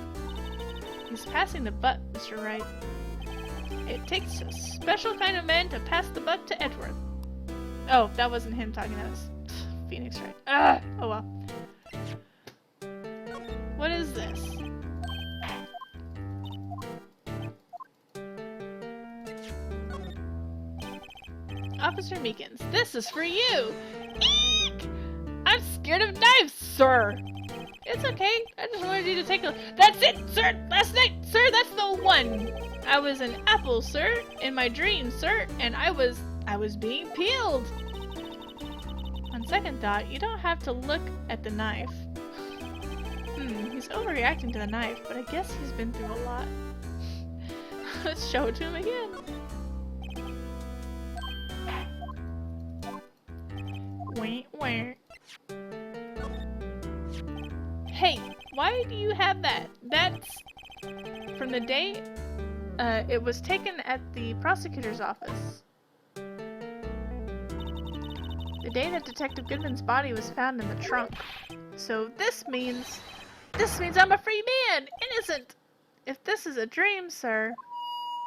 He's passing the buck, Mr. Wright. It takes a special kind of man to pass the buck to Edward. Oh, that wasn't him talking, that was Phoenix Wright. Ah! Oh well. What is this? Officer Meekins, this is for you! Eek! I'm scared of knives, sir! It's okay, I just wanted you to take a look. That's it, sir! Last night, sir, that's the one! I was an apple, sir, in my dream, sir, and I was being peeled! On second thought, you don't have to look at the knife. He's overreacting to the knife, but I guess he's been through a lot. Let's show it to him again. Where? Hey, why do you have that? That's from the day it was taken at the prosecutor's office. The day that Detective Goodman's body was found in the trunk. So this means I'm a free man, innocent. If this is a dream, sir,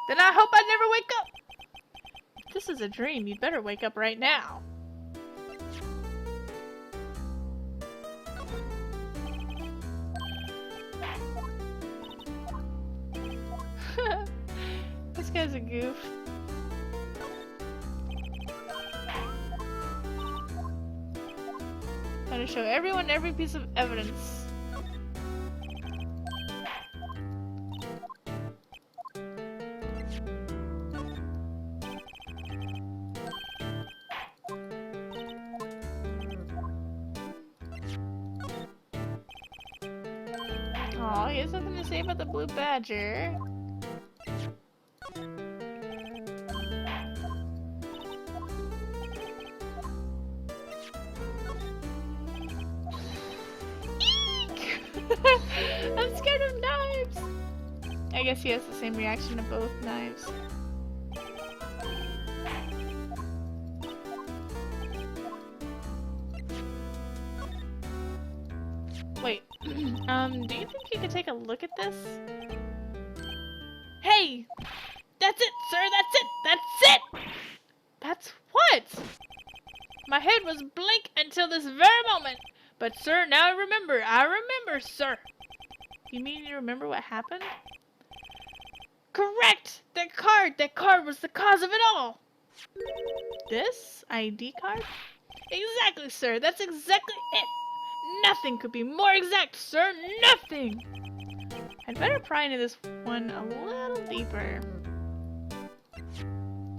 then I hope I never wake up. If this is a dream, you better wake up right now. This guy's a goof. Gotta show everyone every piece of evidence. Aw, he has something to say about the blue badger. I'm scared of knives! I guess he has the same reaction to both knives. Do you think you could take a look at this? Hey! That's it, sir! That's it! That's it! That's what? My head was blank until this very moment. But, sir, now I remember. I remember, sir. You mean you remember what happened? Correct! That card was the cause of it all! This ID card? Exactly, sir. That's exactly it. Nothing could be more exact, sir. Nothing! I'd better pry into this one a little deeper.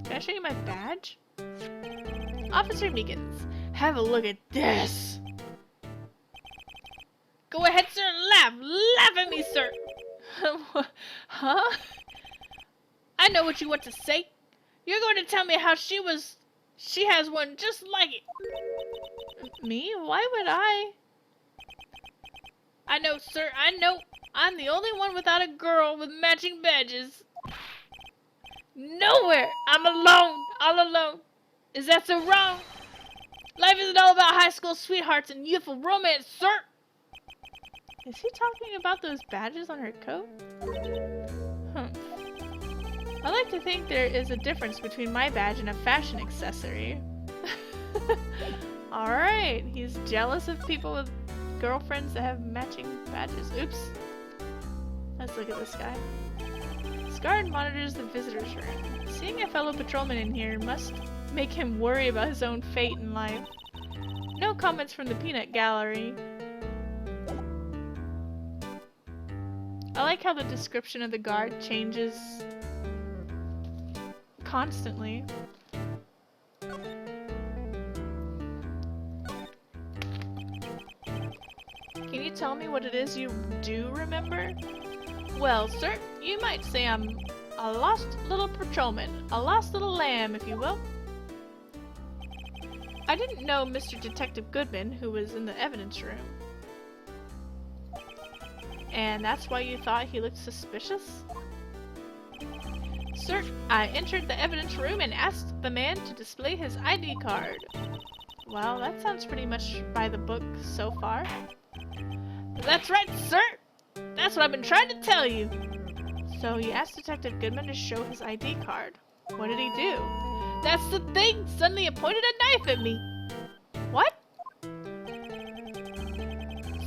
Can I show you my badge? Officer Meekins, have a look at this. Go ahead, sir. Laugh. Laugh at me, sir. Huh? I know what you want to say. You're going to tell me how she has one just like it. Me? Why would I? I know, sir. I know. I'm the only one without a girl with matching badges. Nowhere. I'm alone. All alone. Is that so wrong? Life isn't all about high school sweethearts and youthful romance, sir. Is he talking about those badges on her coat? I like to think there is a difference between my badge and a fashion accessory. Alright, he's jealous of people with girlfriends that have matching badges. Oops. Let's look at this guy. This guard monitors the visitor's room. Seeing a fellow patrolman in here must make him worry about his own fate in life. No comments from the peanut gallery. I like how the description of the guard changes constantly. Can you tell me what it is you do remember? Well, sir, you might say I'm a lost little patrolman. A lost little lamb, if you will. I didn't know Mr. Detective Goodman, who was in the evidence room. And that's why you thought he looked suspicious? Sir, I entered the evidence room and asked the man to display his ID card. Well, that sounds pretty much by the book so far. That's right, sir! That's what I've been trying to tell you! So you asked Detective Goodman to show his ID card. What did he do? That's the thing! Suddenly it pointed a knife at me! What?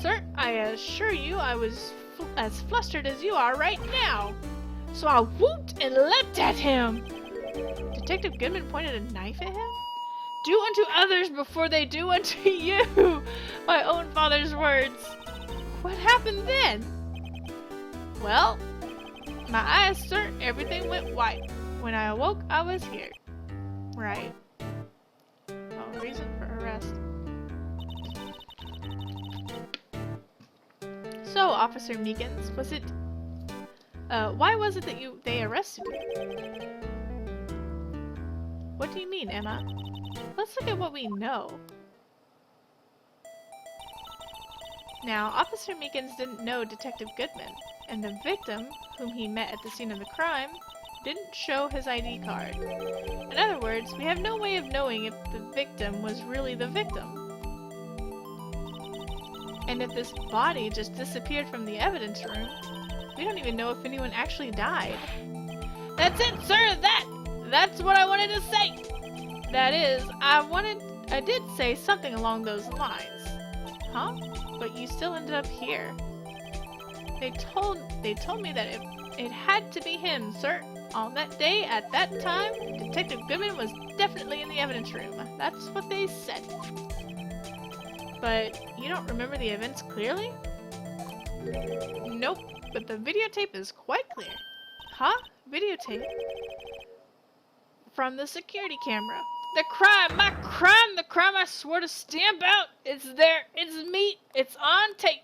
Sir, I assure you I was as flustered as you are right now. So I whooped and leapt at him. Detective Goodman pointed a knife at him? Do unto others before they do unto you! My own father's words. What happened then? Well, my eyes, sir, everything went white. When I awoke, I was here. Right. Oh, reason for arrest. So, Officer Meekins, was it... why was it that they arrested you? What do you mean, Emma? Let's look at what we know. Now, Officer Meekins didn't know Detective Goodman, and the victim, whom he met at the scene of the crime, didn't show his ID card. In other words, we have no way of knowing if the victim was really the victim. And if this body just disappeared from the evidence room, we don't even know if anyone actually died. That's it, sir! That's what I wanted to say! That is, I did say something along those lines. Huh? But you still ended up here. They told me that it had to be him, sir. On that day, at that time, Detective Goodman was definitely in the evidence room. That's what they said. But you don't remember the events clearly? Nope, but the videotape is quite clear. Huh? Videotape? From the security camera. The crime! My crime! The crime I swore to stamp out! It's there! It's me! It's on tape!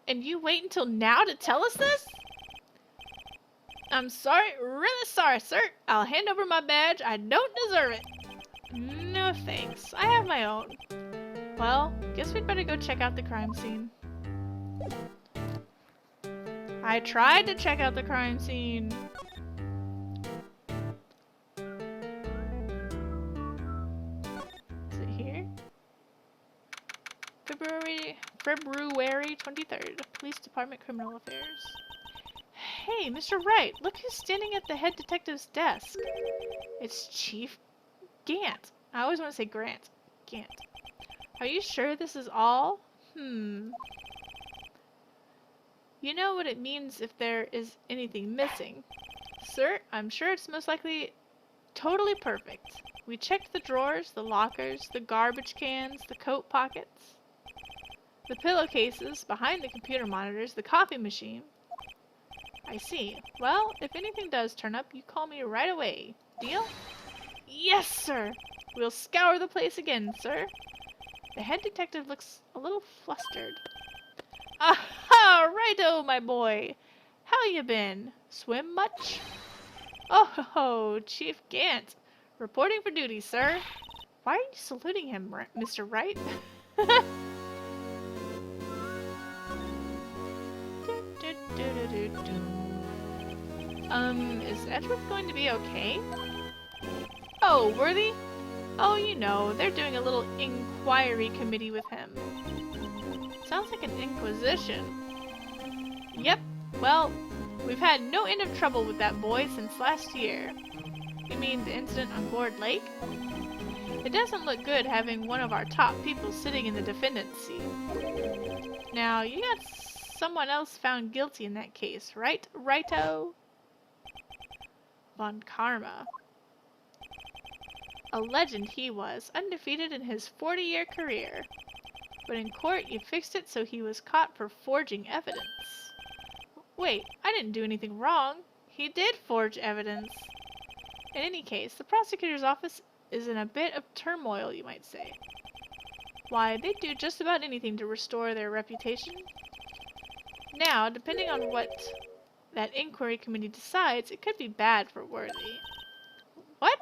And you wait until now to tell us this? I'm sorry, really sorry, sir. I'll hand over my badge. I don't deserve it. No thanks. I have my own. Well, guess we'd better go check out the crime scene. I tried to check out the crime scene. Is it here? 23rd, Police Department Criminal Affairs. Hey, Mr. Wright, look who's standing at the head detective's desk. It's Chief Gant. I always want to say Grant. Gant. Are you sure this is all? You know what it means if there is anything missing. Sir, I'm sure it's most likely totally perfect. We checked the drawers, the lockers, the garbage cans, the coat pockets, the pillowcases, behind the computer monitors, the coffee machine. I see. Well, if anything does turn up, you call me right away. Deal? Yes, sir! We'll scour the place again, sir. The head detective looks a little flustered. Aha! Righto, my boy! How you been? Swim much? Oh ho ho! Chief Gant! Reporting for duty, sir. Why are you saluting him, Mr. Wright? Is Edgeworth going to be okay? Oh, Worthy? Oh, you know, they're doing a little inquiry committee with him. Sounds like an inquisition. Yep, well, we've had no end of trouble with that boy since last year. You mean the incident on Gourd Lake? It doesn't look good having one of our top people sitting in the defendant's seat. Now, you got someone else found guilty in that case, right, Righto? Von Karma. A legend he was, undefeated in his 40-year career. But in court, you fixed it so he was caught for forging evidence. Wait, I didn't do anything wrong. He did forge evidence. In any case, the prosecutor's office is in a bit of turmoil, you might say. Why, they'd do just about anything to restore their reputation. Now, depending on what that inquiry committee decides, it could be bad for Worthy. What?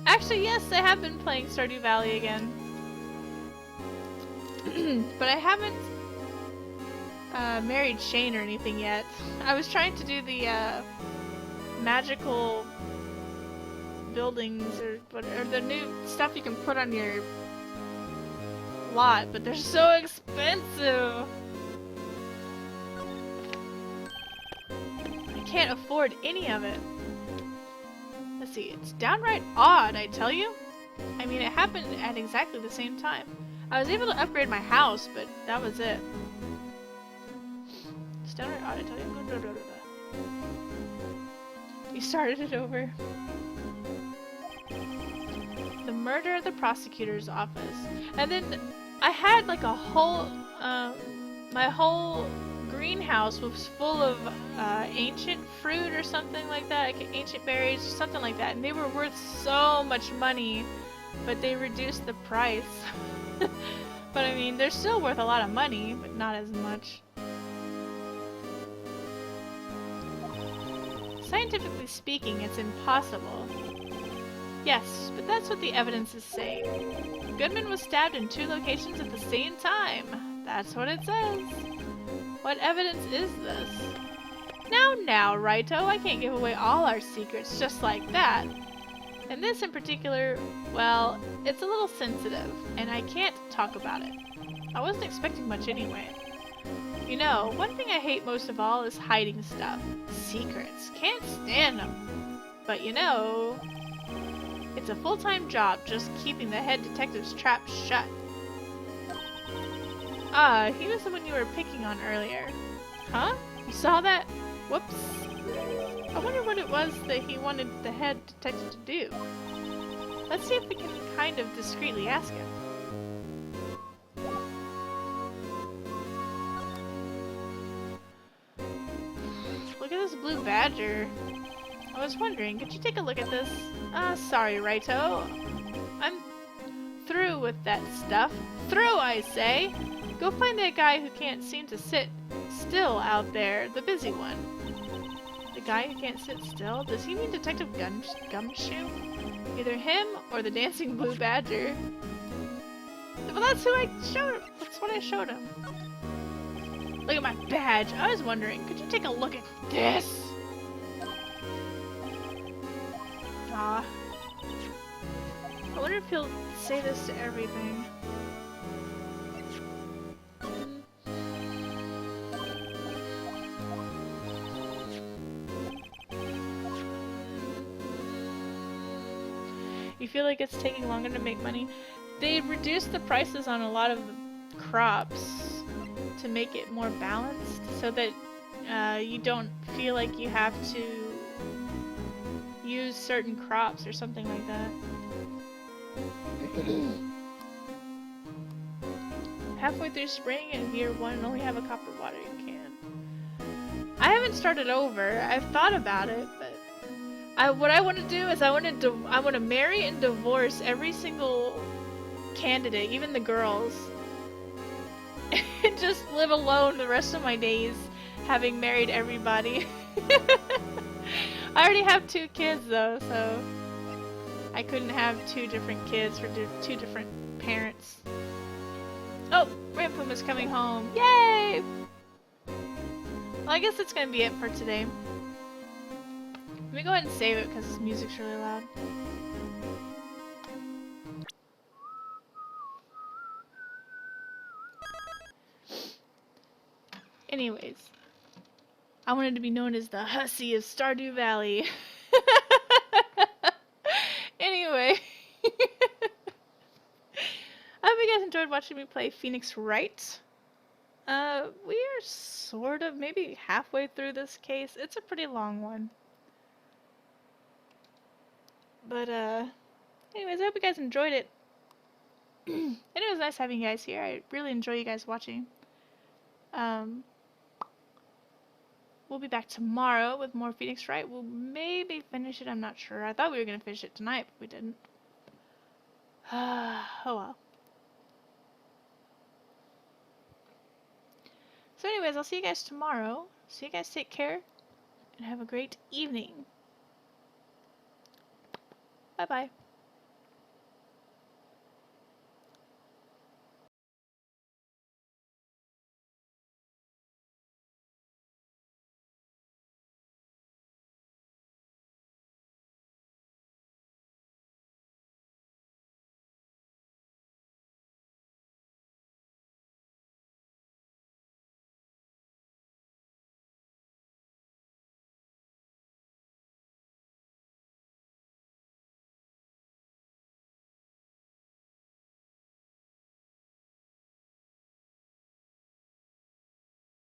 Actually, yes, I have been playing Stardew Valley again. But I haven't married Shane or anything yet. I was trying to do the magical buildings or the new stuff you can put on your lot, but they're so expensive. I can't afford any of it. Let's see, it's downright odd, I tell you. I mean, it happened at exactly the same time. I was able to upgrade my house, but that was it. It's downright odd, I tell you. You started it over. The murder at the prosecutor's office. And then I had like a whole, my whole greenhouse was full of ancient fruit or something like that, like ancient berries or something like that, and they were worth so much money, but they reduced the price. But I mean, they're still worth a lot of money, but not as much. Scientifically speaking, it's impossible. Yes, but that's what the evidence is saying. Goodman was stabbed in 2 locations at the same time. That's what it says. What evidence is this? Now, Righto, I can't give away all our secrets just like that. And this in particular, well, it's a little sensitive, and I can't talk about it. I wasn't expecting much anyway. You know, one thing I hate most of all is hiding stuff. Secrets. Can't stand them. But you know, it's a full-time job just keeping the head detective's trap shut. Ah, he was the one you were picking on earlier. Huh? You saw that? Whoops. I wonder what it was that he wanted the head detective to do. Let's see if we can kind of discreetly ask him. Look at this blue badger. I was wondering, could you take a look at this? Sorry, Righto. I'm through with that stuff. Through, I say! Go find that guy who can't seem to sit still out there, the busy one. The guy who can't sit still? Does he mean Detective Gumshoe? Either him or the dancing blue badger. Well, that's who I showed him. That's what I showed him. Look at my badge. I was wondering, could you take a look at this? Aw. I wonder if he'll say this to everything. You feel like it's taking longer to make money? They reduced the prices on a lot of the crops to make it more balanced so that you don't feel like you have to use certain crops or something like that. Halfway through spring and year 1 and only have a copper watering can. I haven't started over. I've thought about it, but what I want to do is I want to marry and divorce every single candidate, even the girls, and just live alone the rest of my days, having married everybody. I already have 2 kids though, so I couldn't have 2 different kids for 2 different parents. Oh, Rampuma's coming home. Yay! Well, I guess that's gonna be it for today. Let me go ahead and save it because this music's really loud. Anyways, I wanted to be known as the hussy of Stardew Valley. Anyway, I hope you guys enjoyed watching me play Phoenix Wright. We are sort of maybe halfway through this case. It's a pretty long one. But, anyways, I hope you guys enjoyed it. And it was nice having you guys here. I really enjoy you guys watching. We'll be back tomorrow with more Phoenix Wright. We'll maybe finish it, I'm not sure. I thought we were going to finish it tonight, but we didn't. Oh well. So anyways, I'll see you guys tomorrow. So you guys take care and have a great evening. Bye bye.